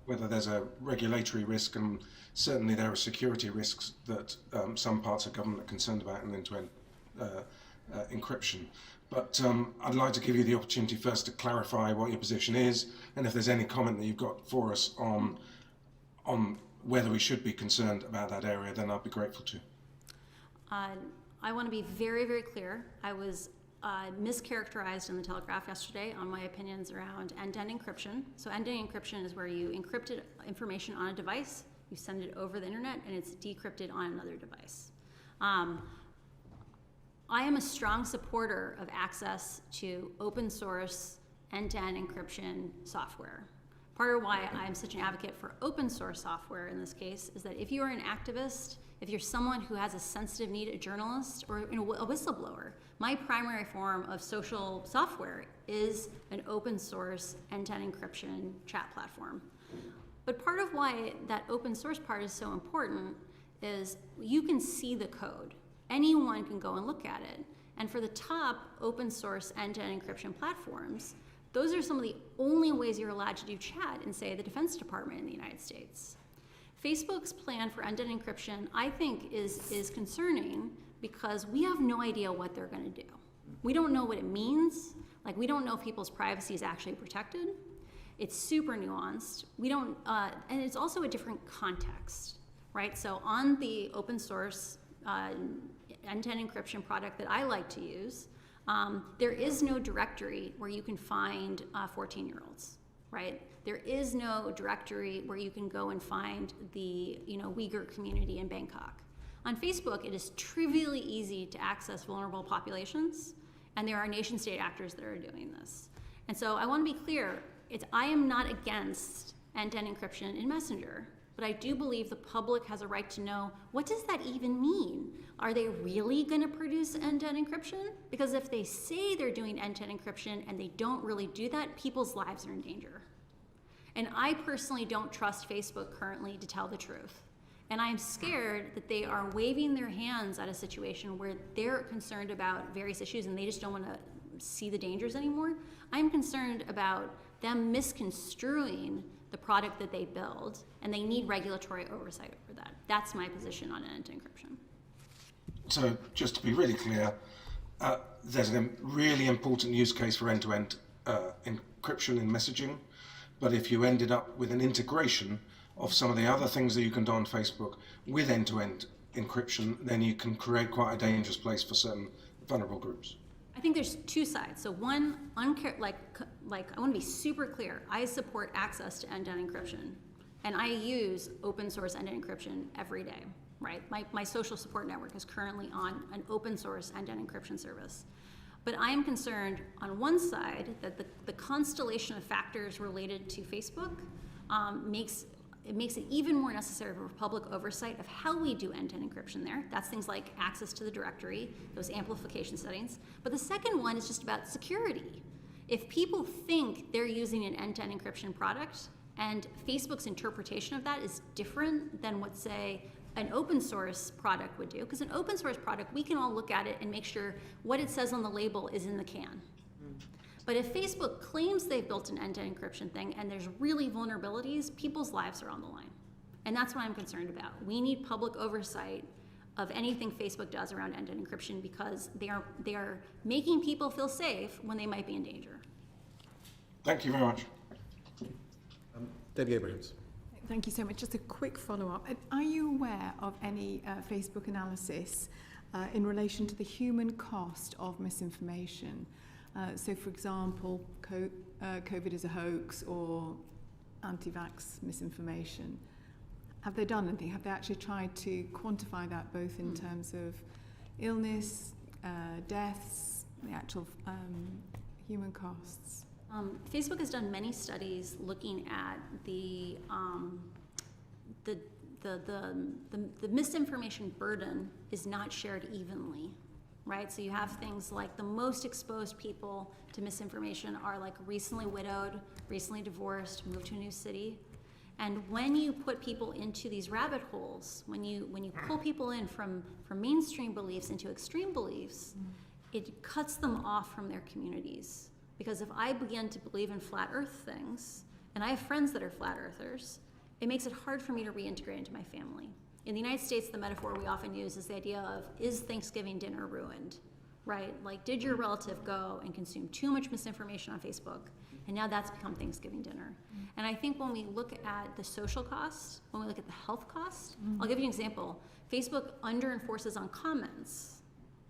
whether there's a regulatory risk, and certainly there are security risks that some parts of government are concerned about in end-to-end encryption. But I'd like to give you the opportunity first to clarify what your position is, and if there's any comment that you've got for us on whether we should be concerned about that area, then I'd be grateful to. I want to be very, very clear. I was mischaracterized in the Telegraph yesterday on my opinions around end-to-end encryption. So end-to-end encryption is where you encrypted information on a device, you send it over the internet, and it's decrypted on another device. I am a strong supporter of access to open source end-to-end encryption software. Part of why I'm such an advocate for open source software in this case is that if you are an activist, if you're someone who has a sensitive need, a journalist or a whistleblower, my primary form of social software is an open source end-to-end encryption chat platform. But part of why that open source part is so important is you can see the code. Anyone can go and look at it. And for the top open source end-to-end encryption platforms, those are some of the only ways you're allowed to do chat in, say, the Defense Department in the United States. Facebook's plan for end-to-end encryption, I think, is concerning because we have no idea what they're going to do. We don't know what it means. Like, we don't know if people's privacy is actually protected. It's super nuanced. We don't, and it's also a different context, right? So on the open source end-to-end encryption product that I like to use, there is no directory where you can find 14-year-olds, right? There is no directory where you can go and find the Uyghur community in Bangkok. On Facebook, it is trivially easy to access vulnerable populations, and there are nation-state actors that are doing this. And so I want to be clear, I am not against end-to-end encryption in Messenger, but I do believe the public has a right to know, what does that even mean? Are they really going to produce end-to-end encryption? Because if they say they're doing end-to-end encryption and they don't really do that, people's lives are in danger. And I personally don't trust Facebook currently to tell the truth. And I'm scared that they are waving their hands at a situation where they're concerned about various issues and they just don't want to see the dangers anymore. I'm concerned about them misconstruing the product that they build, and they need regulatory oversight over that. That's my position on end-to-end encryption. So just to be really clear, there's a really important use case for end-to-end encryption in messaging, but if you ended up with an integration of some of the other things that you can do on Facebook with end-to-end encryption, then you can create quite a dangerous place for certain vulnerable groups. I think there's two sides. So one, I want to be super clear. I support access to end-to-end encryption, and I use open source end-to-end encryption every day, right? My social support network is currently on an open source end-to-end encryption service. But I am concerned on one side that the constellation of factors related to Facebook makes it even more necessary for public oversight of how we do end-to-end encryption there. That's things like access to the directory, those amplification settings. But the second one is just about security. If people think they're using an end-to-end encryption product and Facebook's interpretation of that is different than what, say, an open source product would do, because an open source product, we can all look at it and make sure what it says on the label is in the can. But if Facebook claims they've built an end-to-end encryption thing and there's really vulnerabilities, people's lives are on the line. And that's what I'm concerned about. We need public oversight of anything Facebook does around end-to-end encryption because they are making people feel safe when they might be in danger. Thank you very much. Debbie Abrahams. Thank you so much. Just a quick follow-up. Are you aware of any Facebook analysis in relation to the human cost of misinformation? So, for example, COVID is a hoax or anti-vax misinformation. Have they done anything? Have they actually tried to quantify that both in terms of illness, deaths, the actual human costs? Facebook has done many studies looking at the misinformation burden is not shared evenly. Right, so you have things like the most exposed people to misinformation are like recently widowed, recently divorced, moved to a new city. And when you put people into these rabbit holes, when you pull people in from mainstream beliefs into extreme beliefs, it cuts them off from their communities. Because if I begin to believe in flat earth things, and I have friends that are flat earthers, it makes it hard for me to reintegrate into my family. In the United States, the metaphor we often use is the idea of, is Thanksgiving dinner ruined, right? Like, did your relative go and consume too much misinformation on Facebook, and now that's become Thanksgiving dinner? And I think when we look at the social cost, when we look at the health cost, I'll give you an example. Facebook under-enforces on comments,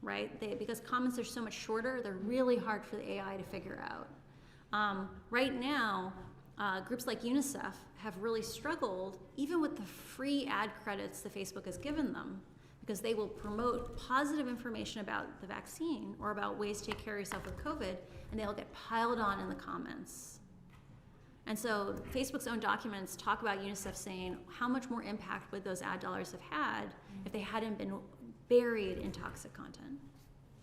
right? Because comments are so much shorter, they're really hard for the AI to figure out. Right now, groups like UNICEF have really struggled, even with the free ad credits that Facebook has given them, because they will promote positive information about the vaccine or about ways to take care of yourself with COVID, and they'll get piled on in the comments. And so Facebook's own documents talk about UNICEF saying how much more impact would those ad dollars have had if they hadn't been buried in toxic content.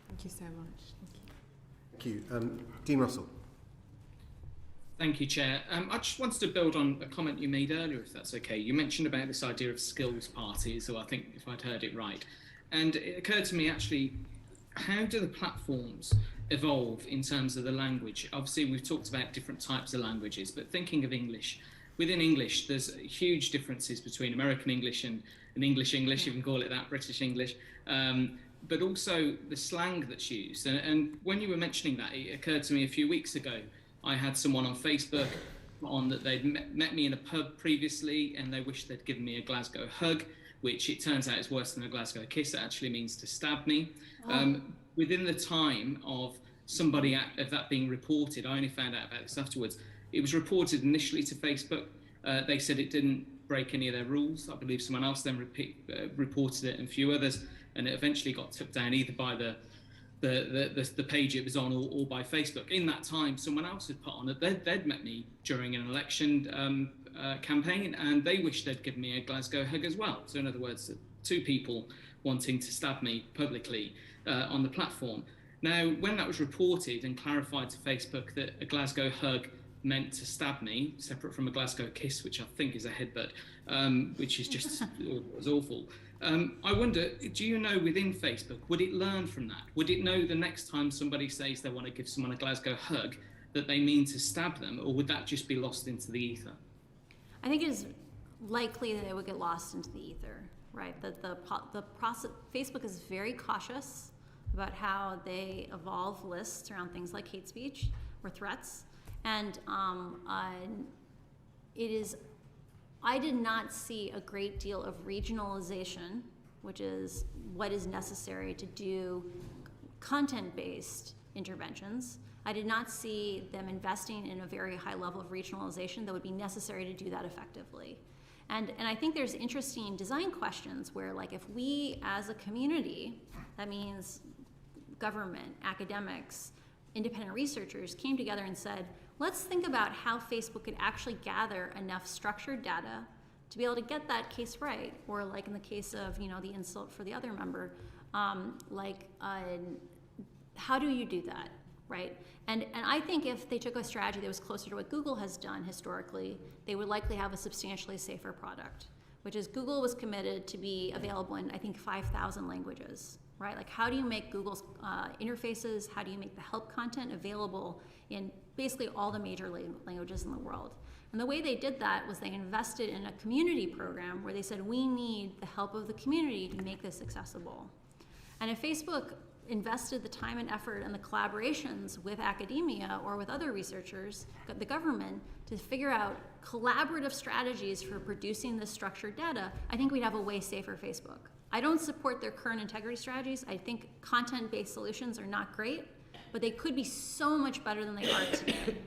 Thank you so much. Thank you. Dean Russell. Thank you, Chair. I just wanted to build on a comment you made earlier, if that's okay. You mentioned about this idea of skills parties, or I think if I'd heard it right. And it occurred to me, actually, how do the platforms evolve in terms of the language? Obviously, we've talked about different types of languages, but thinking of English, within English, there's huge differences between American English and English, if you can call it that, British English, but also the slang that's used. And when you were mentioning that, it occurred to me a few weeks ago, I had someone on Facebook on that they'd met me in a pub previously and they wished they'd given me a Glasgow hug, which it turns out is worse than a Glasgow kiss. It actually means to stab me. Within the time of somebody of that being reported, I only found out about this afterwards. It was reported initially to Facebook. They said it didn't break any of their rules. I believe someone else then reported it and a few others, and it eventually got took down either by the page it was on or by Facebook. In that time, someone else had put on it. They'd met me during an election campaign, and they wished they'd given me a Glasgow hug as well. So in other words, two people wanting to stab me publicly on the platform. Now, when that was reported and clarified to Facebook that a Glasgow hug meant to stab me, separate from a Glasgow kiss, which I think is a headbutt, which is just was awful. I wonder, do you know within Facebook, would it learn from that? Would it know the next time somebody says they want to give someone a Glasgow hug that they mean to stab them, or would that just be lost into the ether? I think it is likely that it would get lost into the ether, right? That the process, Facebook is very cautious about how they evolve lists around things like hate speech or threats. And I did not see a great deal of regionalization, which is what is necessary to do content-based interventions. I did not see them investing in a very high level of regionalization that would be necessary to do that effectively. And I think there's interesting design questions where, like, if we as a community, that means government, academics, independent researchers, came together and said, let's think about how Facebook could actually gather enough structured data to be able to get that case right, or like in the case of, you know, the insult for the other member, how do you do that, right? And I think if they took a strategy that was closer to what Google has done historically, they would likely have a substantially safer product, which is Google was committed to be available in, I think, 5,000 languages, right? Like, how do you make Google's interfaces, how do you make the help content available in basically all the major languages in the world? And the way they did that was they invested in a community program where they said, we need the help of the community to make this accessible. And if Facebook invested the time and effort and the collaborations with academia or with other researchers, the government, to figure out collaborative strategies for producing this structured data, I think we'd have a way safer Facebook. I don't support their current integrity strategies. I think content-based solutions are not great, but they could be so much better than they are today.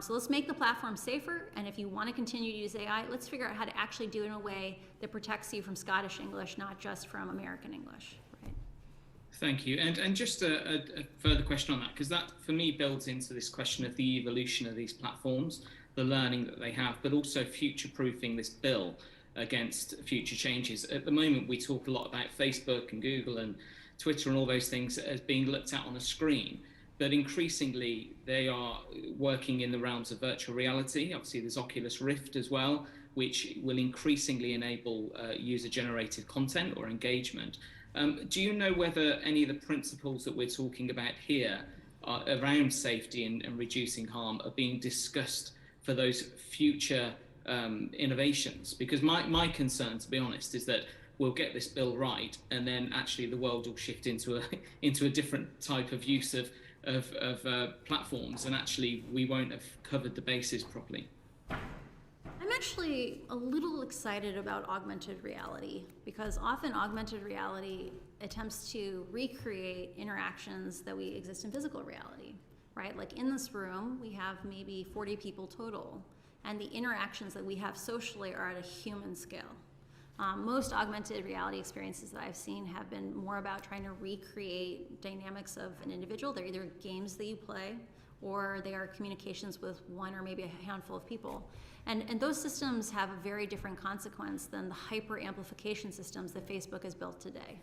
So let's make the platform safer, and if you want to continue to use AI, let's figure out how to actually do it in a way that protects you from Scottish English, not just from American English. Right? Thank you. And just a further question on that, because that, for me, builds into this question of the evolution of these platforms, the learning that they have, but also future-proofing this bill against future changes. At the moment, we talk a lot about Facebook and Google and Twitter and all those things as being looked at on a screen, but increasingly they are working in the realms of virtual reality. Obviously, there's Oculus Rift as well, which will increasingly enable user-generated content or engagement. Do you know whether any of the principles that we're talking about here around safety and reducing harm are being discussed for those future innovations? Because my concern, to be honest, is that we'll get this bill right, and then actually the world will shift into a different type of use of platforms, and actually we won't have covered the bases properly. I'm actually a little excited about augmented reality, because often augmented reality attempts to recreate interactions that we exist in physical reality, right? Like in this room, we have maybe 40 people total, and the interactions that we have socially are at a human scale. Most augmented reality experiences that I've seen have been more about trying to recreate dynamics of an individual. They're either games that you play, or they are communications with one or maybe a handful of people. And those systems have a very different consequence than the hyper amplification systems that Facebook has built today.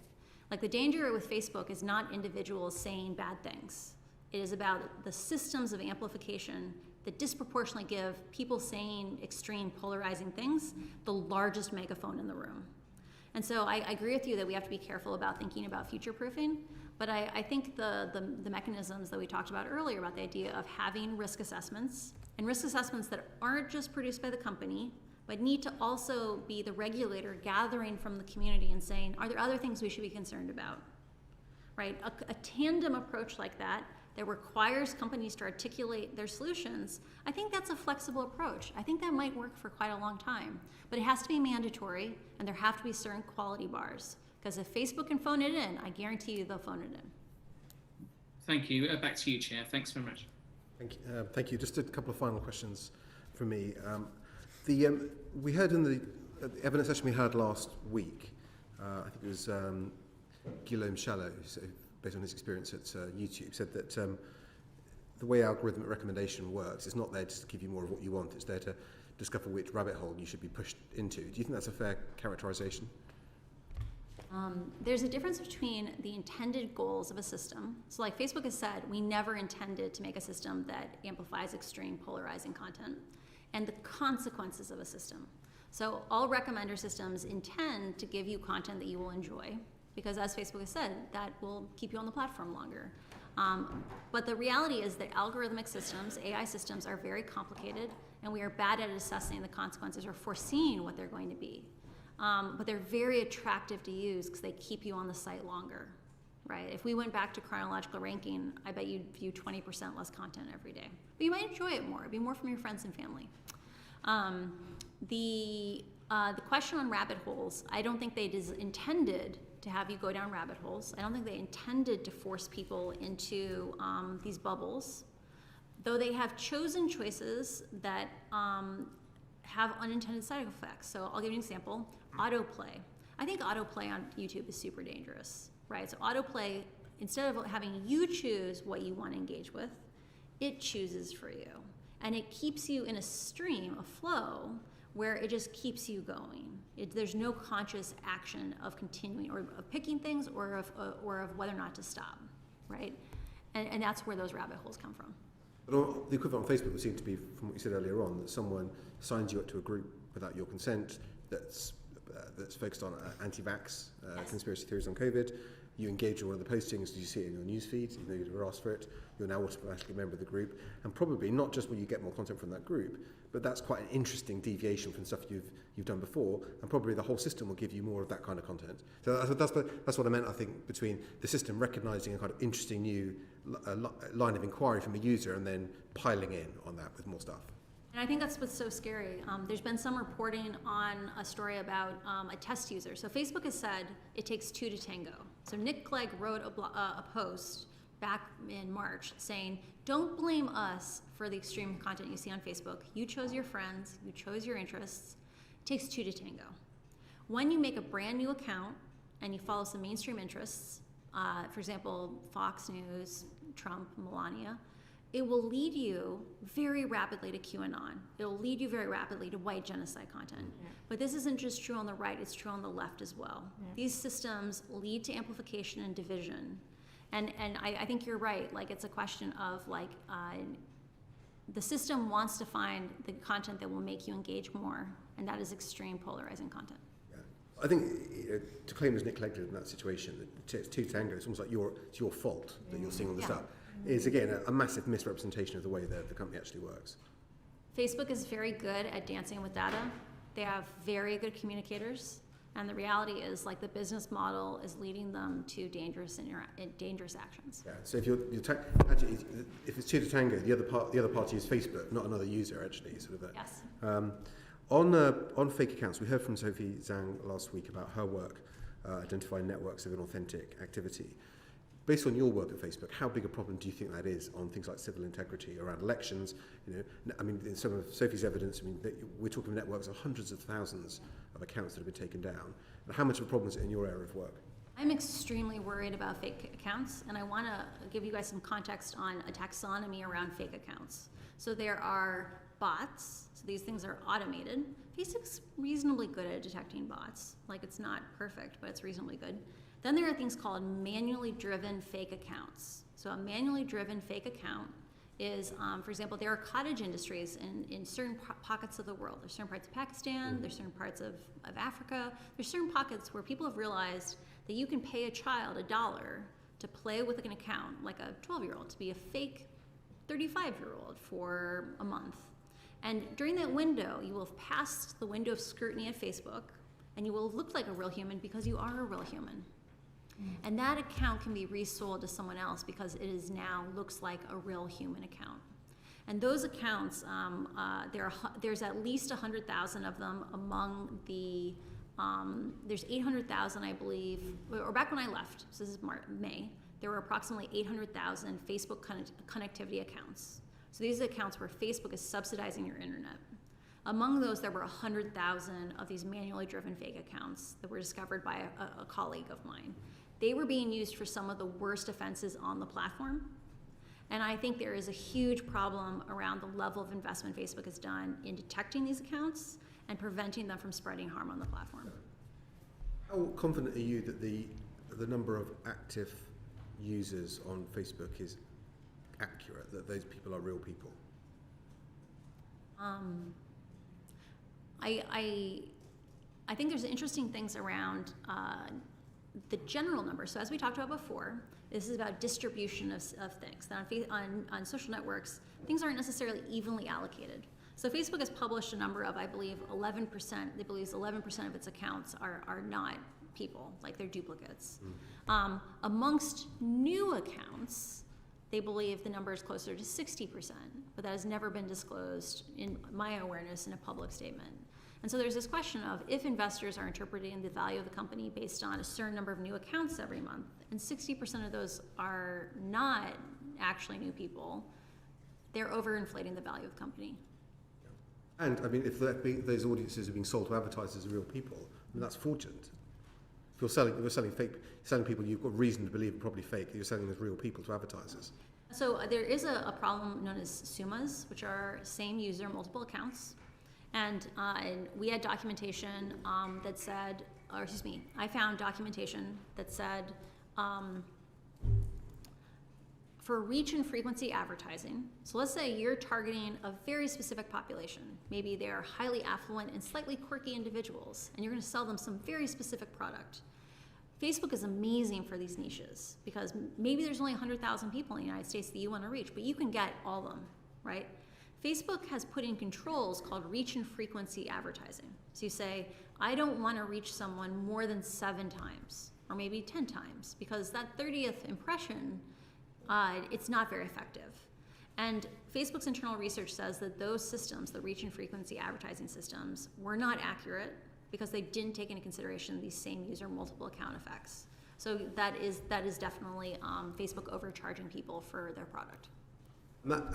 Like, the danger with Facebook is not individuals saying bad things. It is about the systems of amplification that disproportionately give people saying extreme polarizing things the largest megaphone in the room. And so I agree with you that we have to be careful about thinking about future-proofing, but I think the mechanisms that we talked about earlier about the idea of having risk assessments, and risk assessments that aren't just produced by the company, but need to also be the regulator gathering from the community and saying, are there other things we should be concerned about, right? A tandem approach like that requires companies to articulate their solutions, I think that's a flexible approach. I think that might work for quite a long time, but it has to be mandatory, and there have to be certain quality bars, because if Facebook can phone it in, I guarantee you they'll phone it in. Thank you. Back to you, Chair. Thanks very much. Thank you. Just a couple of final questions from me. We heard in the evidence session we had last week, I think it was Guillaume Chalot, so based on his experience at YouTube, said that the way algorithmic recommendation works, it's not there to give you more of what you want, it's there to discover which rabbit hole you should be pushed into. Do you think that's a fair characterization? There's a difference between the intended goals of a system. So like Facebook has said, we never intended to make a system that amplifies extreme polarizing content, and the consequences of a system. So all recommender systems intend to give you content that you will enjoy, because as Facebook has said, that will keep you on the platform longer. But the reality is that algorithmic systems, AI systems, are very complicated, and we are bad at assessing the consequences or foreseeing what they're going to be. But they're very attractive to use because they keep you on the site longer, right? If we went back to chronological ranking, I bet you'd view 20% less content every day. But you might enjoy it more. It'd be more from your friends and family. The question on rabbit holes, I don't think they intended to have you go down rabbit holes. I don't think they intended to force people into these bubbles, though they have chosen choices that have unintended side effects. So I'll give you an example. Autoplay. I think autoplay on YouTube is super dangerous, right? So autoplay, instead of having you choose what you want to engage with, it chooses for you. And it keeps you in a stream, a flow, where it just keeps you going. There's no conscious action of continuing or of picking things or of whether or not to stop, right? And that's where those rabbit holes come from. But the equivalent on Facebook would seem to be, from what you said earlier on, that someone signs you up to a group without your consent that's focused on anti-vax, Yes. conspiracy theories on COVID. You engage in one of the postings, you see it in your newsfeed, you know you never asked for it, you're now automatically a member of the group, and probably not just will you get more content from that group, but that's quite an interesting deviation from stuff you've done before, and probably the whole system will give you more of that kind of content. So that's what I meant, I think, between the system recognising a kind of interesting new line of inquiry from a user and then piling in on that with more stuff. And I think that's what's so scary. There's been some reporting on a story about a test user. So Facebook has said it takes two to tango. So Nick Clegg wrote a post back in March saying, don't blame us for the extreme content you see on Facebook. You chose your friends, you chose your interests. It takes two to tango. When you make a brand new account and you follow some mainstream interests, for example, Fox News, Trump, Melania, it will lead you very rapidly to QAnon. It'll lead you very rapidly to white genocide content. Yeah. But this isn't just true on the right, it's true on the left as well. Yeah. These systems lead to amplification and division. And I think you're right, like it's a question of like, the system wants to find the content that will make you engage more, and that is extreme polarizing content. Yeah. I think to claim as Nick Clegg did in that situation, that it's two tango, it's almost like it's your fault that you're seeing all this stuff. Is again a massive misrepresentation of the way that the company actually works. Facebook is very good at dancing with data. They have very good communicators, and the reality is, like, the business model is leading them to dangerous actions. Yeah. So if if it's two to tango, the other party is Facebook, not another user. Actually, sort of. Yes. On fake accounts, we heard from Sophie Zhang last week about her work identify networks of inauthentic activity. Based on your work at Facebook, how big a problem do you think that is on things like civil integrity around elections? I mean, in some of Sophie's evidence, we're talking networks of hundreds of thousands of accounts that have been taken down. And how much of a problem is it in your area of work? I'm extremely worried about fake accounts, and I want to give you guys some context on a taxonomy around fake accounts. So there are bots, so these things are automated. Facebook's reasonably good at detecting bots. Like, it's not perfect, but it's reasonably good. Then there are things called manually driven fake accounts. So a manually driven fake account is, for example, there are cottage industries in certain pockets of the world. There's certain parts of Pakistan, there's certain parts of Africa. There's certain pockets where people have realized that you can pay a child $1 to play with an account, like a 12-year-old, to be a fake 35-year-old for a month. And during that window, you will have passed the window of scrutiny at Facebook, and you will look like a real human because you are a real human. And that account can be resold to someone else because it is now looks like a real human account. And those accounts, there's at least 100,000 of them among the, there's 800,000, I believe, or back when I left, so this is May, there were approximately 800,000 Facebook connectivity accounts. So these are accounts where Facebook is subsidizing your internet. Among those, there were 100,000 of these manually driven fake accounts that were discovered by a colleague of mine. They were being used for some of the worst offenses on the platform. And I think there is a huge problem around the level of investment Facebook has done in detecting these accounts and preventing them from spreading harm on the platform. How confident are you that the number of active users on Facebook is accurate, that those people are real people? I think there's interesting things around the general number. So as we talked about before, this is about distribution of things. Now on social networks, things aren't necessarily evenly allocated. So Facebook has published a number of, I believe, 11%. They believe 11% of its accounts are not people, like they're duplicates. Amongst new accounts, they believe the number is closer to 60%, but that has never been disclosed in my awareness in a public statement. And so there's this question of if investors are interpreting the value of the company based on a certain number of new accounts every month, and 60% of those are not actually new people, they're overinflating the value of the company. And I mean, if those audiences are being sold to advertisers as real people, I mean, that's fraudulent. If you're selling people you've got reason to believe are probably fake, you're selling as real people to advertisers. So there is a problem known as SUMAs, which are same user, multiple accounts. And we had documentation that said, or excuse me, I found documentation that said for reach and frequency advertising, so let's say you're targeting a very specific population. Maybe they're highly affluent and slightly quirky individuals, and you're going to sell them some very specific product. Facebook is amazing for these niches because maybe there's only 100,000 people in the United States that you want to reach, but you can get all of them, right? Facebook has put in controls called reach and frequency advertising. So you say, I don't want to reach someone more than 7 times or maybe 10 times because that 30th impression, it's not very effective. And Facebook's internal research says that those systems, the reach and frequency advertising systems, were not accurate because they didn't take into consideration these same user multiple account effects. So that is definitely Facebook overcharging people for their product. That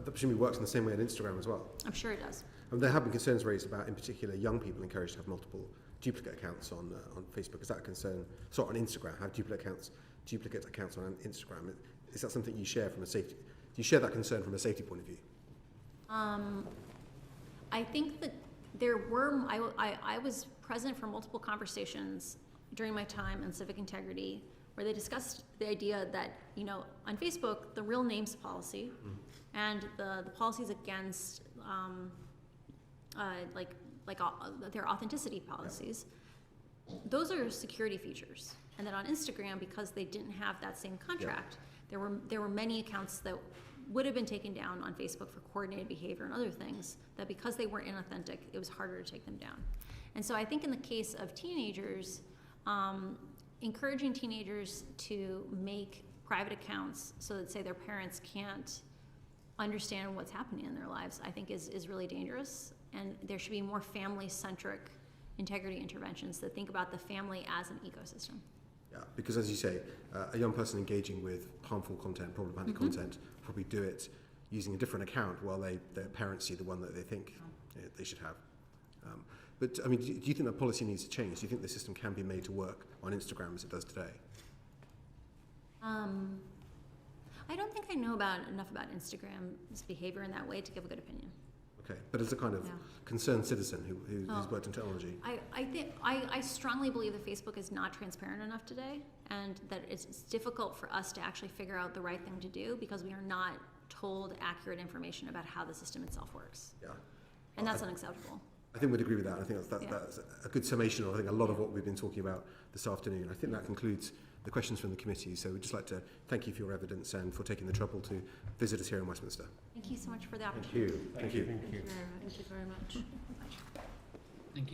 presumably works in the same way on Instagram as well. I'm sure it does. And there have been concerns raised about, in particular, young people encouraged to have multiple duplicate accounts on Facebook. Is that a concern? Sorry, on Instagram, have duplicate accounts on Instagram. Is that something you share from a safety? Do you share that concern from a safety point of view? I think that there were. I was present for multiple conversations during my time in civic integrity, where they discussed the idea that, on Facebook, the real names policy and the policies against their authenticity policies, those are security features. And then on Instagram, because they didn't have that same contract, there were many accounts that would have been taken down on Facebook for coordinated behavior and other things, that because they weren't inauthentic, it was harder to take them down. And so I think in the case of teenagers, encouraging teenagers to make private accounts so that, say, their parents can't understand what's happening in their lives, I think is really dangerous. And there should be more family-centric integrity interventions that think about the family as an ecosystem. Yeah, because as you say, a young person engaging with harmful content, problematic content, probably do it using a different account while their parents see the one that they think they should have. But I mean, do you think that policy needs to change? Do you think the system can be made to work on Instagram as it does today? I don't think I know enough about Instagram's behavior in that way to give a good opinion. Okay, but as a kind of concerned citizen who's worked in technology. I strongly believe that Facebook is not transparent enough today, and that it's difficult for us to actually figure out the right thing to do because we are not told accurate information about how the system itself works. Yeah. And that's unacceptable. I think we'd agree with that. I think that's a good summation of, I think, a lot of what we've been talking about this afternoon. I think that concludes the questions from the committee. So we'd just like to thank you for your evidence and for taking the trouble to visit us here in Westminster. Thank you so much for the opportunity. Thank you. Thank you very much.